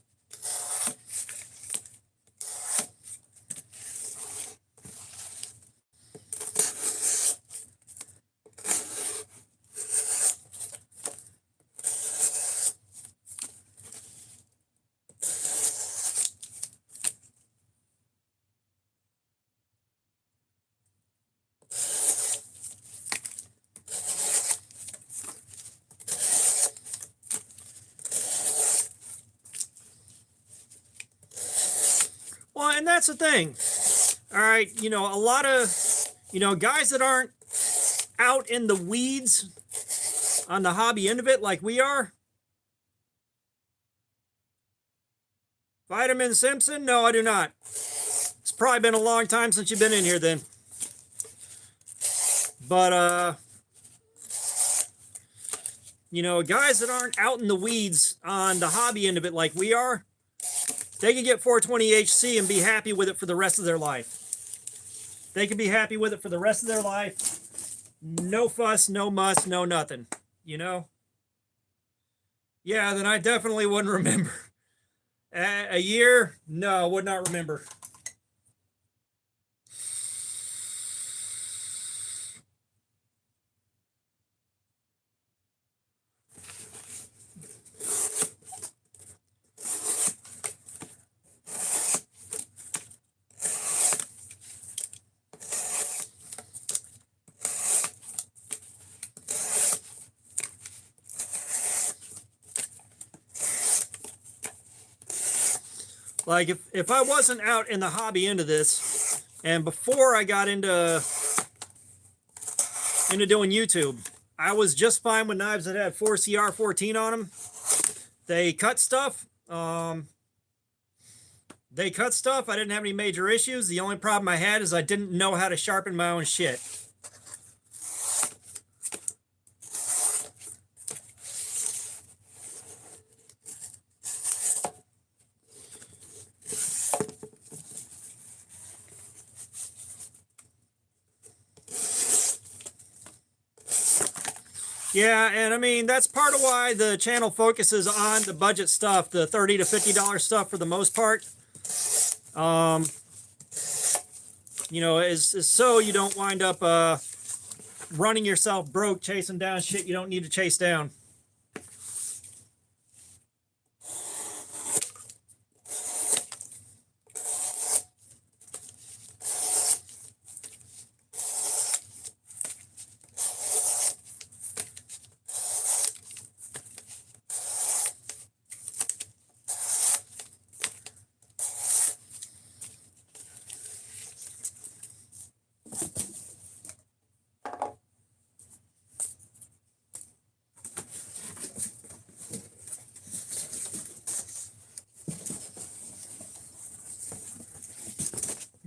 Well, and that's the thing. All right, you know, a lot of, you know, guys that aren't out in the weeds on the hobby end of it like we are. Vitamin Simpson? No, I do not. It's probably been a long time since you've been in here then. But, you know, guys that aren't out in the weeds on the hobby end of it like we are, they can get 420HC and be happy with it for the rest of their life. They can be happy with it for the rest of their life. No fuss, no muss, no nothing, you know? Yeah, then I definitely wouldn't remember. A year? No, would not remember. Like if I wasn't out in the hobby into this, and before I got into doing YouTube, I was just fine with knives that had 4CR14 on them. They cut stuff. I didn't have any major issues. The only problem I had is I didn't know how to sharpen my own shit. Yeah, and I mean, that's part of why the channel focuses on the budget stuff, the $30 to $50 stuff for the most part. You know, is so you don't wind up running yourself broke chasing down shit you don't need to chase down.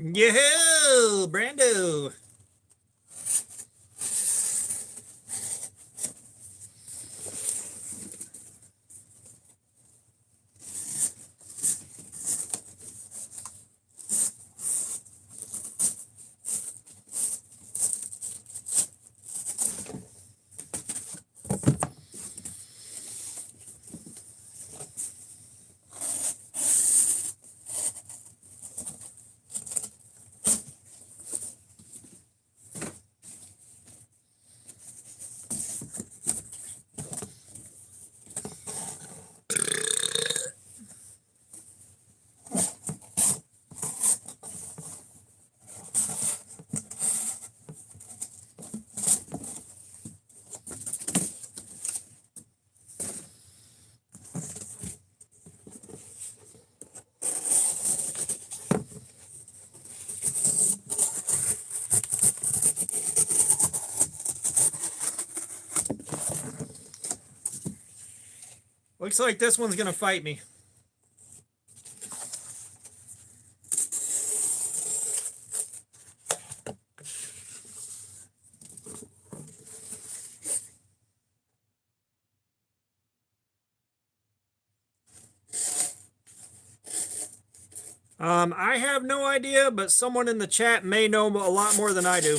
Yo, Brando. Looks like this one's gonna fight me. I have no idea, but someone in the chat may know a lot more than I do.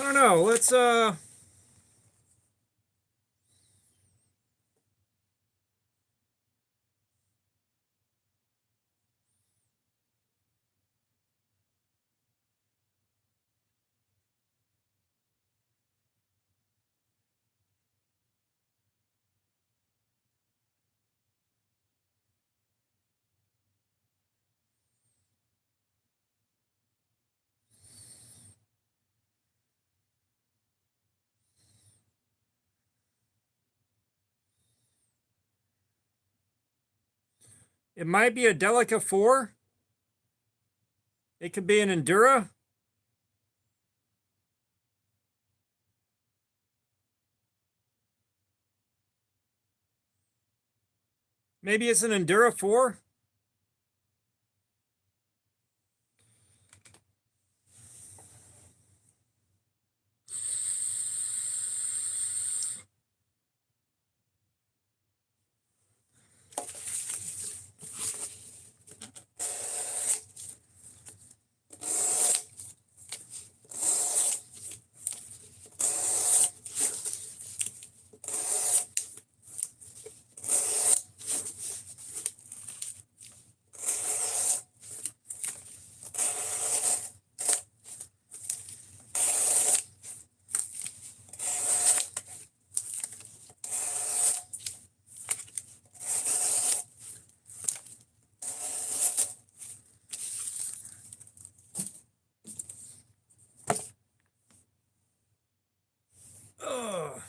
I don't know. Let's it might be a Delica 4. It could be an Endura. Maybe it's an Endura 4. Ugh.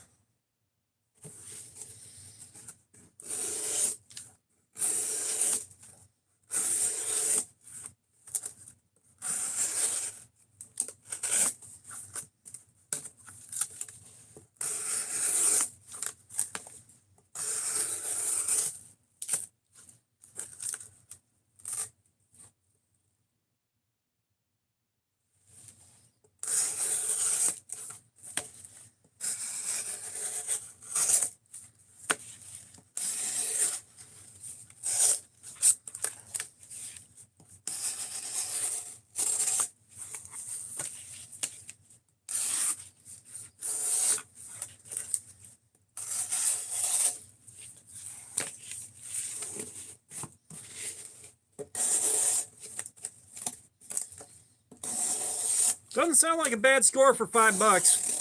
Doesn't sound like a bad score for $5.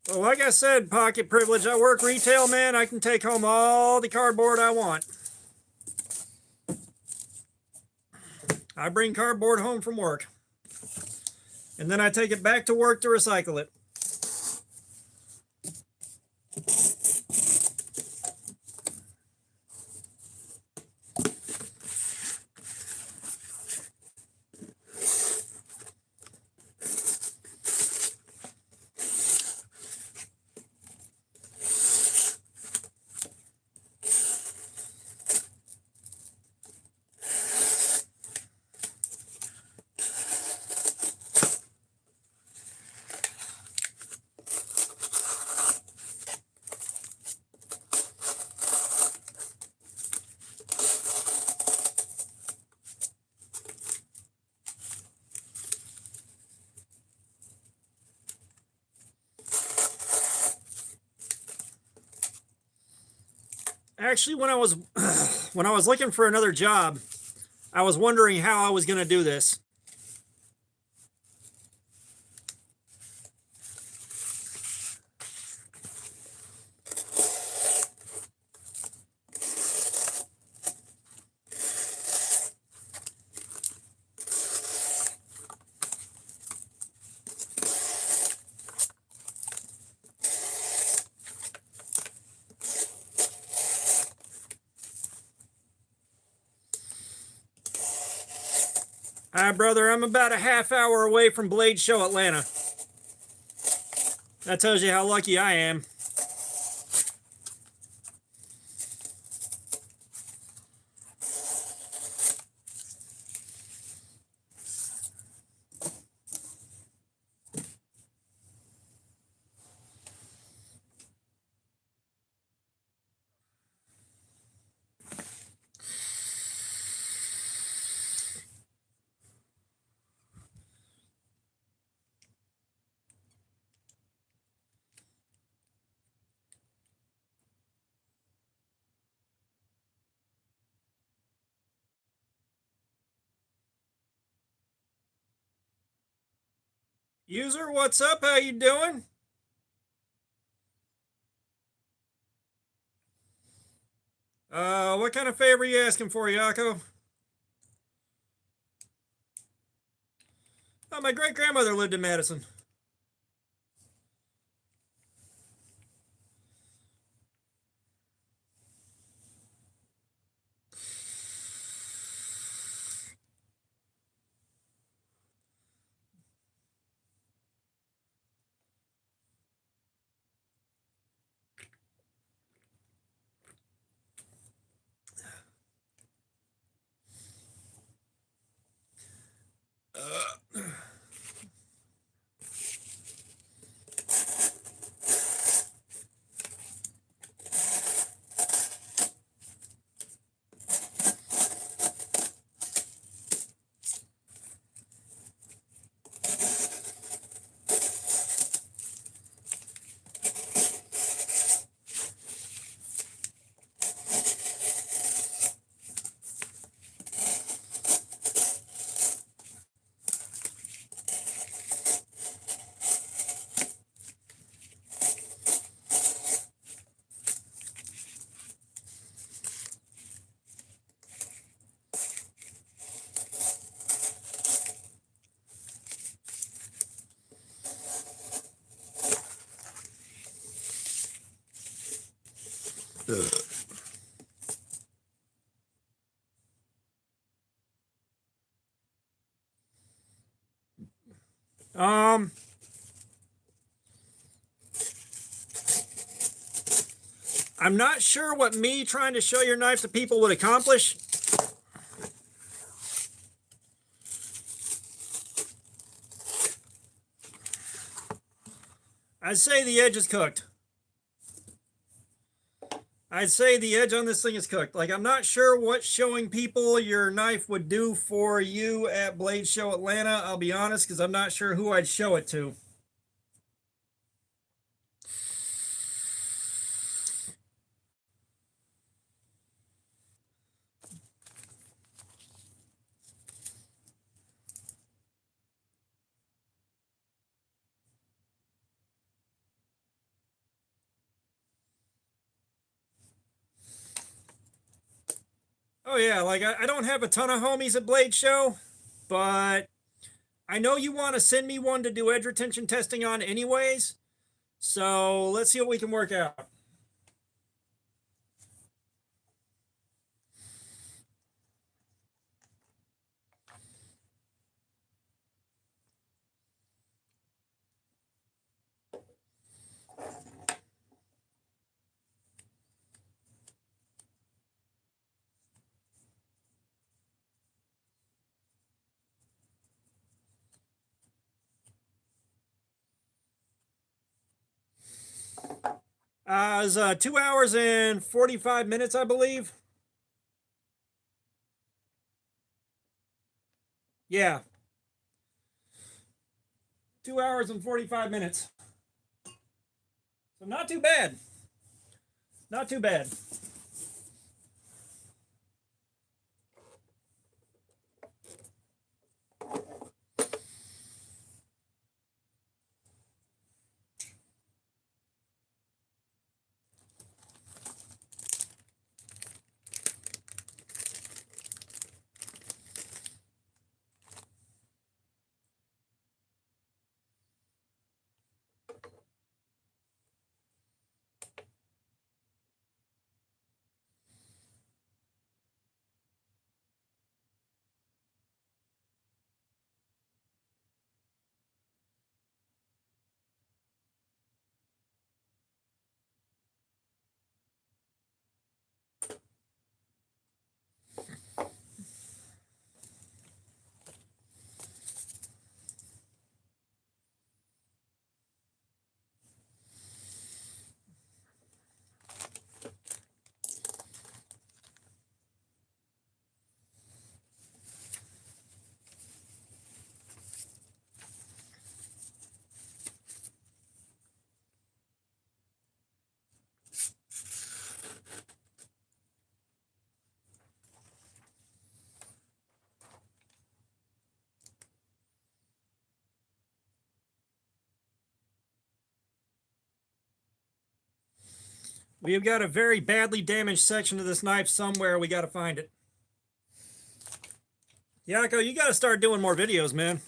Well, like I said, pocket privilege, I work retail, man. I can take home all the cardboard I want. I bring cardboard home from work. And then I take it back to work to recycle it. Actually, when I was when I was looking for another job, I was wondering how I was going to do this. Hi, brother. I'm about a half hour away from Blade Show Atlanta. That tells you how lucky I am. User, what's up? How you doing? What kind of favor are you asking for, Yako? Oh, my great grandmother lived in Madison. Um, I'm not sure what me trying to show your knife to people would accomplish. I'd say the edge is cooked. I'd say the edge on this thing is cooked. Like, I'm not sure what showing people your knife would do for you at Blade Show Atlanta. I'll be honest, because I'm not sure who I'd show it to. Oh, yeah, like, I don't have a ton of homies at Blade Show, but I know you want to send me one to do edge retention testing on anyways. So let's see what we can work out. It was 2 hours and 45 minutes, I believe. Yeah, 2 hours and 45 minutes. So not too bad. Not too bad. We've got a very badly damaged section of this knife somewhere. We got to find it. Yako, you got to start doing more videos, man.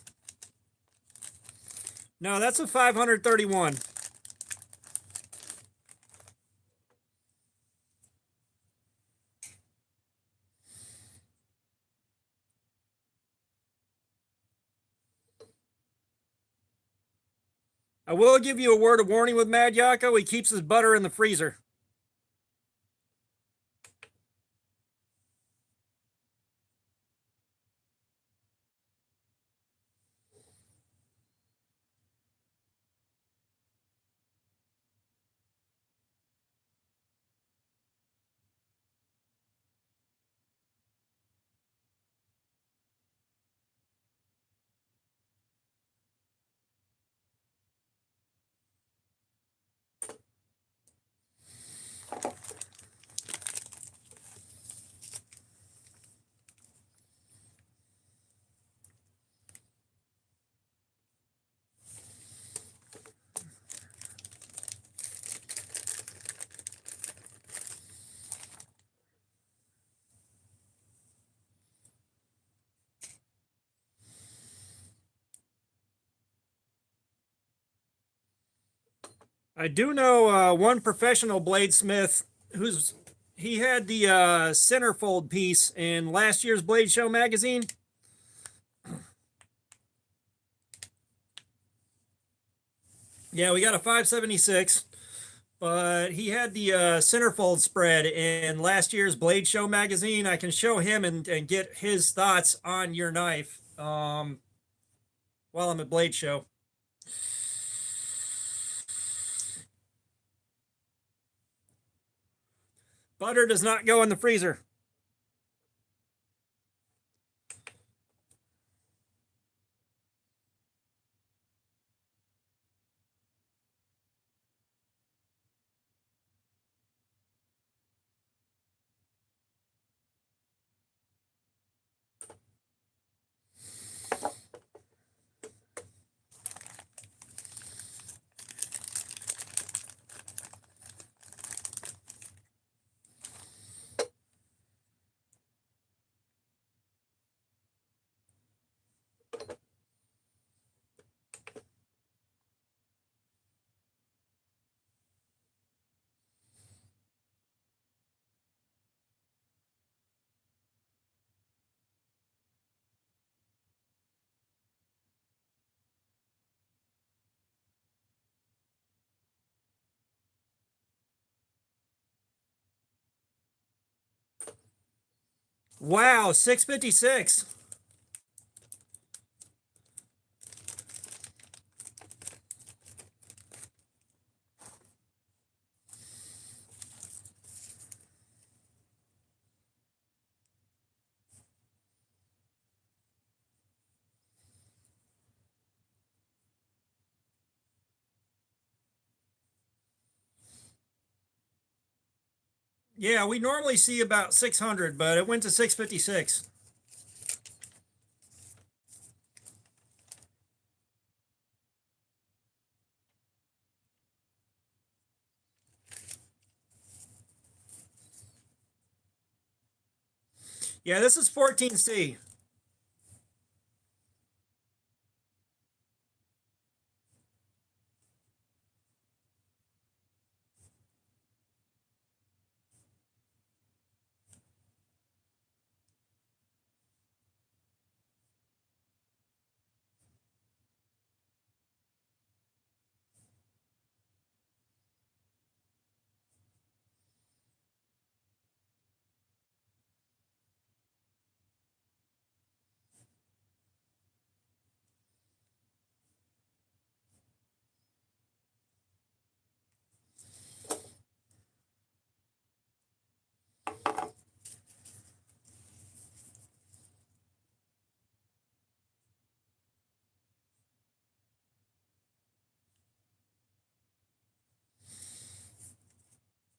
No, that's a 531. I will give you a word of warning with Mad Yako. He keeps his butter in the freezer. I do know one professional bladesmith he had the centerfold piece in last year's Blade Show magazine. Yeah, we got a 576, but he had the centerfold spread in last year's Blade Show magazine. I can show him and get his thoughts on your knife while I'm at Blade Show. Butter does not go in the freezer. Wow, 656. Yeah, we normally see about 600, but it went to 656. Yeah, this is 14C.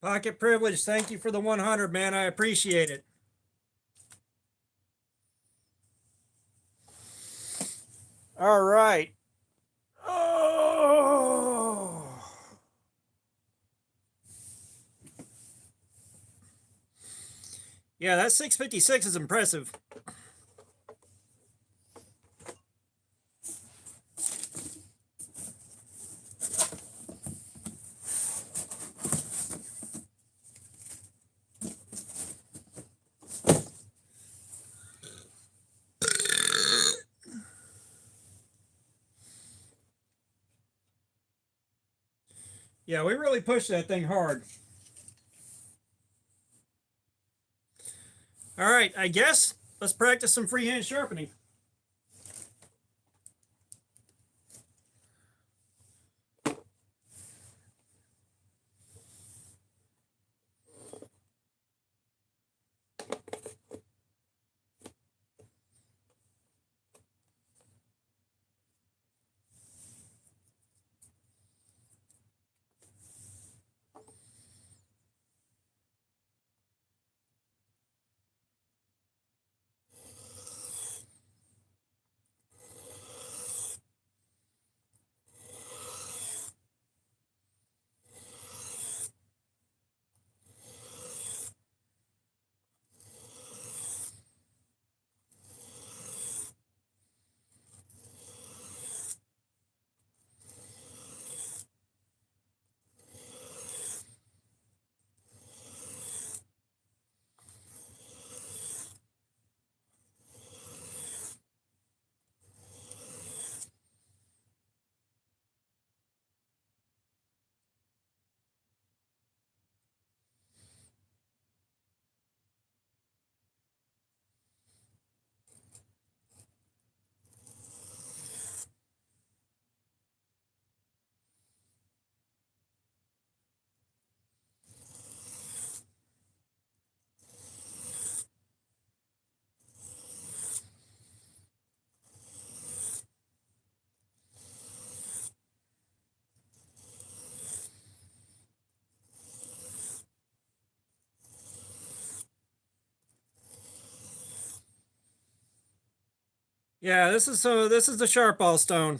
Pocket privilege. Thank you for the 100, man. I appreciate it. All right. Oh. Yeah, that 656 is impressive. Yeah, we really pushed that thing hard. All right, I guess let's practice some freehand sharpening. Yeah, this is the sharp ball stone.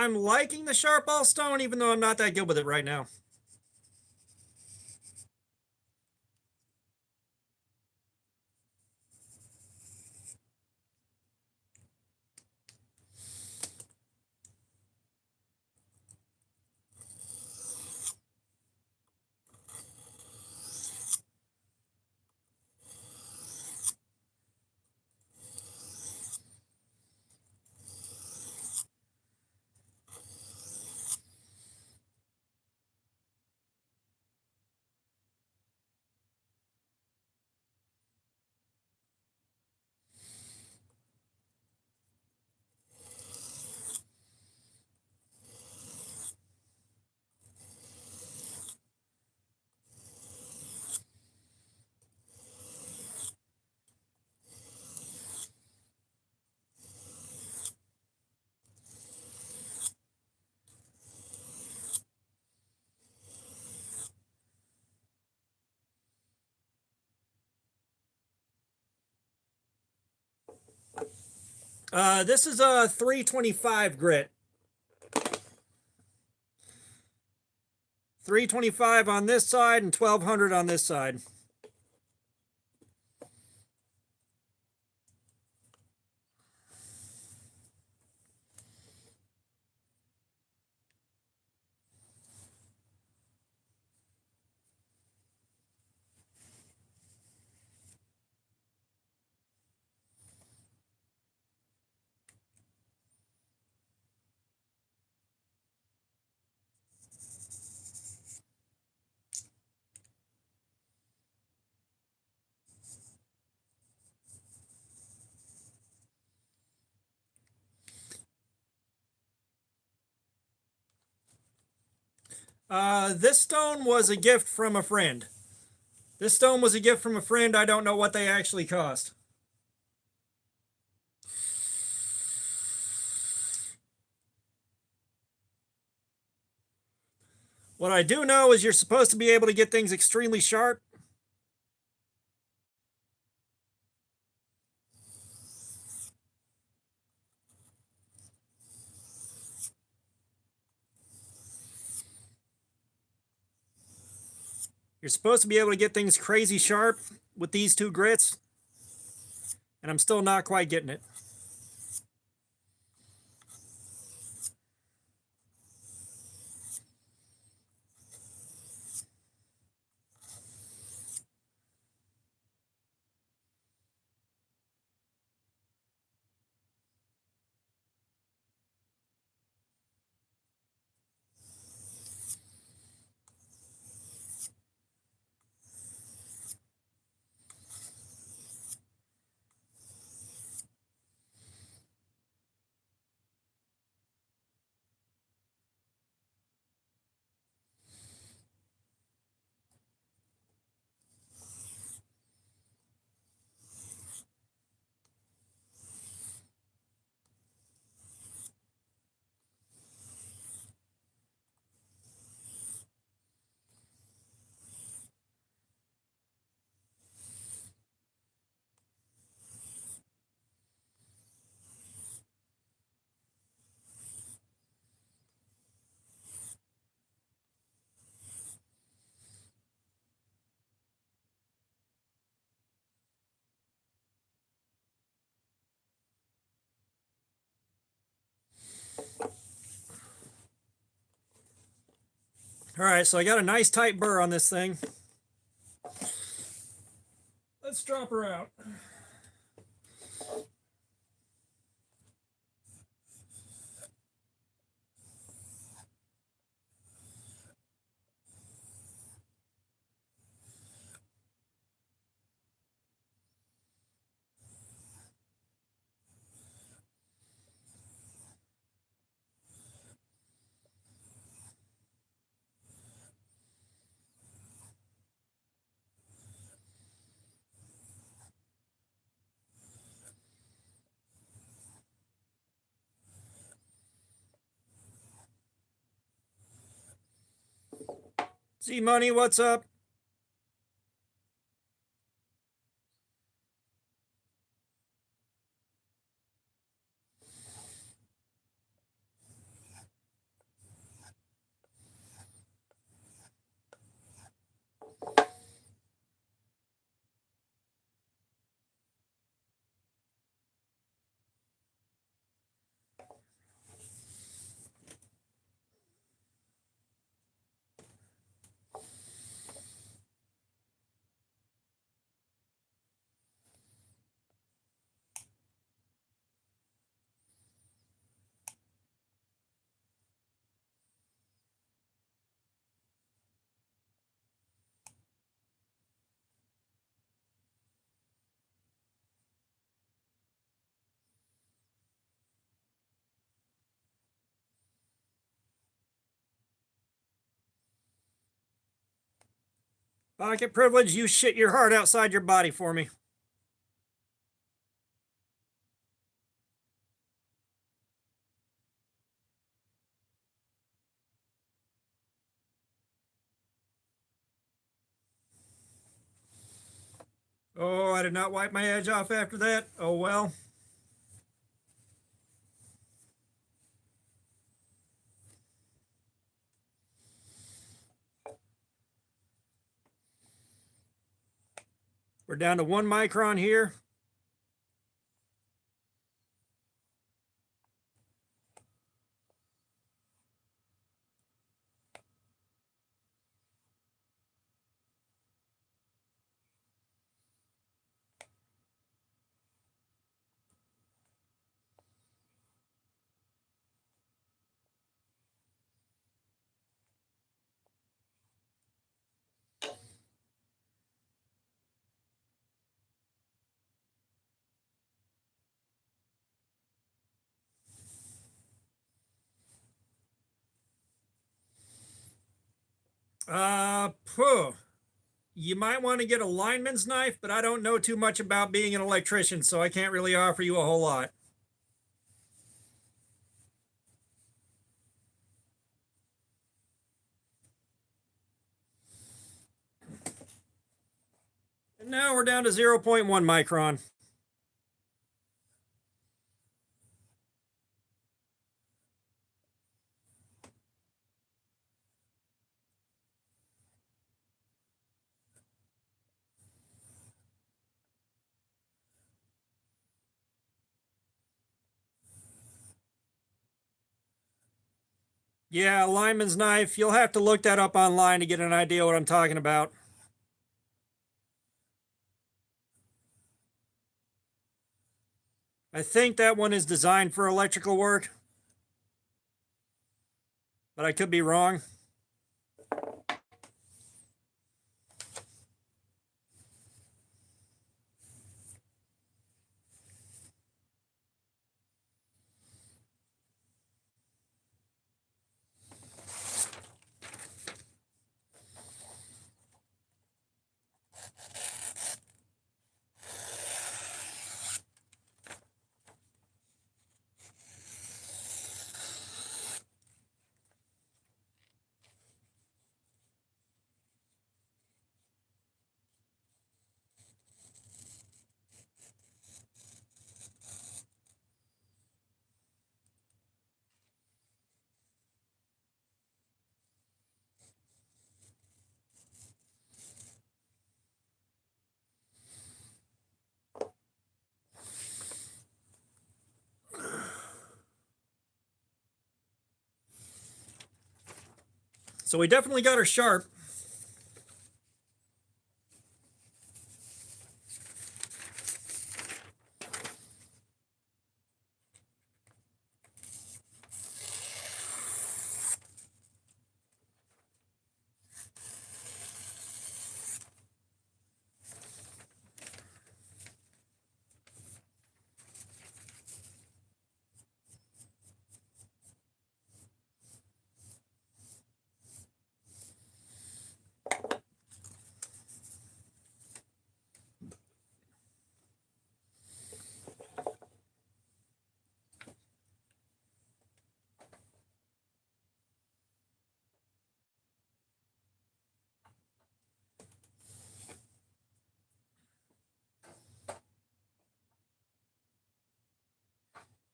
I'm liking the sharp ball stone, even though I'm not that good with it right now. This is a 325 grit. 325 on this side and 1200 on this side. This stone was a gift from a friend. This stone was a gift from a friend. I don't know what they actually cost. What I do know is you're supposed to be able to get things extremely sharp. You're supposed to be able to get things crazy sharp with these two grits, and I'm still not quite getting it. All right, so I got a nice tight burr on this thing. Let's drop her out. See, Money, what's up? Pocket privilege, you shit your heart outside your body for me. Oh, I did not wipe my edge off after that. Oh well. We're down to 1 micron here. Phew. You might want to get a lineman's knife, but I don't know too much about being an electrician, so I can't really offer you a whole lot. And now we're down to 0.1 micron. Yeah, lineman's knife. You'll have to look that up online to get an idea what I'm talking about. I think that one is designed for electrical work, but I could be wrong. So we definitely got her sharp.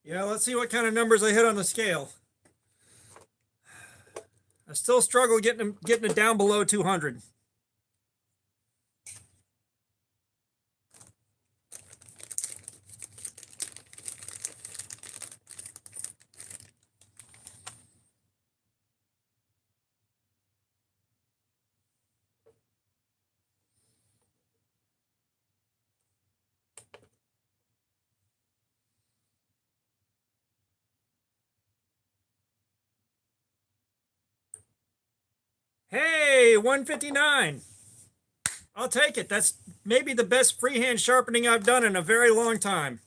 Yeah, let's see what kind of numbers I hit on the scale. I still struggle getting it down below 200. Hey, 159. I'll take it. That's maybe the best freehand sharpening I've done in a very long time.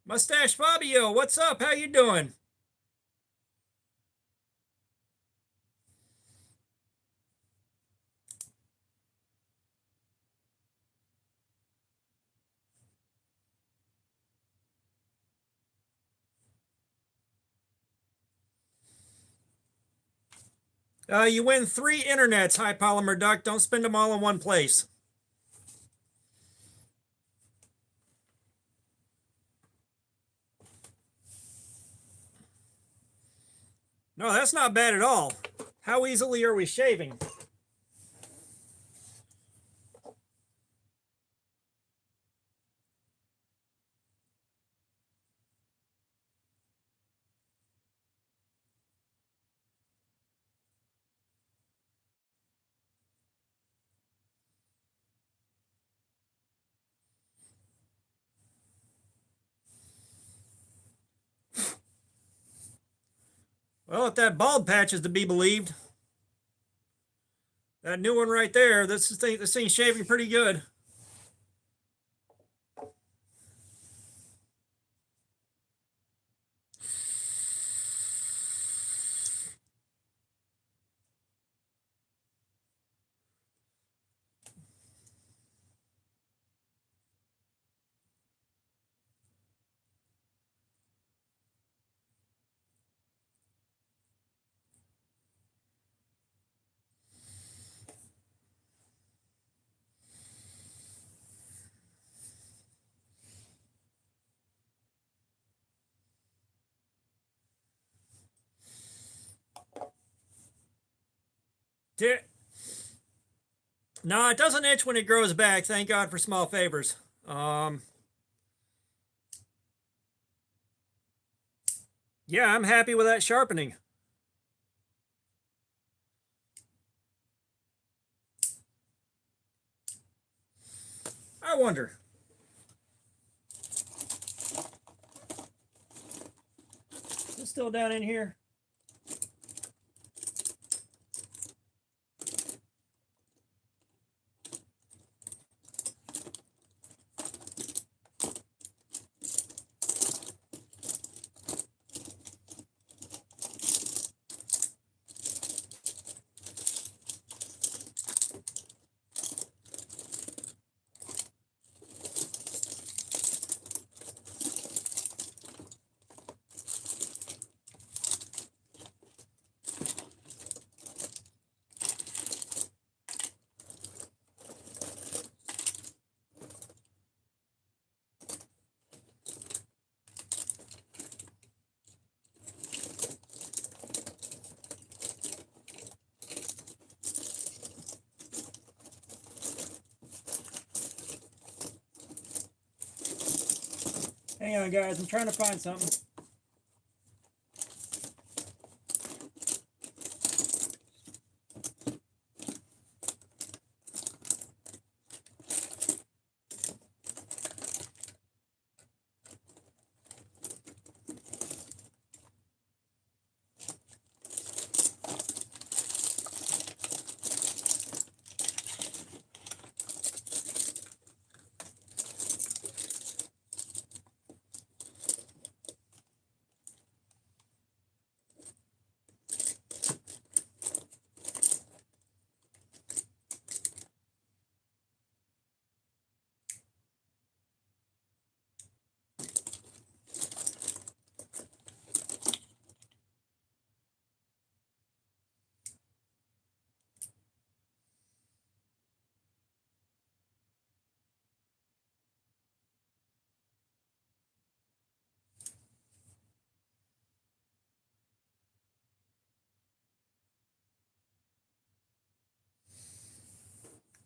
Mustache Fabio, what's up? How you doing? You win 3 internets, High Polymer Duck. Don't spend them all in one place. No, that's not bad at all. How easily are we shaving? Well, if that bald patch is to be believed, that new one right there, this thing's shaving pretty good. No, it doesn't itch when it grows back. Thank God for small favors. Um, yeah, I'm happy with that sharpening. I wonder. Is it still down in here? Hang on, guys. I'm trying to find something.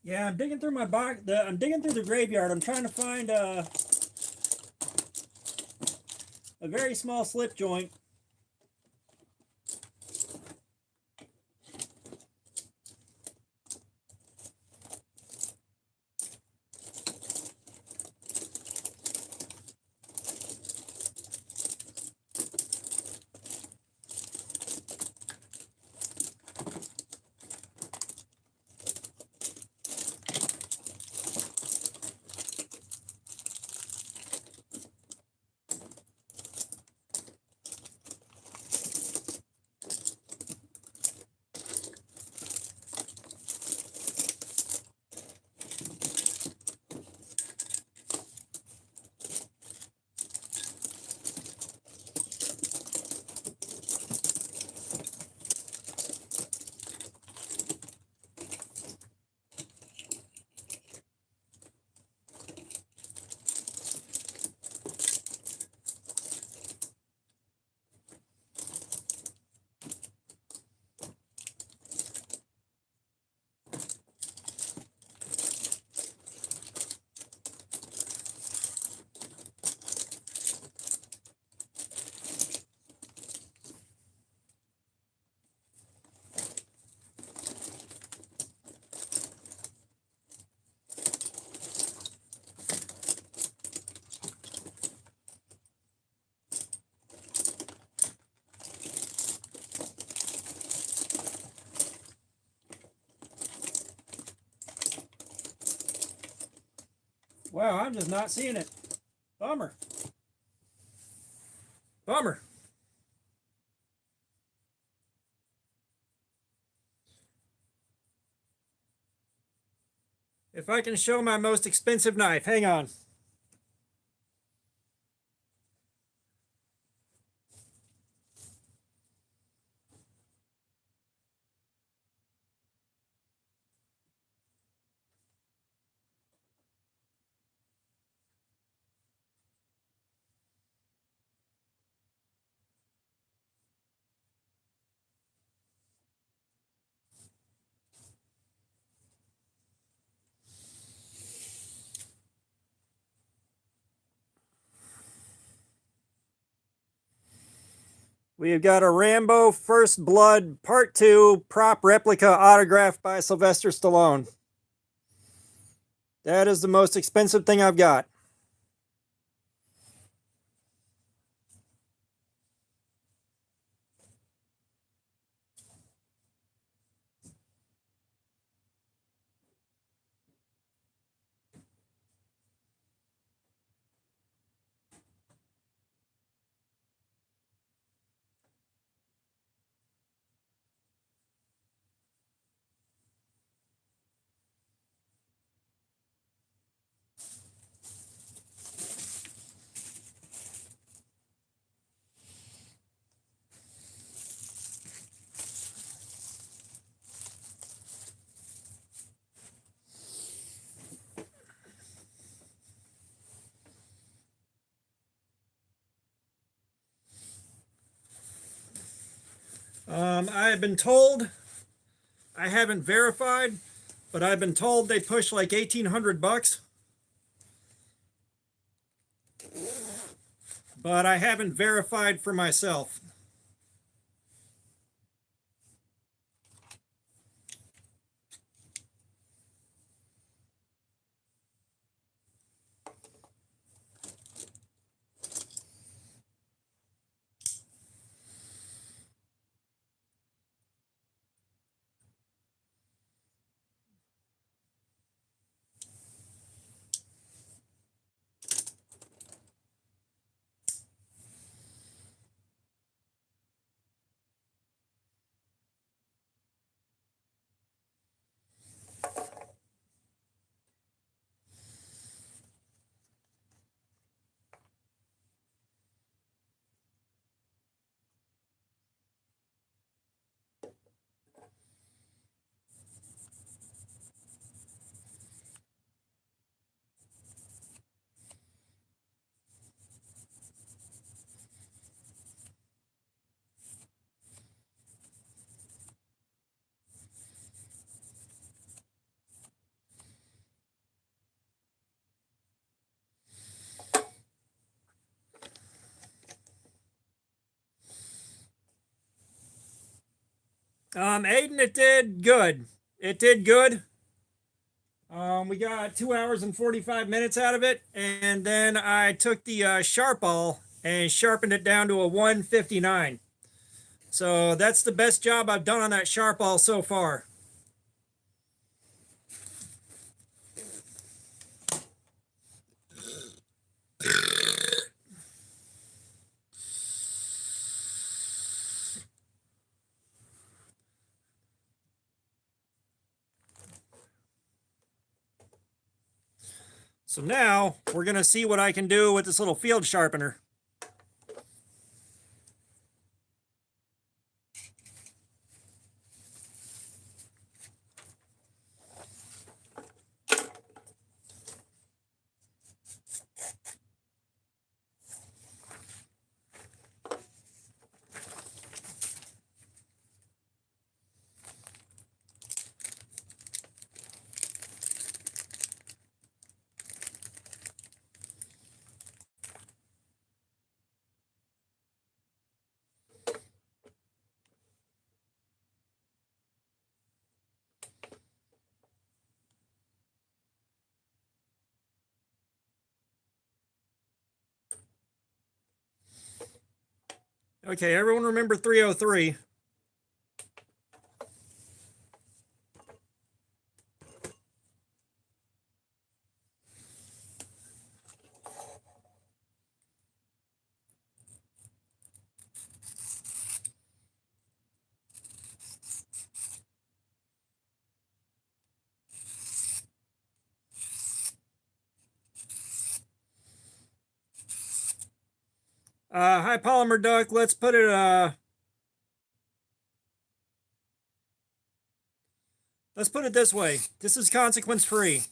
Yeah, I'm digging through my box. I'm digging through the graveyard. I'm trying to find a very small slip joint. Wow, I'm just not seeing it. Bummer. Bummer. If I can show my most expensive knife, hang on. We've got a Rambo First Blood Part 2 prop replica autographed by Sylvester Stallone. That is the most expensive thing I've got. I have been told, I haven't verified, but I've been told they push like $1,800. But I haven't verified for myself. Aiden, it did good. It did good. We got 2 hours and 45 minutes out of it, and then I took the sharp ball and sharpened it down to a 159. So that's the best job I've done on that sharp ball so far. So now we're going to see what I can do with this little field sharpener. Okay, everyone remember 303. Hi, Polymer Duck. Let's put it, let's put it this way. This is consequence free.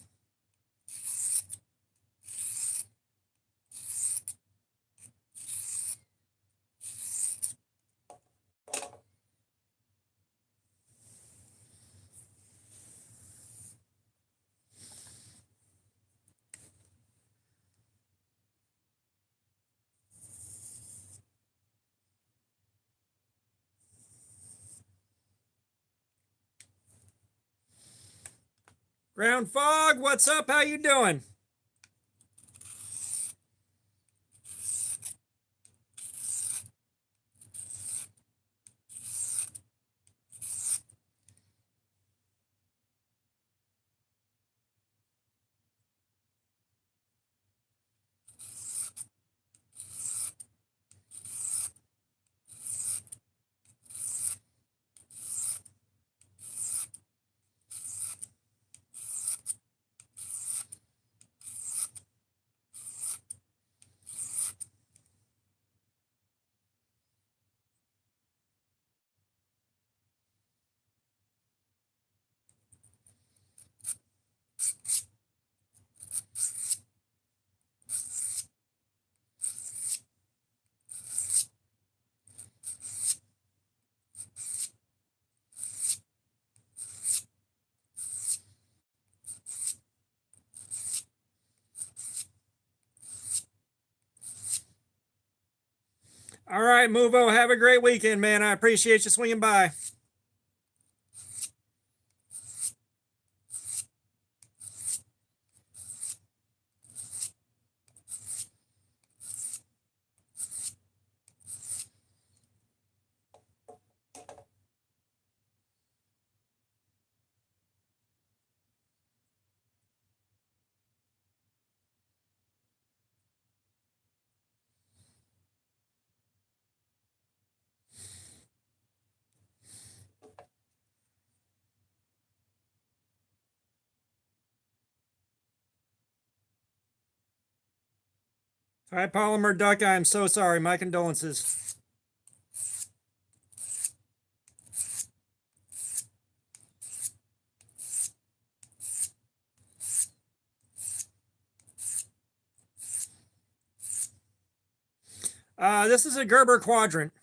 Ground Fog, what's up? How you doing? All right, Muvo, have a great weekend, man. I appreciate you swinging by. All right, Polymer Duck, I am so sorry. My condolences. This is a Gerber quadrant.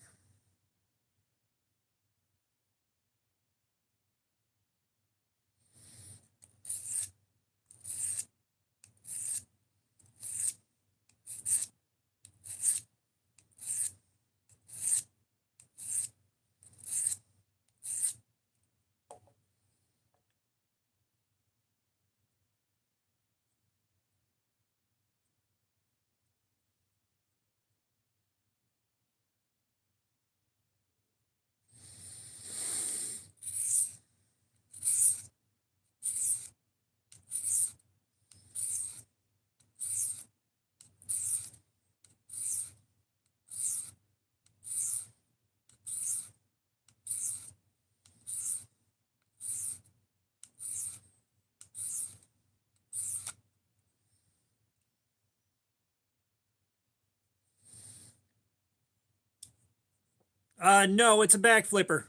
No, it's a back flipper.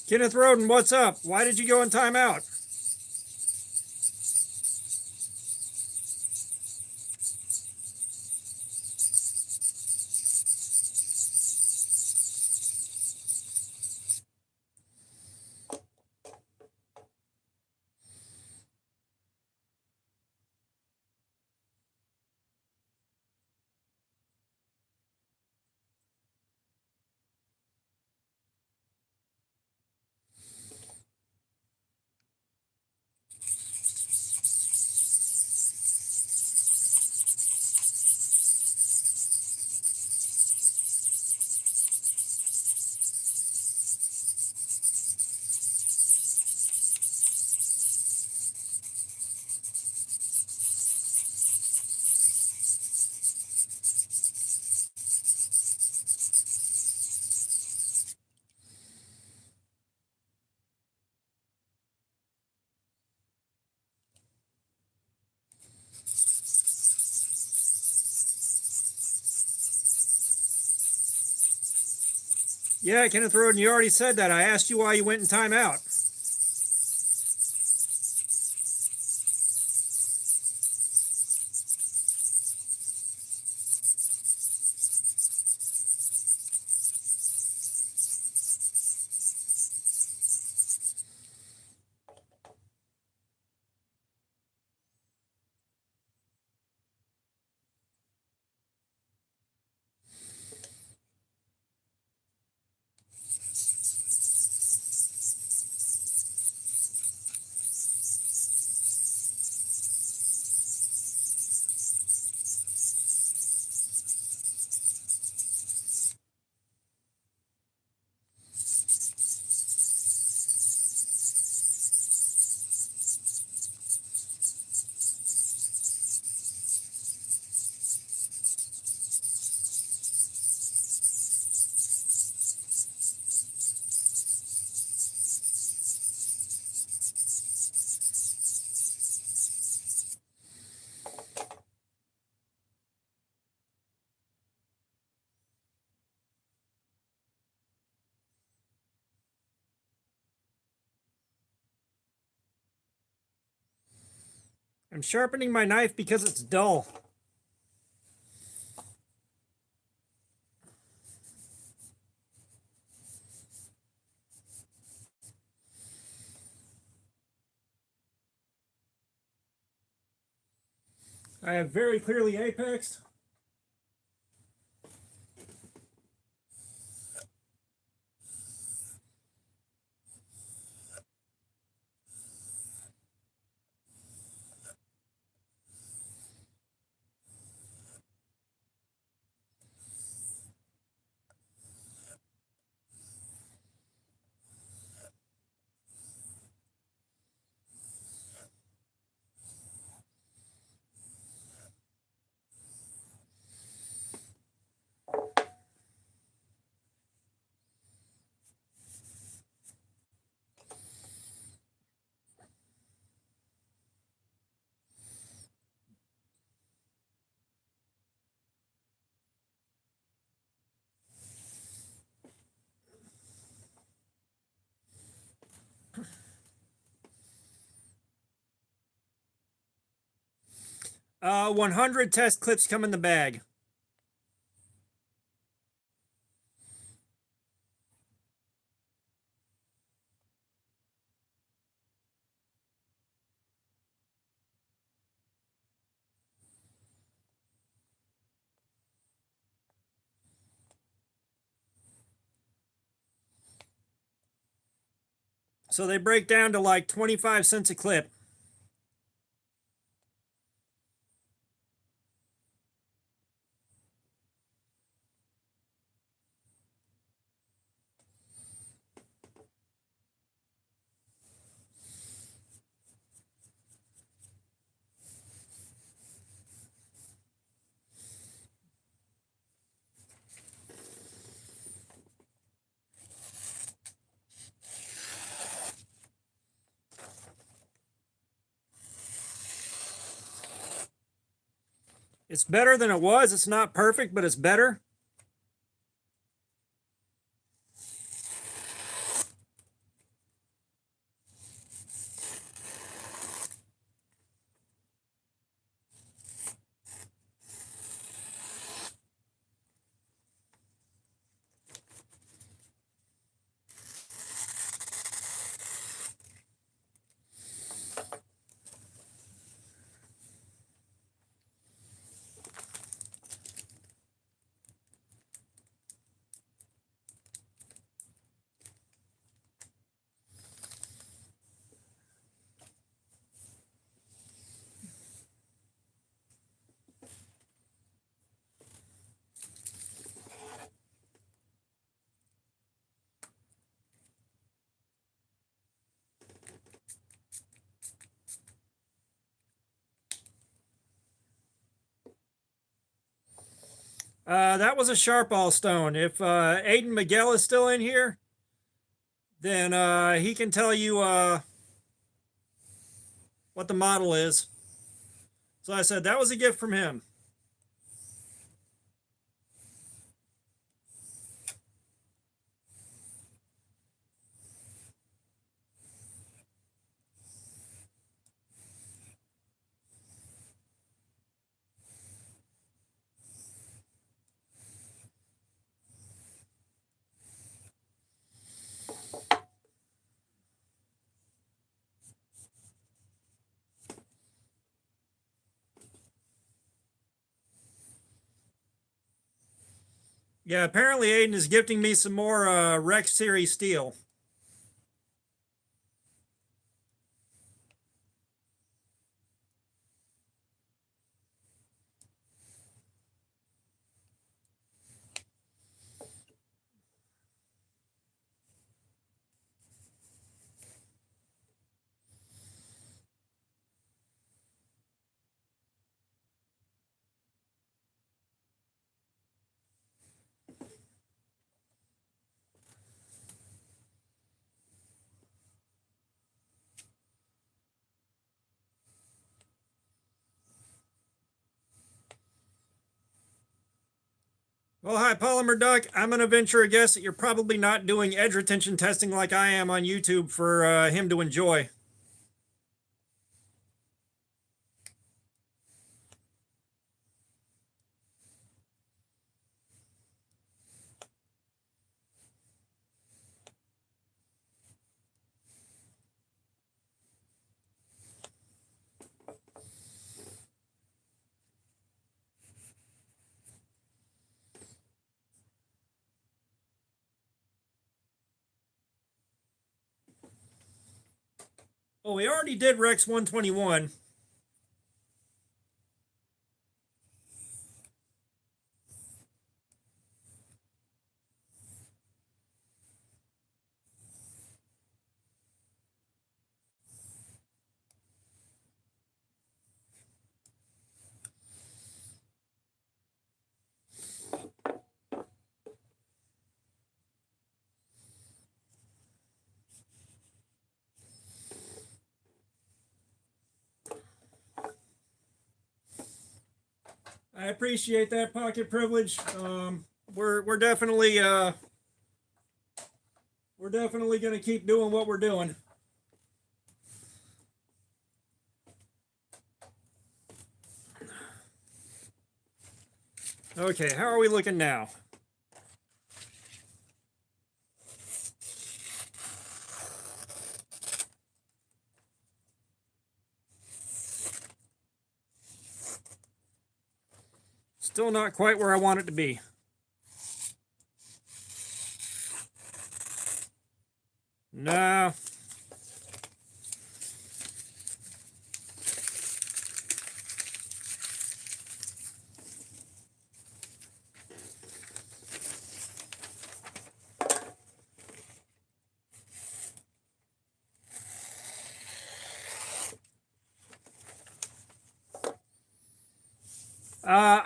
Kenneth Roden, what's up? Why did you go in timeout? Yeah, Kenneth Roden, you already said that. I asked you why you went in timeout. I'm sharpening my knife because it's dull. I have very clearly apexed. Uh, 100 test clips come in the bag. So they break down to like 25 cents a clip. It's better than it was. It's not perfect, but it's better. That was a sharp all stone. If Aiden Miguel is still in here, then he can tell you what the model is. So I said that was a gift from him. Yeah, apparently Aiden is gifting me some more Rex Series steel. Well, hi, Polymer Duck. I'm going to venture a guess that you're probably not doing edge retention testing like I am on YouTube for him to enjoy. Oh, we already did Rex 121. I appreciate that pocket privilege. We're definitely going to keep doing what we're doing. Okay, how are we looking now? Still not quite where I want it to be. No.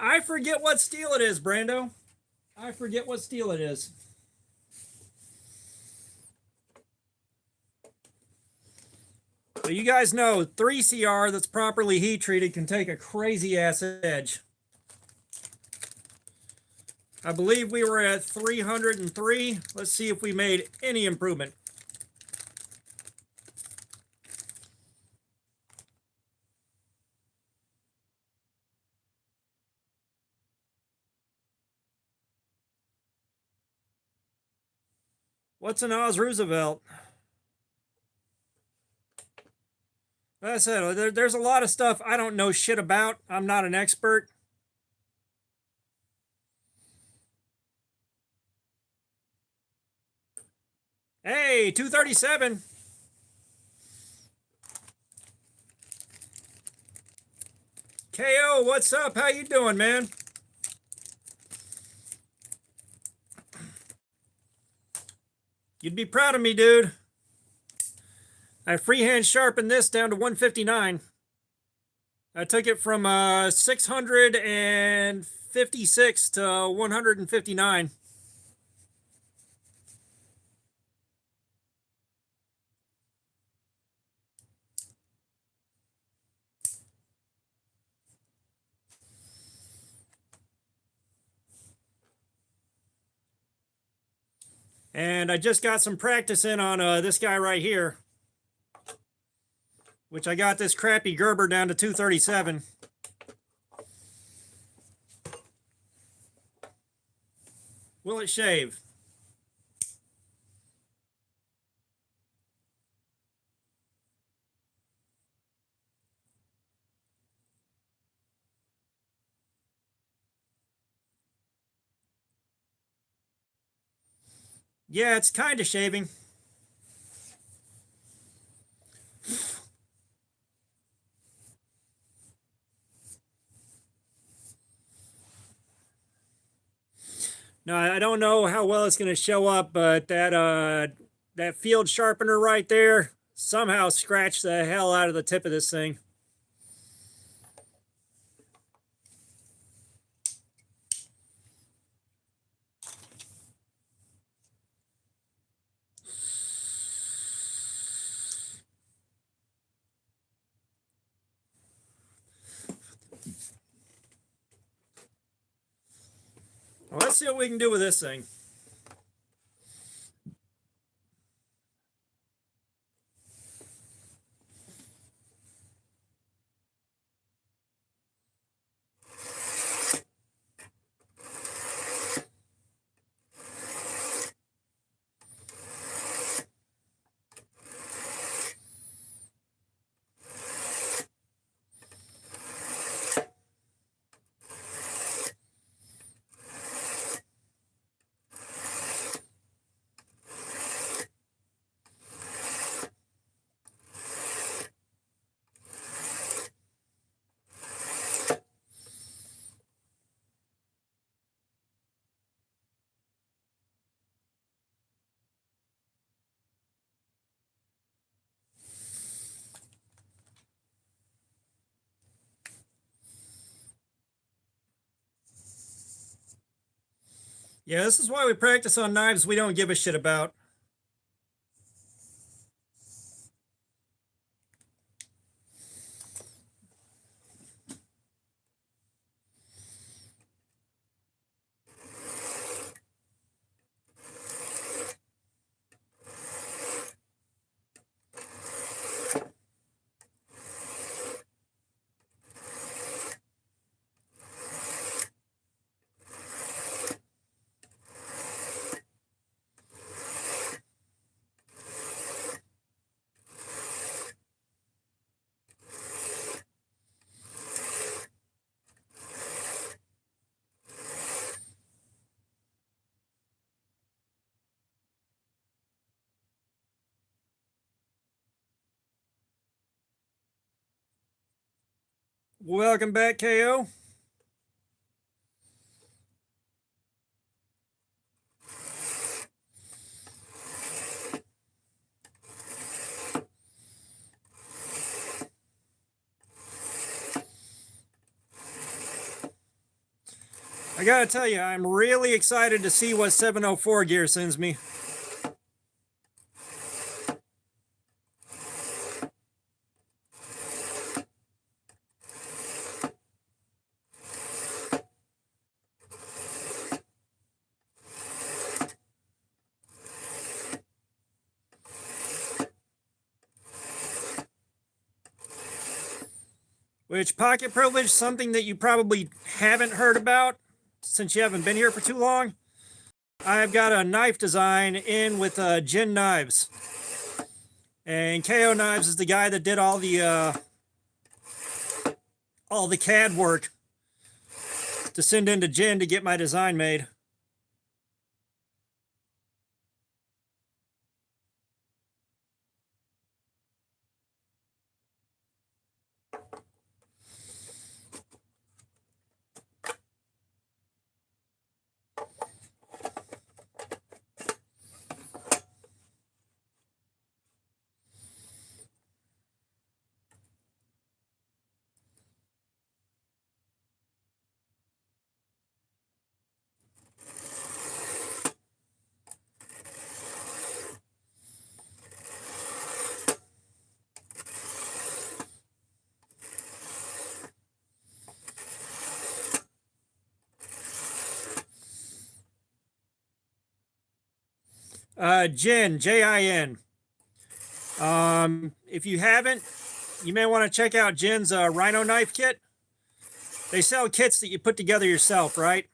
I forget what steel it is, Brando. I forget what steel it is. So you guys know 3CR that's properly heat treated can take a crazy ass edge. I believe we were at 303. Let's see if we made any improvement. What's an Oz Roosevelt? That's it. There's a lot of stuff I don't know shit about. I'm not an expert. Hey, 237. KO, what's up? How you doing, man? You'd be proud of me, dude. I freehand sharpened this down to 159. I took it from 656 to 159. And I just got some practice in on this guy right here, which I got this crappy Gerber down to 237. Will it shave? Yeah, it's kind of shaving. No, I don't know how well it's going to show up, but that field sharpener right there somehow scratched the hell out of the tip of this thing. Well, let's see what we can do with this thing. Yeah, this is why we practice on knives we don't give a shit about. Welcome back, KO. I gotta tell you, I'm really excited to see what 704 gear sends me. Which pocket privilege, something that you probably haven't heard about since you haven't been here for too long. I've got a knife design in with Jin Knives. And KO Knives is the guy that did all the CAD work to send into Jin to get my design made. Jin, Jin. If you haven't, you may want to check out Jin's Rhino knife kit. They sell kits that you put together yourself, right?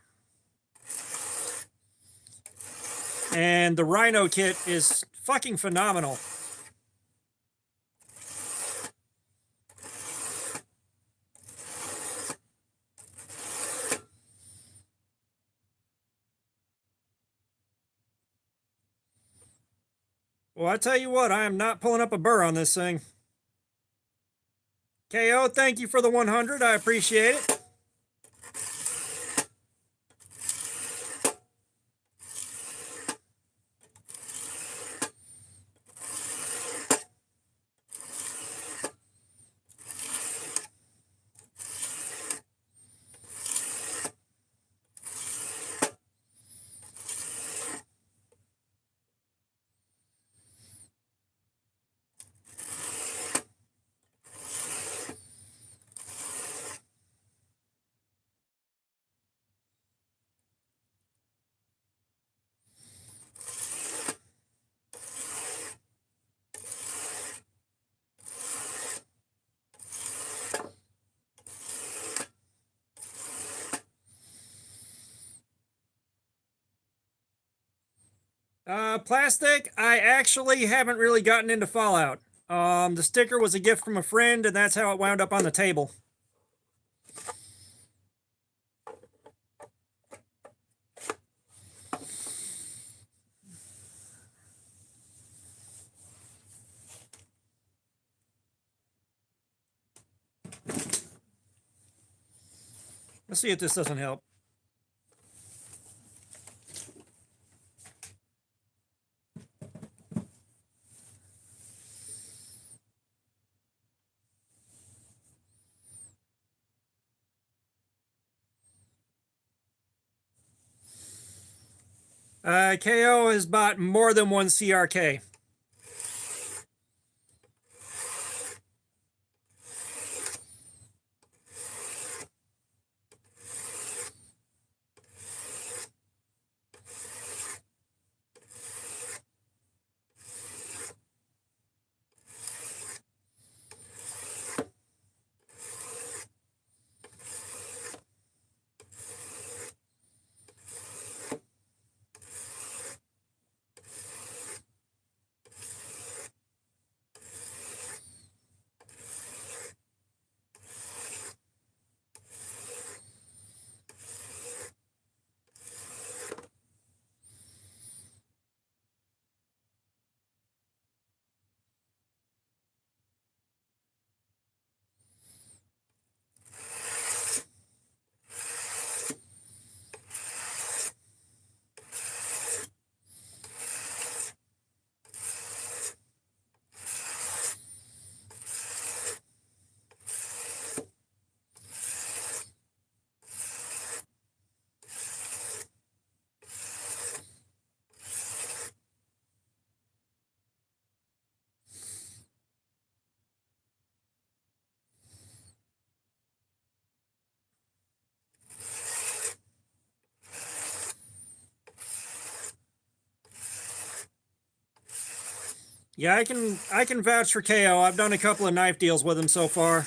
And the Rhino kit is fucking phenomenal. Well, I tell you what, I am not pulling up a burr on this thing. KO, thank you for the 100. I appreciate it. Plastic, I actually haven't really gotten into Fallout. The sticker was a gift from a friend, and that's how it wound up on the table. Let's see if this doesn't help. KO has bought more than one CRK. Yeah, I can vouch for KO. I've done a couple of knife deals with him so far.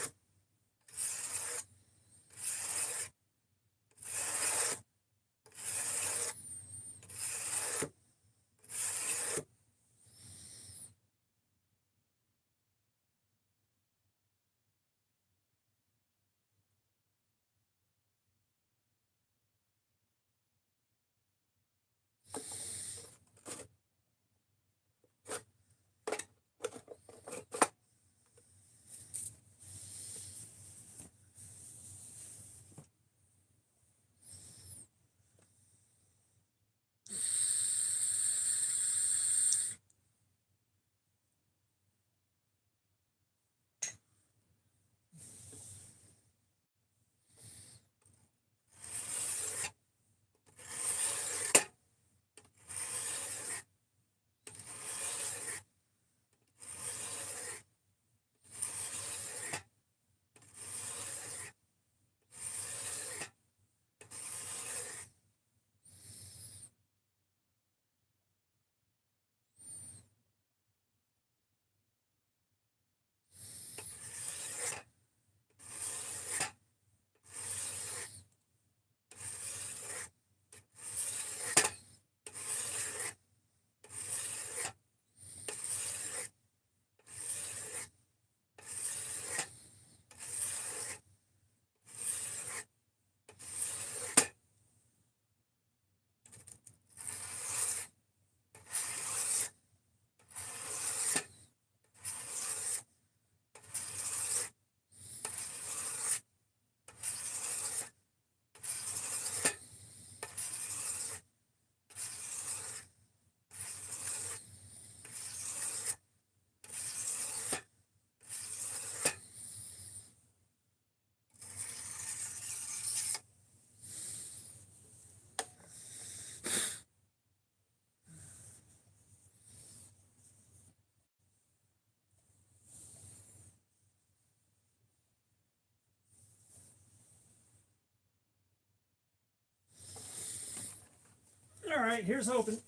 right, here's hoping.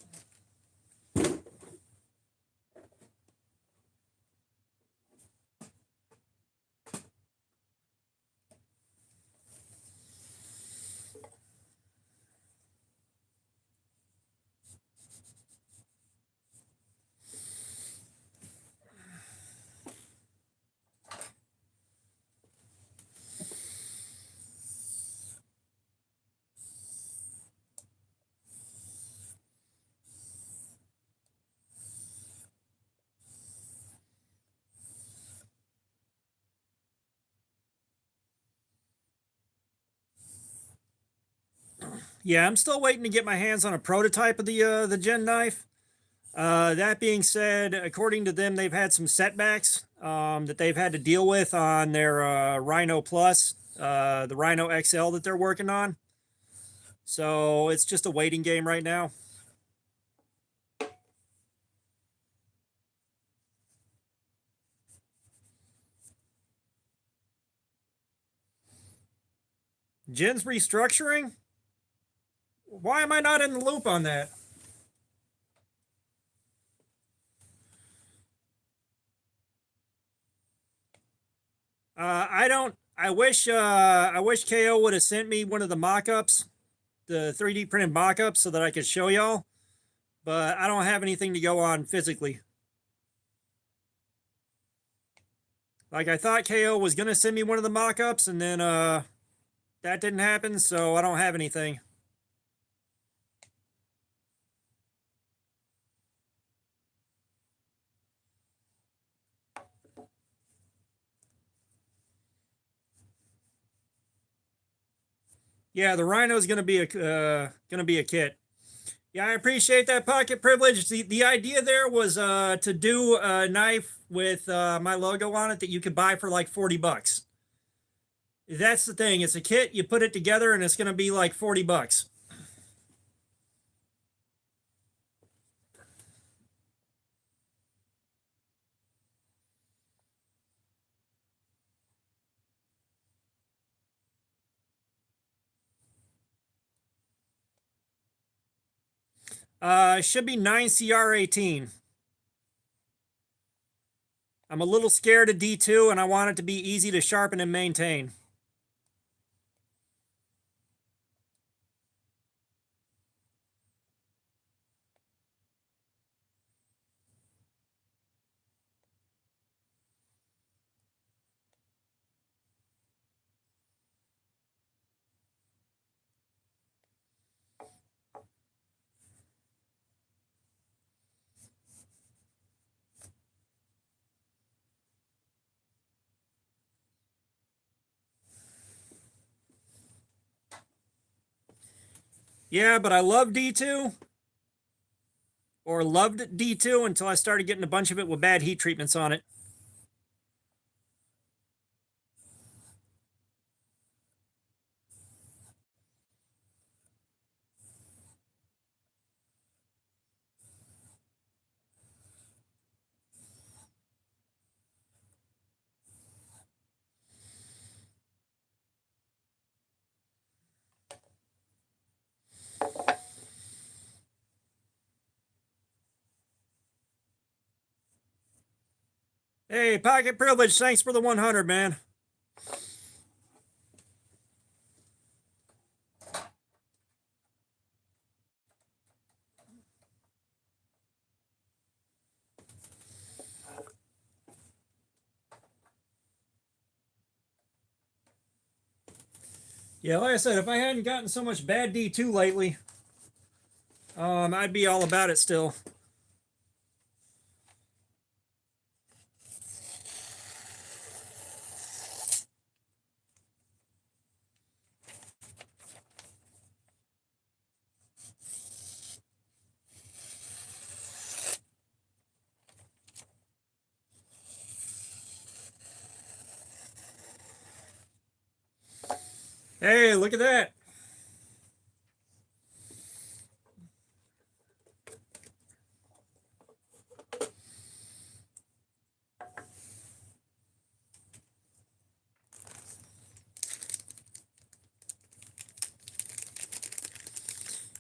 Yeah, I'm still waiting to get my hands on a prototype of the Gen knife. That being said, according to them, they've had some setbacks that they've had to deal with on their Rhino Plus, the Rhino XL that they're working on. So it's just a waiting game right now. Gen's restructuring? Why am I not in the loop on that? I don't. I wish KO would have sent me one of the mock-ups, the 3D printed mock-ups, so that I could show y'all. But I don't have anything to go on physically. Like I thought KO was gonna send me one of the mock-ups, and then that didn't happen, so I don't have anything. Yeah, the Rhino is gonna be a kit. Yeah, I appreciate that pocket privilege. The idea there was to do a knife with my logo on it that you could buy for like $40. That's the thing. It's a kit. You put it together, and it's gonna be like $40. It should be 9CR18. I'm a little scared of D2, and I want it to be easy to sharpen and maintain. Yeah, but I love D2, or loved D2 until I started getting a bunch of it with bad heat treatments on it. Hey, pocket privilege, thanks for the 100, man. Yeah, like I said, if I hadn't gotten so much bad D2 lately, I'd be all about it still. Hey, look at that.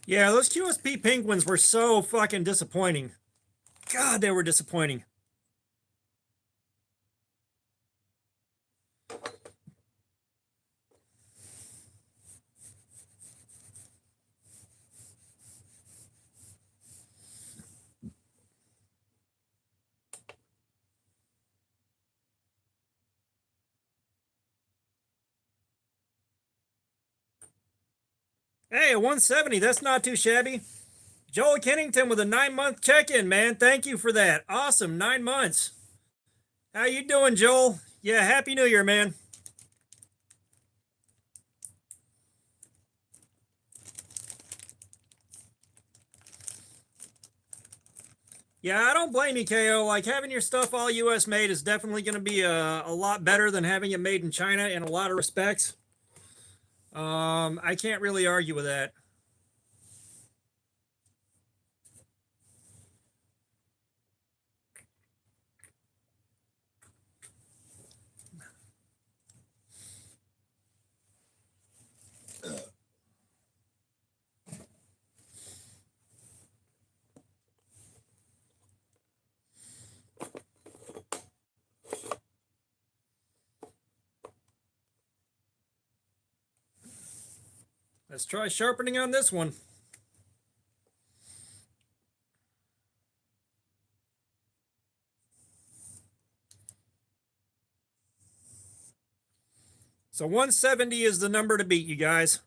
Yeah, those QSP penguins were so fucking disappointing. God, they were disappointing. Hey, a 170, that's not too shabby. Joel Kennington with a 9-month check-in, man. Thank you for that. Awesome, 9 months. How you doing, Joel? Yeah, Happy New Year, man. Yeah, I don't blame you, KO. Like, having your stuff all US made is definitely going to be a lot better than having it made in China in a lot of respects. I can't really argue with that. Let's try sharpening on this one. So 170 is the number to beat, you guys.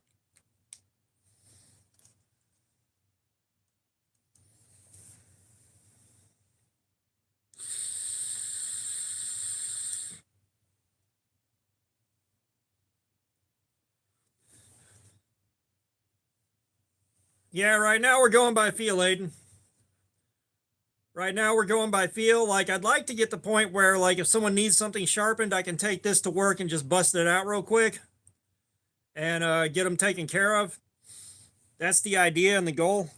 Yeah, right now we're going by feel, Aiden. Right now we're going by feel. Like, I'd like to get the point where, like, if someone needs something sharpened, I can take this to work and just bust it out real quick and get them taken care of. That's the idea and the goal.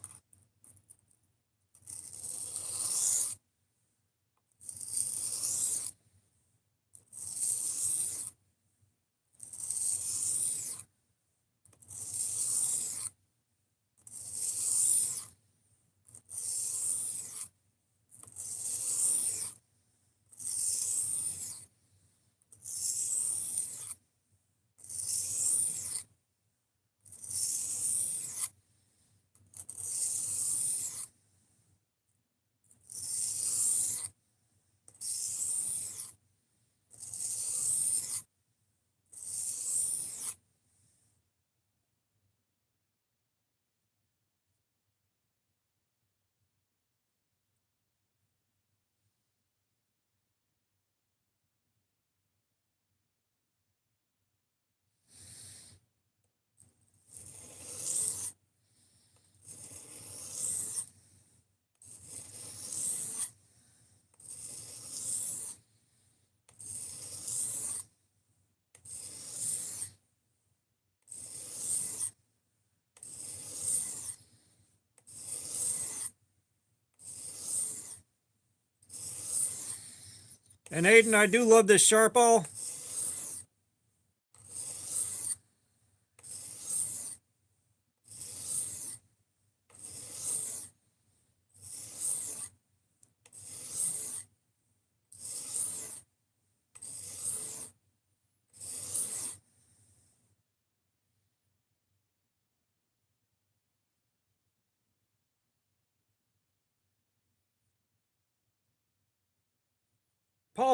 And Aiden, I do love this sharp ball.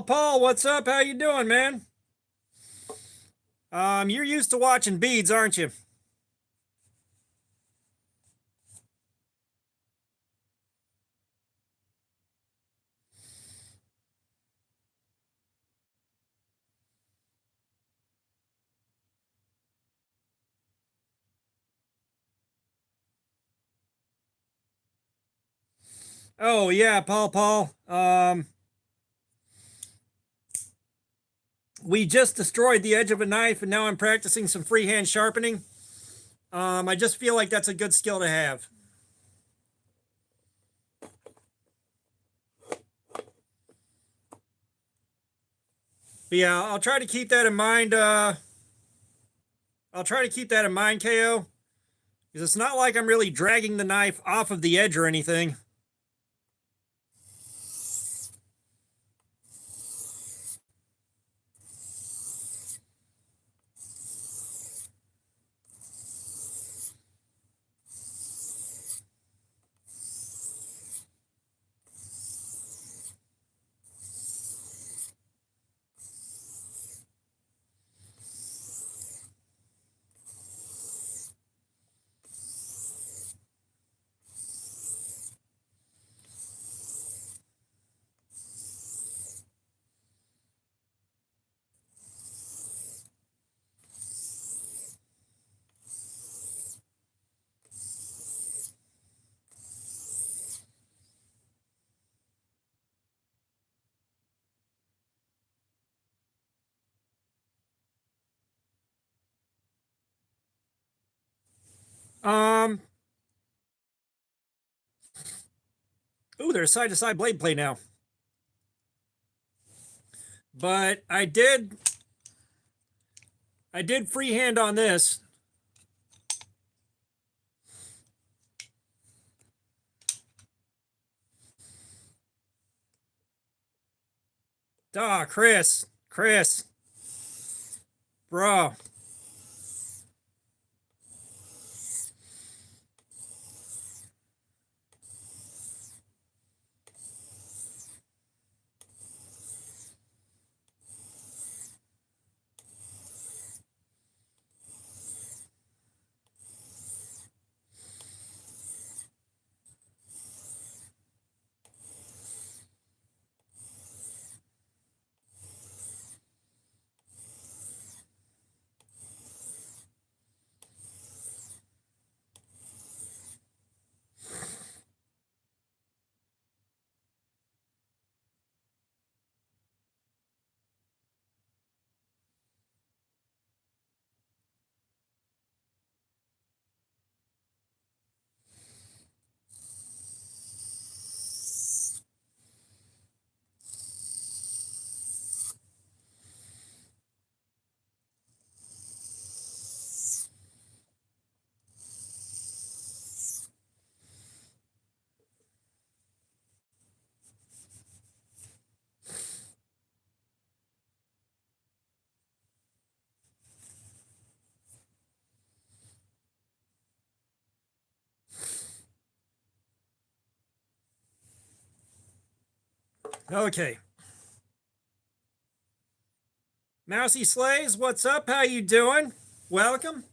Paul, what's up? How you doing, man? You're used to watching beads, aren't you? Oh yeah, Paul. We just destroyed the edge of a knife, and now I'm practicing some freehand sharpening. I just feel like that's a good skill to have. But yeah, I'll try to keep that in mind. I'll try to keep that in mind, KO. Because it's not like I'm really dragging the knife off of the edge or anything. Um, ooh, there's side to side blade play now. But I did freehand on this. Chris, bro. Okay. Mousy Slays, what's up? How you doing? Welcome.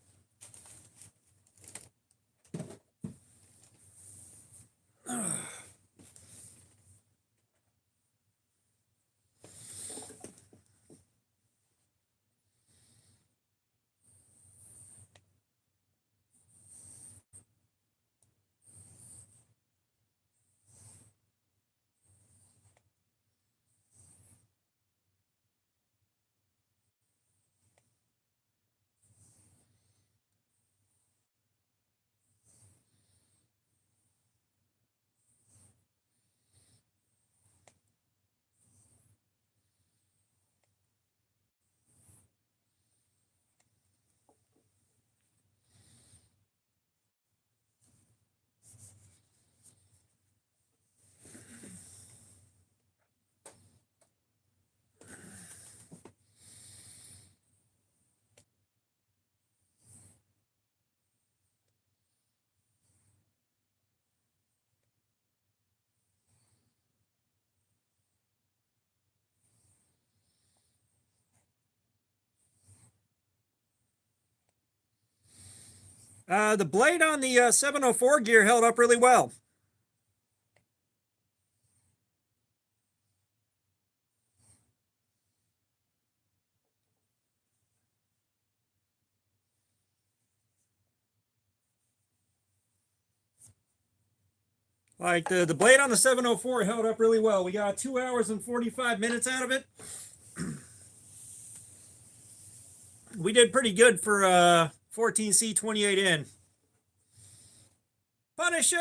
The blade on the 704 gear held up really well. Like the blade on the 704 held up really well. We got 2 hours and 45 minutes out of it. We did pretty good for 14C28N. Punisher,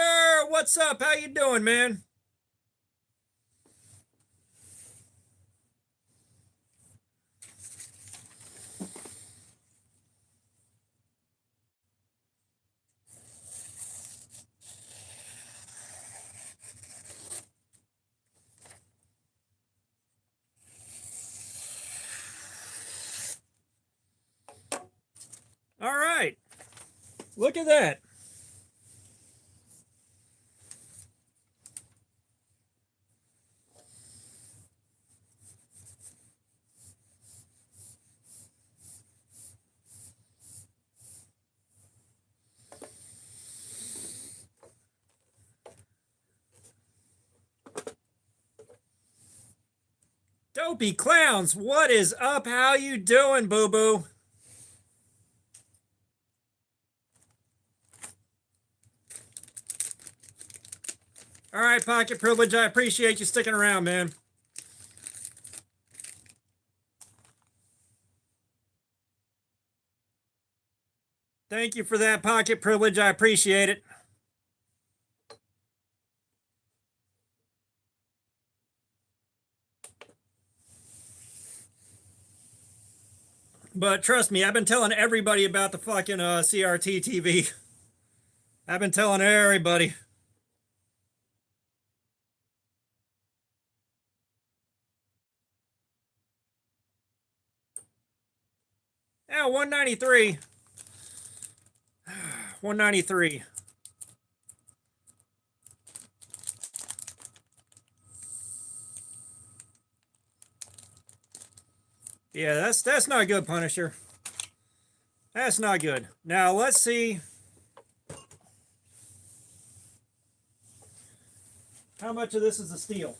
what's up? How you doing, man? Look at that. Dopey Clowns, what is up? How you doing, boo-boo? All right, Pocket Privilege, I appreciate you sticking around, man. Thank you for that, Pocket Privilege. I appreciate it. But trust me, I've been telling everybody about the fucking CRT TV. I've been telling everybody. Yeah, 193. 193. Yeah, that's not good, Punisher. That's not good. Now let's see how much of this is a steal.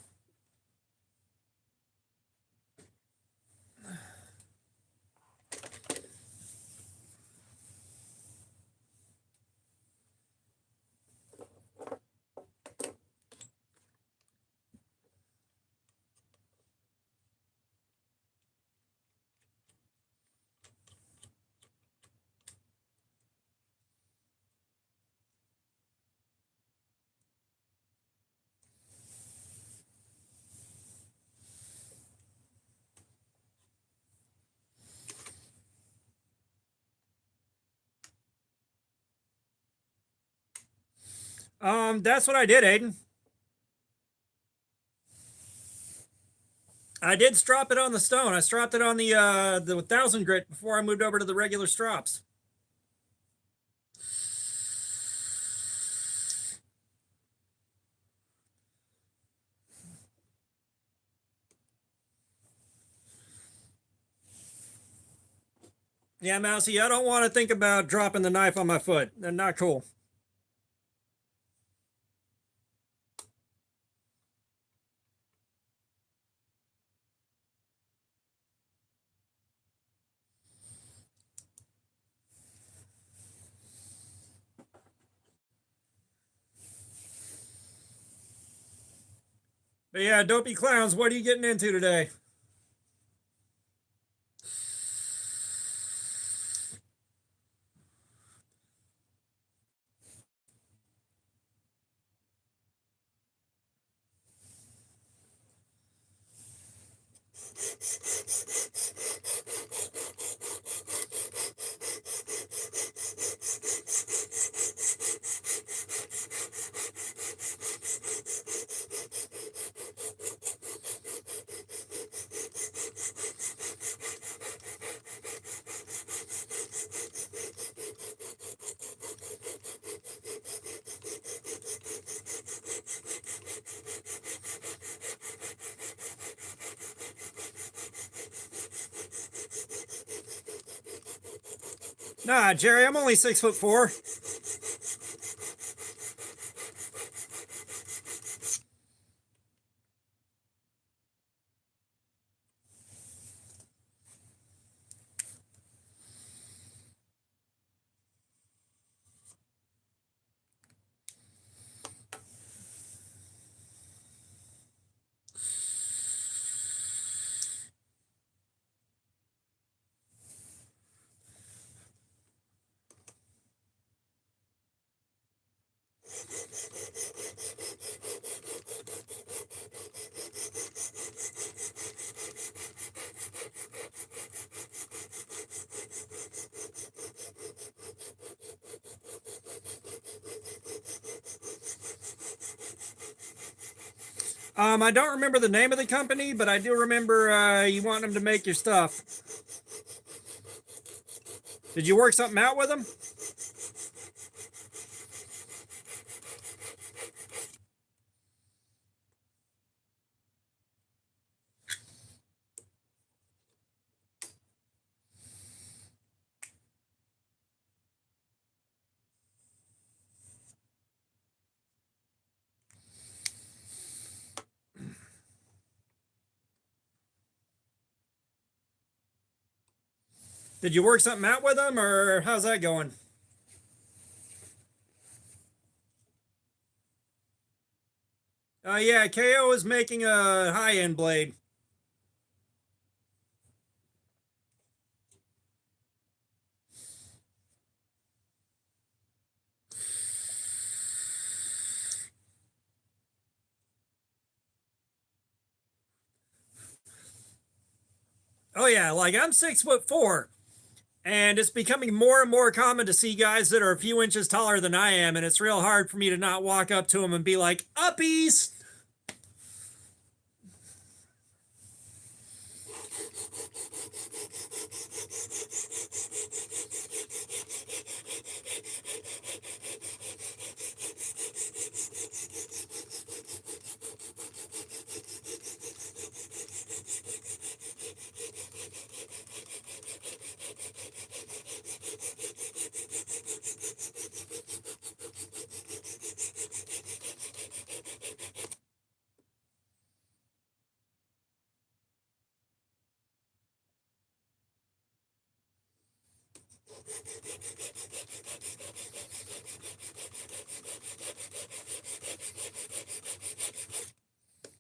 That's what I did, Aiden. I did strop it on the stone. I stropped it on the 1000 grit before I moved over to the regular strops. Yeah, Mousy, I don't want to think about dropping the knife on my foot. They're not cool. But yeah, Dopey Clowns, what are you getting into today? Nah, Jerry, I'm only 6'4". I don't remember the name of the company, but I do remember you want them to make your stuff. Did you work something out with them? Did you work something out with him, or how's that going? Yeah, KO is making a high end blade. Oh yeah, like I'm 6'4", and it's becoming more and more common to see guys that are a few inches taller than I am, and it's real hard for me to not walk up to them and be like, "Uppies."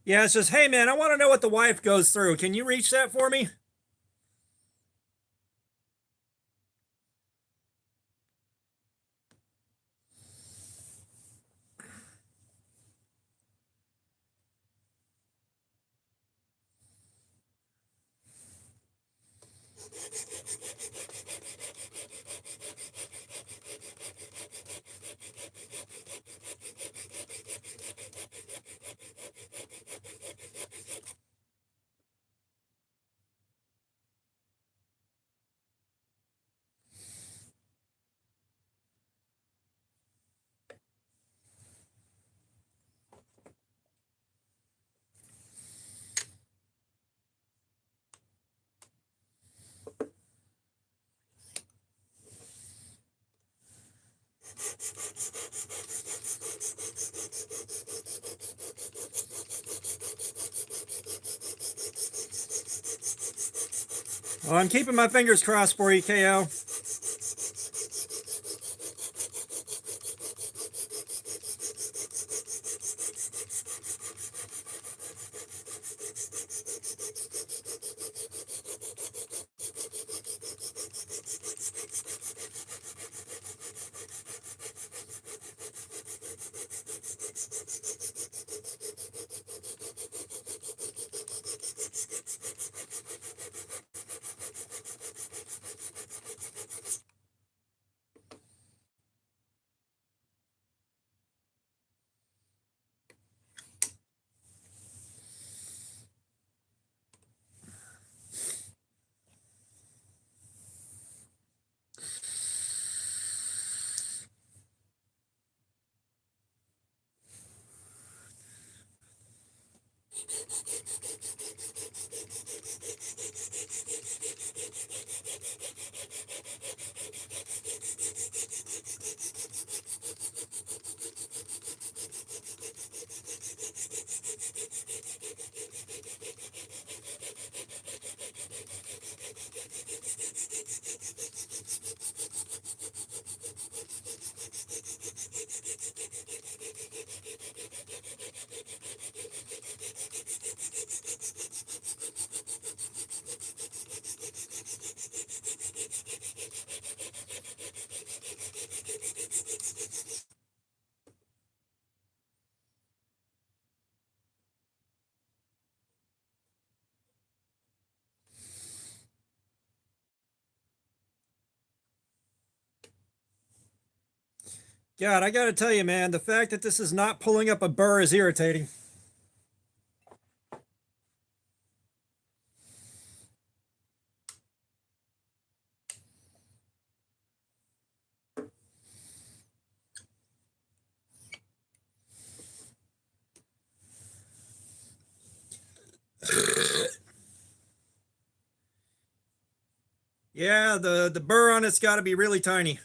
Yeah, it's just, hey man, I want to know what the wife goes through. Can you reach that for me? Well, I'm keeping my fingers crossed for you, KO. God, I gotta tell you, man, the fact that this is not pulling up a burr is irritating. Yeah, the burr on it's got to be really tiny.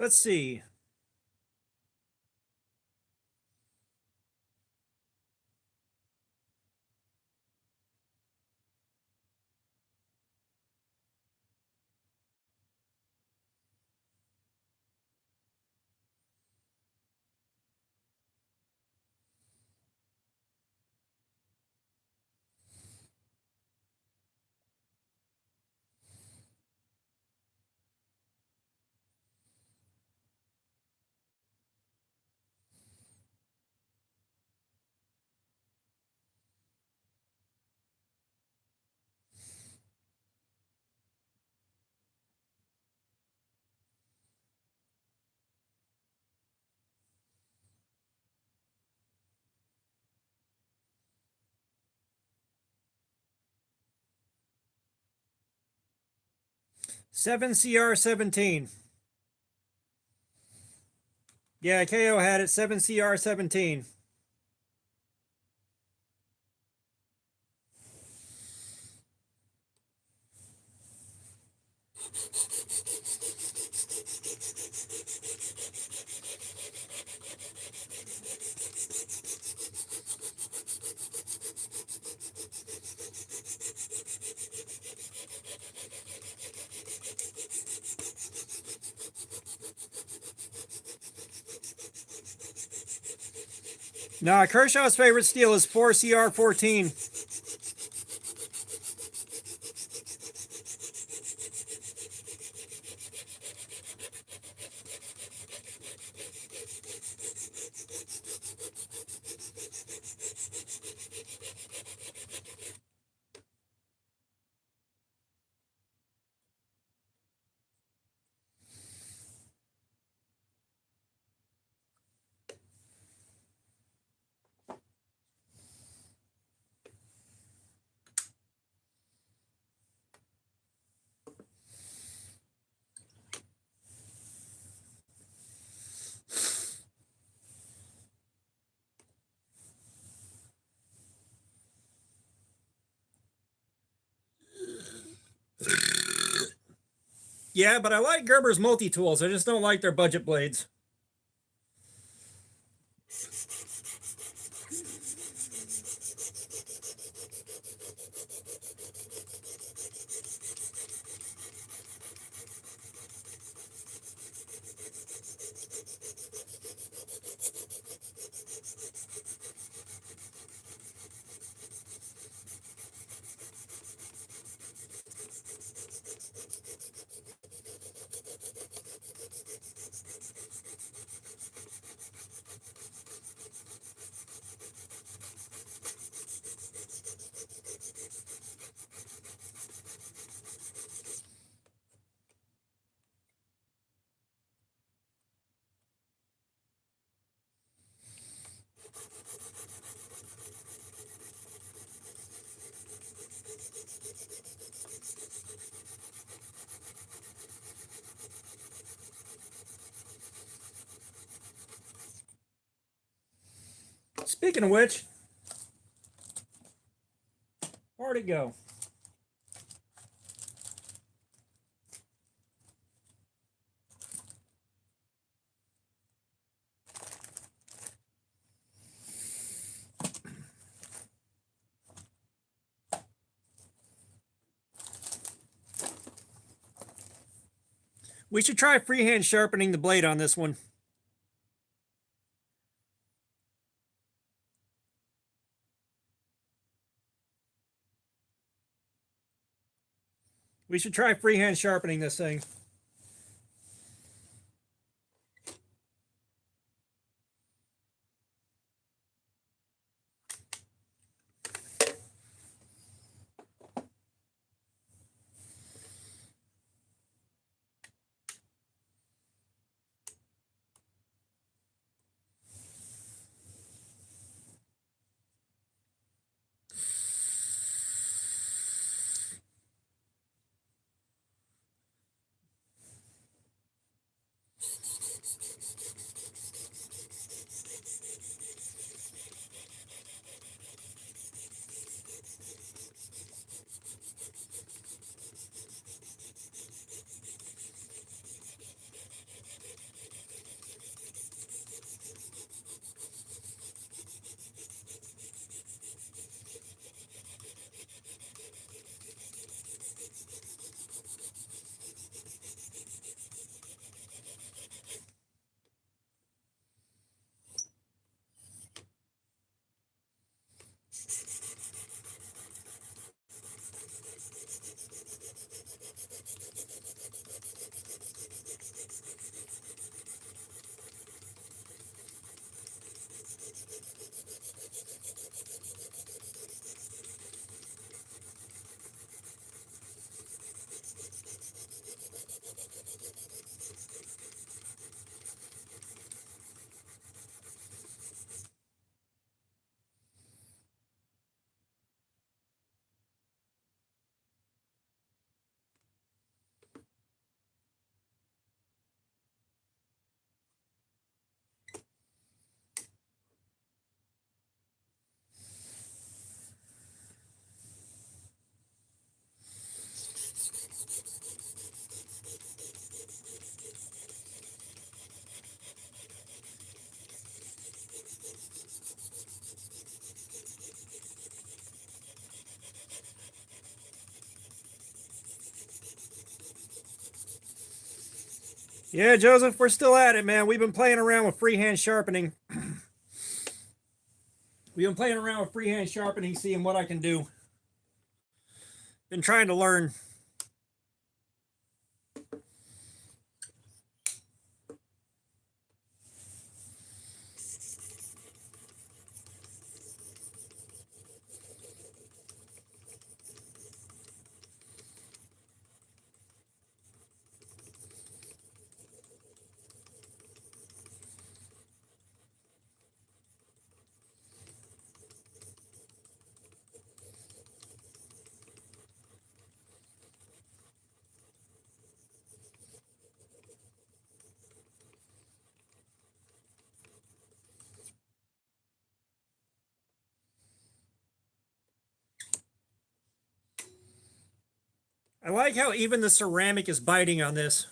Let's see. Seven CR17. Yeah, KO had it. 7 CR17. Nah, Kershaw's favorite steel is 4 CR14. Yeah, but I like Gerber's multi-tools. I just don't like their budget blades. Speaking of which, where'd it go? We should try freehand sharpening the blade on this one. We should try freehand sharpening this thing. Yeah, Joseph, we're still at it, man. We've been playing around with freehand sharpening. We've been playing around with freehand sharpening, seeing what I can do. Been trying to learn. I like how even the ceramic is biting on this.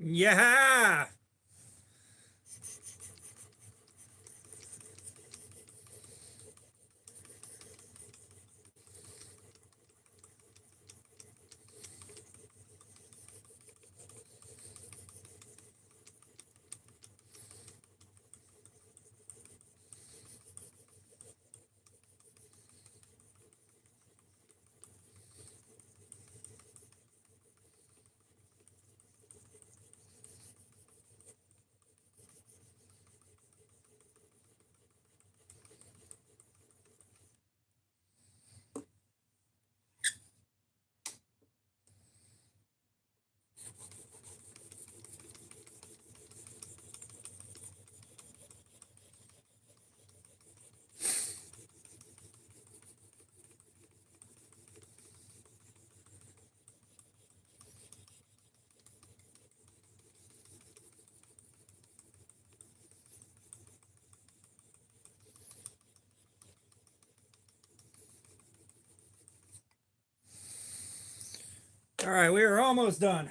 Yeah. All right, we are almost done.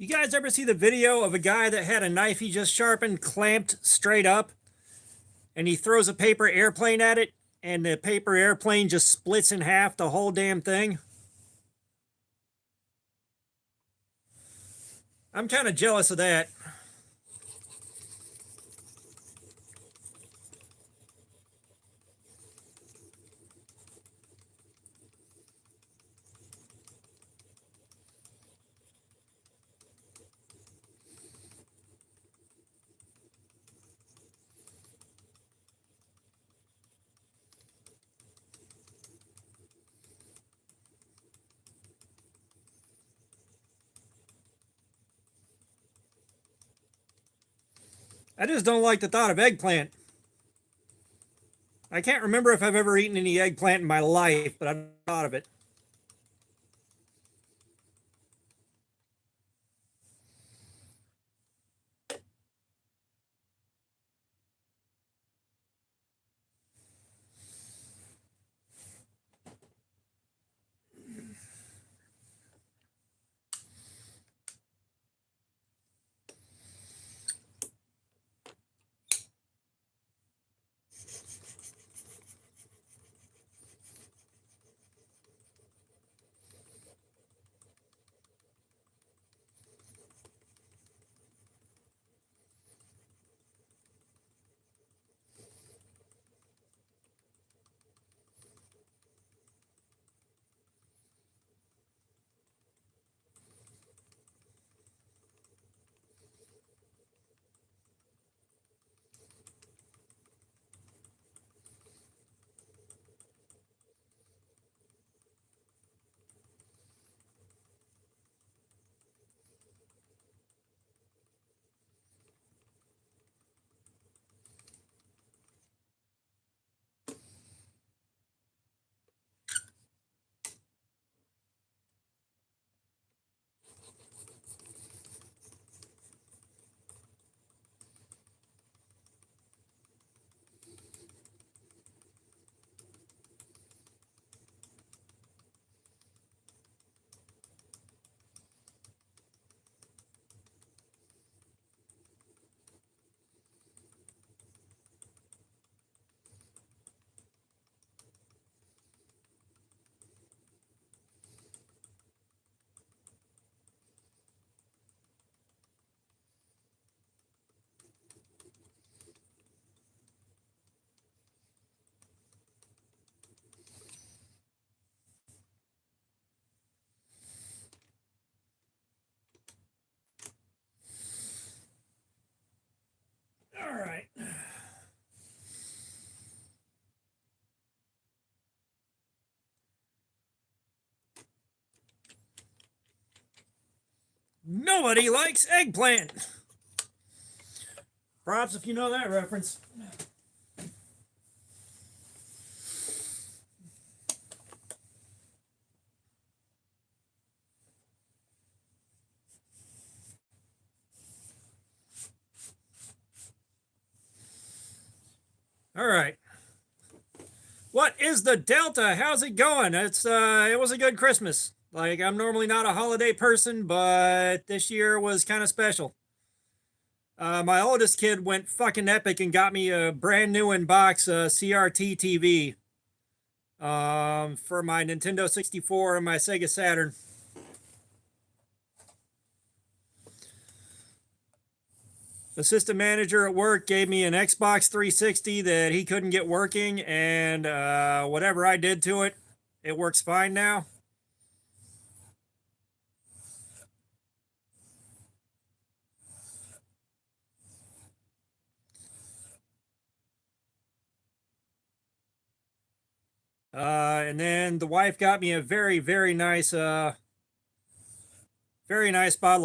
You guys ever see the video of a guy that had a knife he just sharpened clamped straight up and he throws a paper airplane at it and the paper airplane just splits in half the whole damn thing? I'm kind of jealous of that. I just don't like the thought of eggplant. I can't remember if I've ever eaten any eggplant in my life, but I've thought of it. Nobody likes eggplant. Props if you know that reference. All right. What is the Delta? How's it going? It was a good Christmas. Like, I'm normally not a holiday person, but this year was kind of special. My oldest kid went fucking epic and got me a brand new in box CRT TV for my Nintendo 64 and my Sega Saturn. The system manager at work gave me an Xbox 360 that he couldn't get working, and whatever I did to it, it works fine now. And then the wife got me a very nice bottle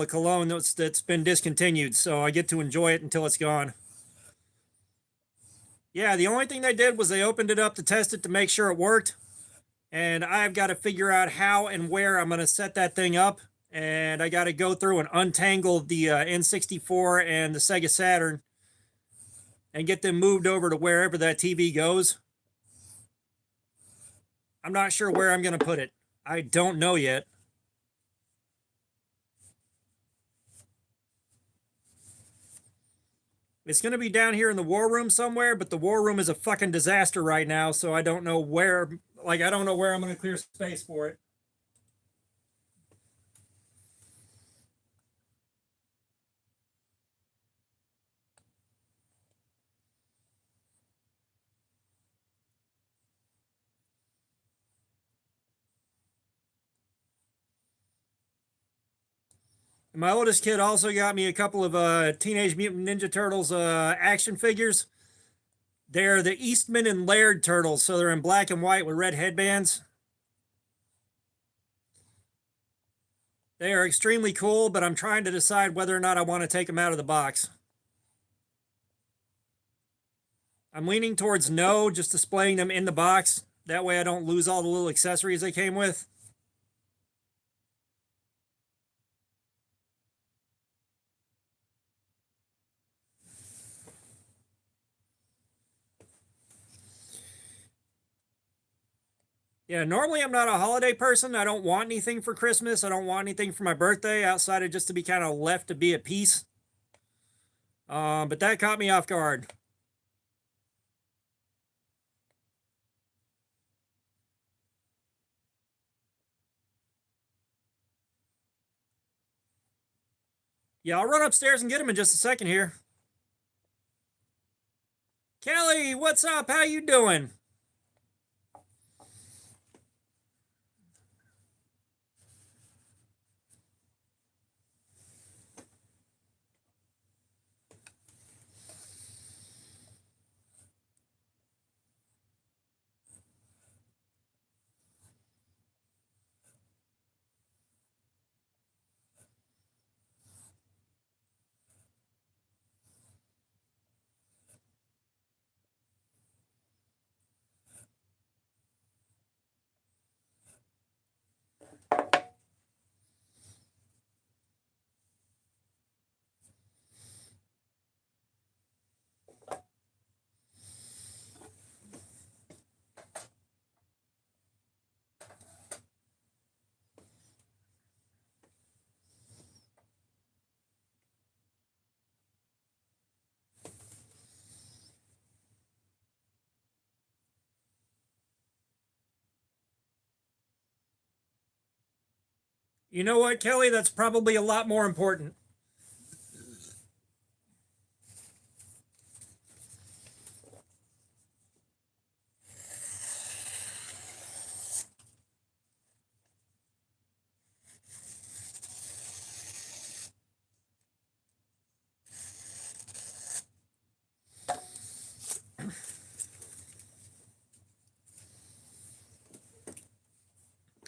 of cologne that's been discontinued, so I get to enjoy it until it's gone. Yeah, the only thing they did was they opened it up to test it to make sure it worked, and I've got to figure out how and where I'm going to set that thing up, and I got to go through and untangle the N64 and the Sega Saturn and get them moved over to wherever that TV goes. I'm not sure where I'm going to put it. I don't know yet. It's going to be down here in the war room somewhere, but the war room is a fucking disaster right now, so I don't know where, I don't know where I'm going to clear space for it. My oldest kid also got me a couple of Teenage Mutant Ninja Turtles action figures. They're the Eastman and Laird turtles, so they're in black and white with red headbands. They are extremely cool, but I'm trying to decide whether or not I want to take them out of the box. I'm leaning towards no, just displaying them in the box. That way I don't lose all the little accessories they came with. Yeah, normally I'm not a holiday person. I don't want anything for Christmas. I don't want anything for my birthday outside of just to be kind of left to be at peace. But that caught me off guard. Yeah, I'll run upstairs and get him in just a second here. Kelly, what's up? How you doing? You know what, Kelly? That's probably a lot more important.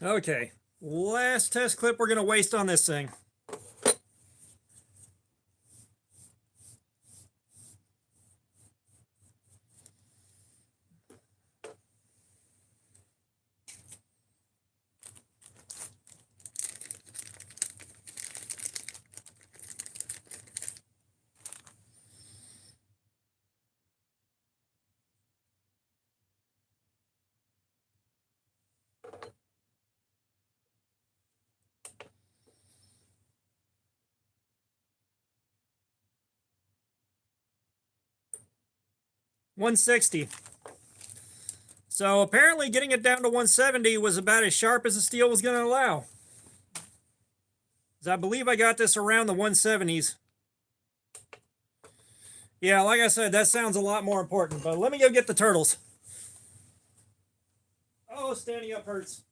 Okay, last test clip we're going to waste on this thing. 160. So apparently getting it down to 170 was about as sharp as the steel was going to allow. I believe I got this around the 170s. Yeah, like I said, that sounds a lot more important. But let me go get the turtles. Oh, standing up hurts.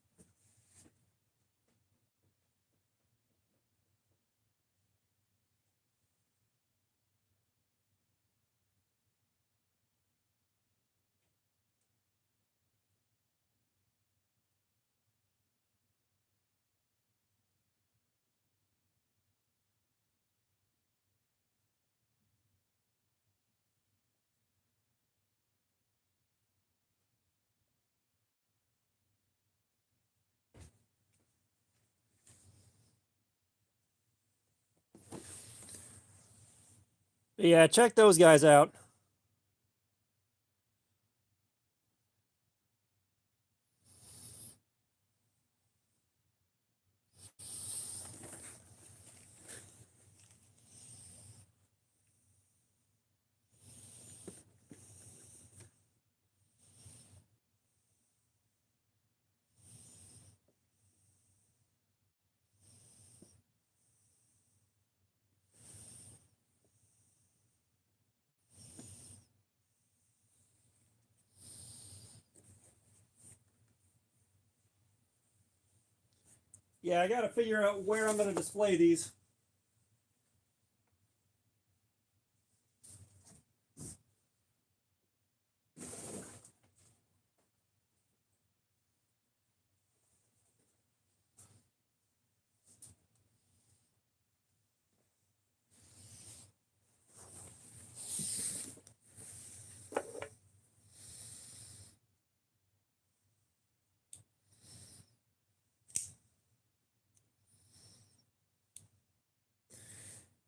Yeah, check those guys out. Yeah, I got to figure out where I'm going to display these.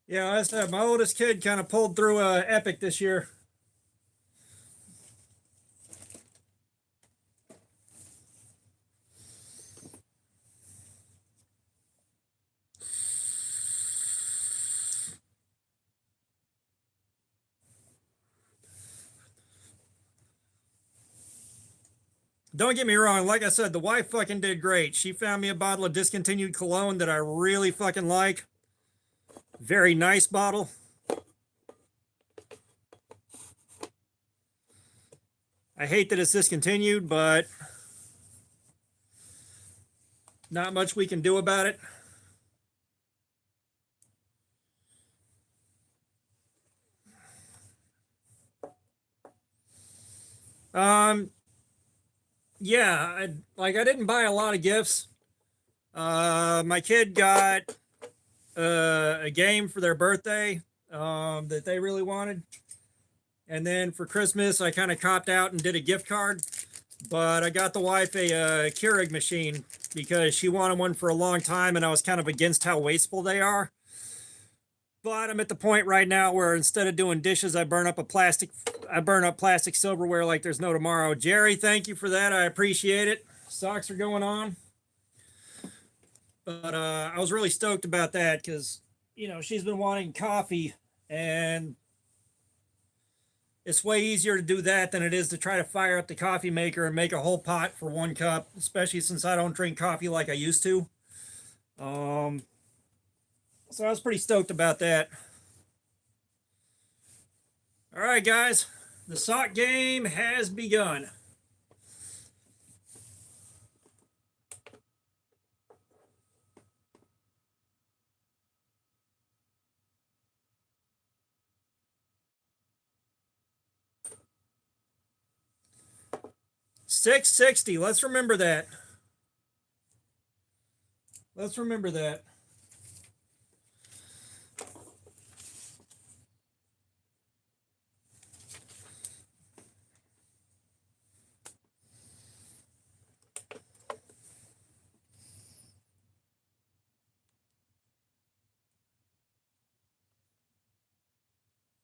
Yeah, I said my oldest kid kind of pulled through Epic this year. Don't get me wrong. Like I said, the wife fucking did great. She found me a bottle of discontinued cologne that I really fucking like. Very nice bottle. I hate that it's discontinued, but not much we can do about it. Um, yeah, I didn't buy a lot of gifts. My kid got a game for their birthday that they really wanted. And then for Christmas, I kind of copped out and did a gift card. But I got the wife a Keurig machine because she wanted one for a long time, and I was kind of against how wasteful they are. But I'm at the point right now where instead of doing dishes, I burn up plastic silverware like there's no tomorrow. Jerry, thank you for that. I appreciate it. Socks are going on. But I was really stoked about that because, she's been wanting coffee, and it's way easier to do that than it is to try to fire up the coffee maker and make a whole pot for one cup, especially since I don't drink coffee like I used to. So I was pretty stoked about that. All right, guys, the sock game has begun. $6.60. Let's remember that. Let's remember that.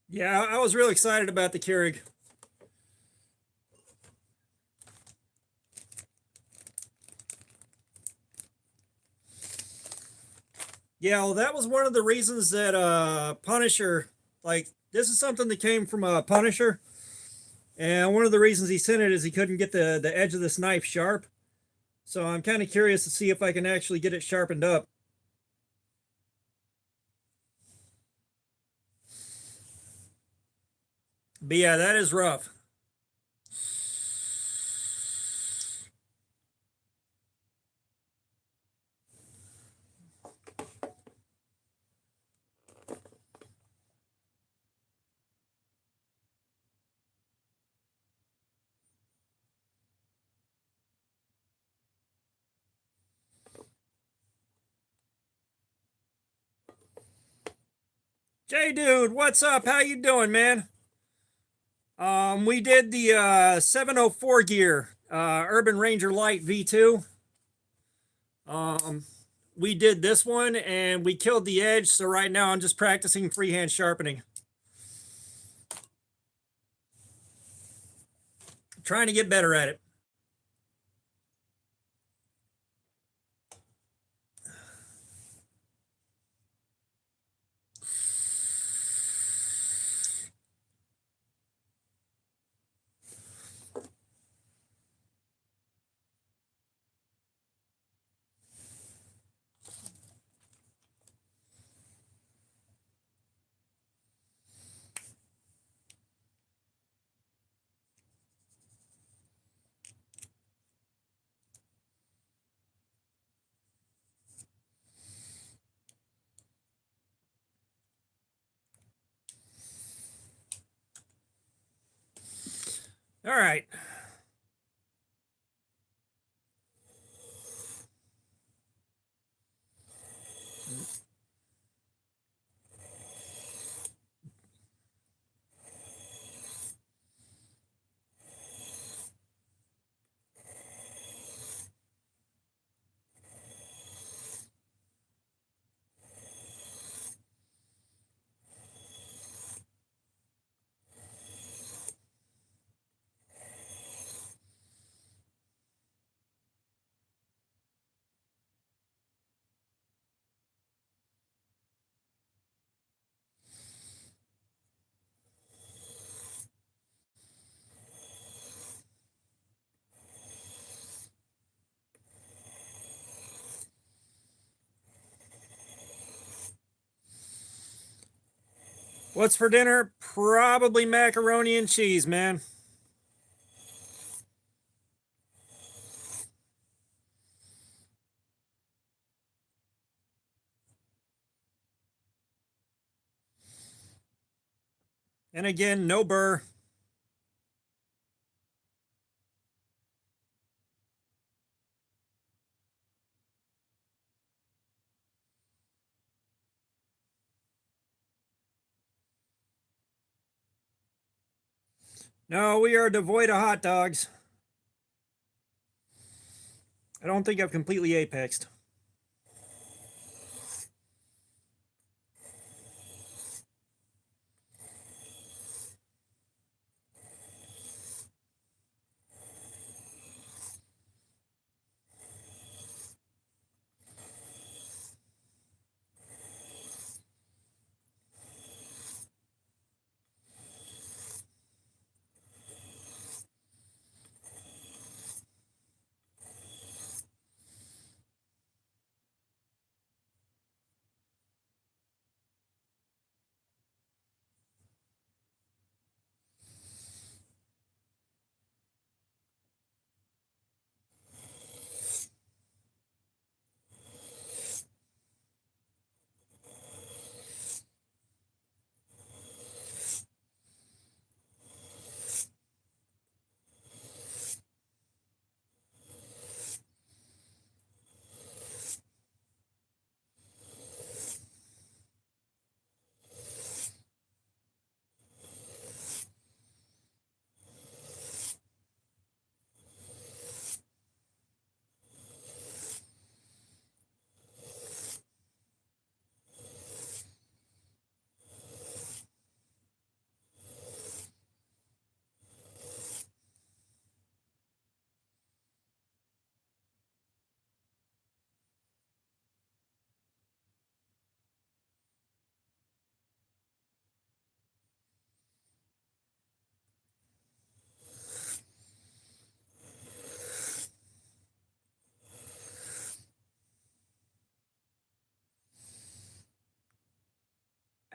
Yeah, I was real excited about the Keurig. Yeah, well, that was one of the reasons that Punisher, like, this is something that came from Punisher, And one of the reasons he sent it is he couldn't get the edge of this knife sharp. So I'm kind of curious to see if I can actually get it sharpened up. But yeah, that is rough. Jay dude, what's up? How you doing, man? We did the 704 gear Urban Ranger Light V2. Um, we did this one and we killed the edge. So right now I'm just practicing freehand sharpening. Trying to get better at it. All right. What's for dinner? Probably macaroni and cheese, man. And again, no burr. No, we are devoid of hot dogs. I don't think I've completely apexed.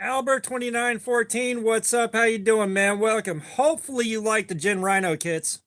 Albert 2914, what's up? How you doing, man? Welcome. Hopefully you like the Gin Rhino kits.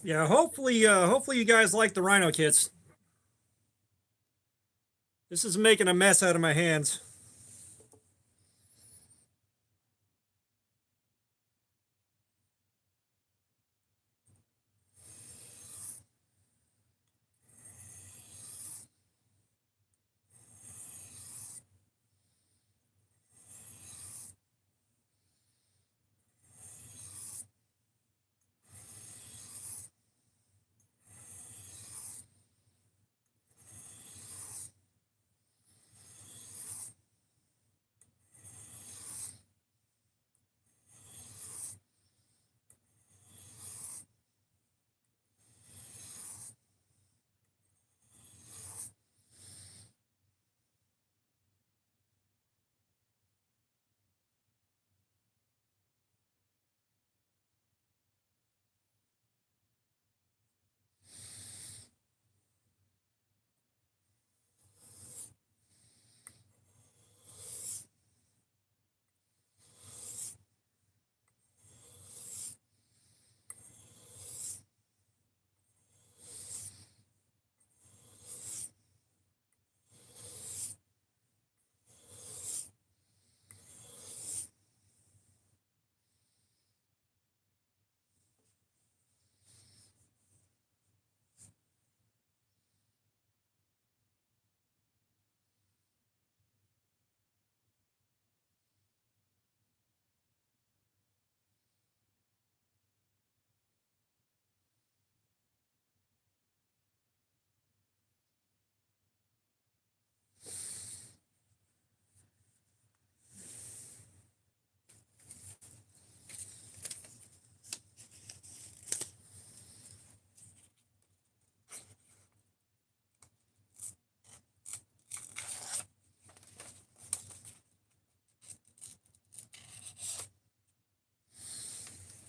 Yeah, hopefully you guys like the Rhino kits. This is making a mess out of my hands.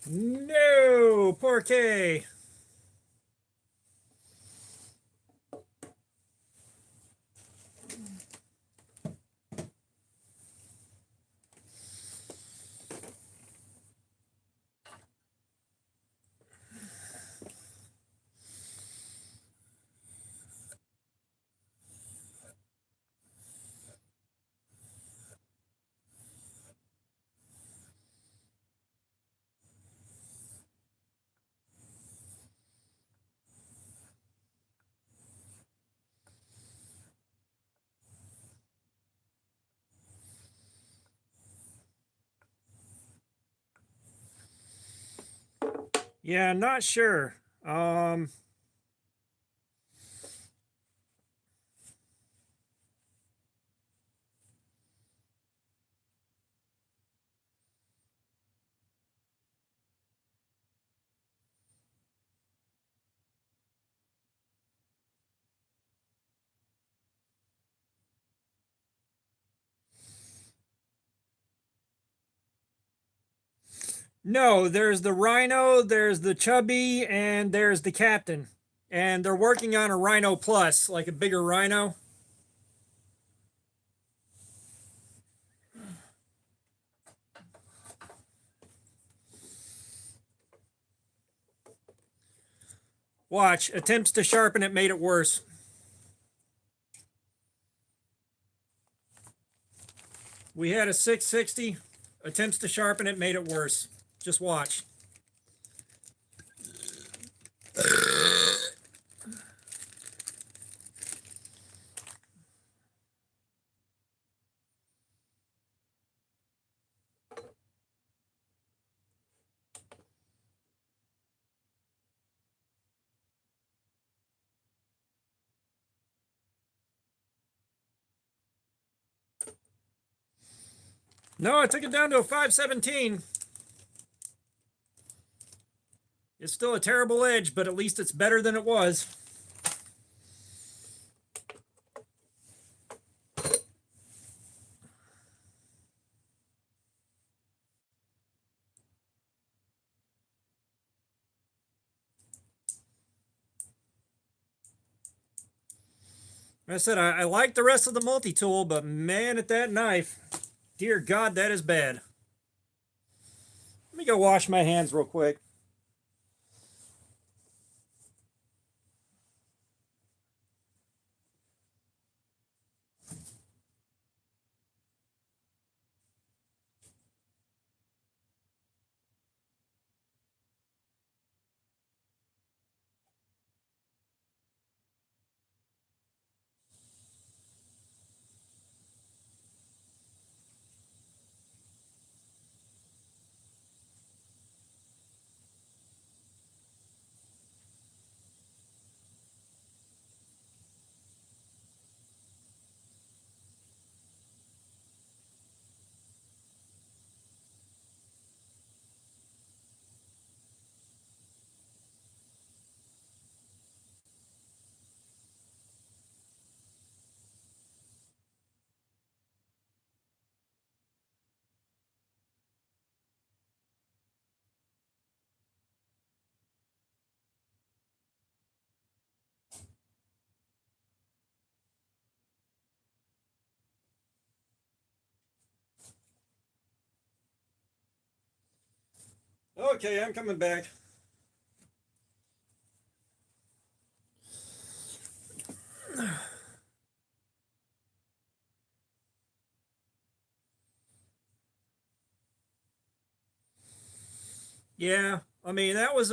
No, poor K. Yeah, not sure. No, there's the Rhino, there's the Chubby, and there's the Captain. And they're working on a Rhino Plus, like a bigger Rhino. Watch. Attempts to sharpen it made it worse. We had a 660. Attempts to sharpen it made it worse. Just watch. No, I took it down to a 517. It's still a terrible edge, but at least it's better than it was. I said I like the rest of the multi-tool, but man, at that knife, dear God, that is bad. Let me go wash my hands real quick. Okay, I'm coming back. Yeah, I mean that was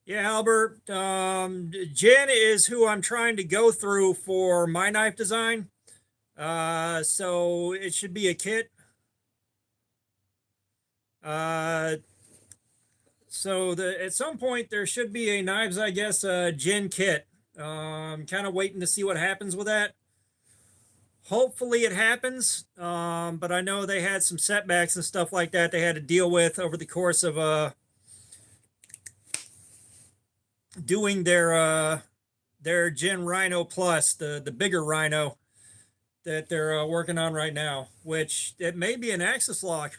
yeah, Albert. Jen is who I'm trying to go through for my knife design. So it should be a kit. Uh, at some point there should be a knives, I guess, Jen kit. Kind of waiting to see what happens with that. Hopefully it happens. But I know they had some setbacks and stuff like that they had to deal with over the course of doing their Gen Rhino Plus, the bigger Rhino that they're working on right now, which it may be an axis lock.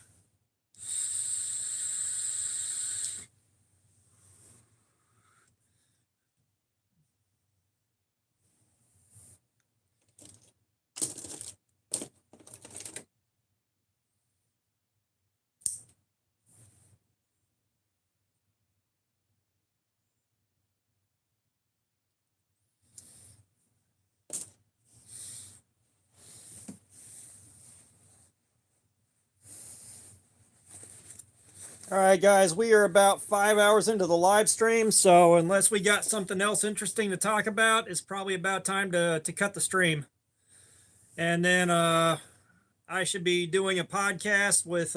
All right, guys, we are about 5 hours into the live stream, so unless we got something else interesting to talk about, it's probably about time to cut the stream. And then I should be doing a podcast with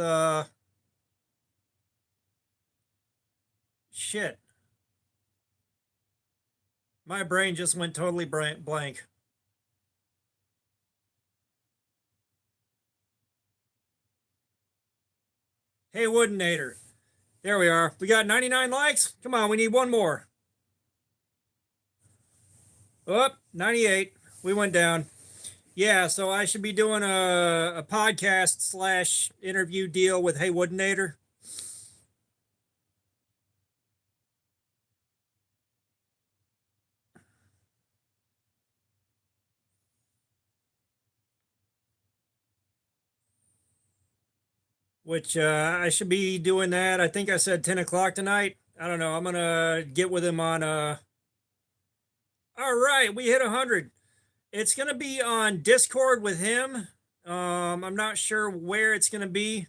shit. My brain just went totally blank. Hey, Woodenator. There we are. We got 99 likes. Come on, we need one more. Oh, 98. We went down. Yeah, so I should be doing a podcast slash interview deal with Hey Woodenator. which I should be doing that. I think I said 10 o'clock tonight. I don't know. I'm going to get with him on. All right, we hit 100. It's going to be on Discord with him. I'm not sure where it's going to be.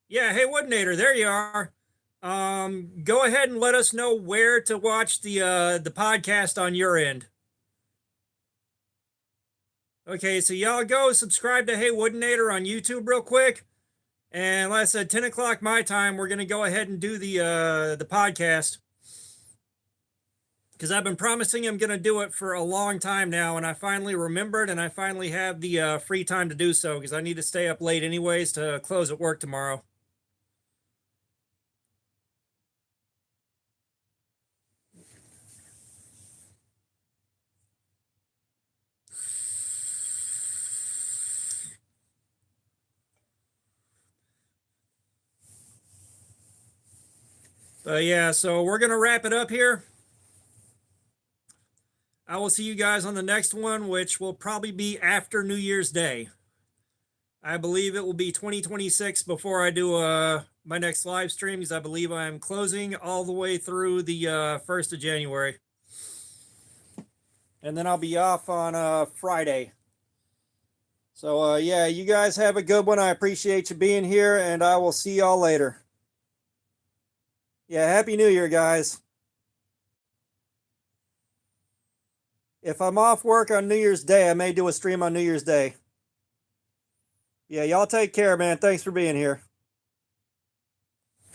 Yeah, hey Woodnator, there you are. Go ahead and let us know where to watch the podcast on your end. Okay, so y'all go subscribe to Hey Woodnator on YouTube real quick. And like I said, 10 o'clock my time, we're gonna go ahead and do the podcast. Because I've been promising I'm gonna do it for a long time now, and I finally remembered, and I finally have the free time to do so because I need to stay up late anyways to close at work tomorrow. But yeah, so we're gonna wrap it up here. I will see you guys on the next one, which will probably be after New Year's Day. I believe it will be 2026 before I do my next live stream because I believe I'm closing all the way through the 1st of January. And then I'll be off on Friday. So yeah, you guys have a good one. I appreciate you being here, and I will see y'all later. Yeah, Happy New Year, guys. If I'm off work on New Year's Day, I may do a stream on New Year's Day. Yeah, y'all take care, man. Thanks for being here.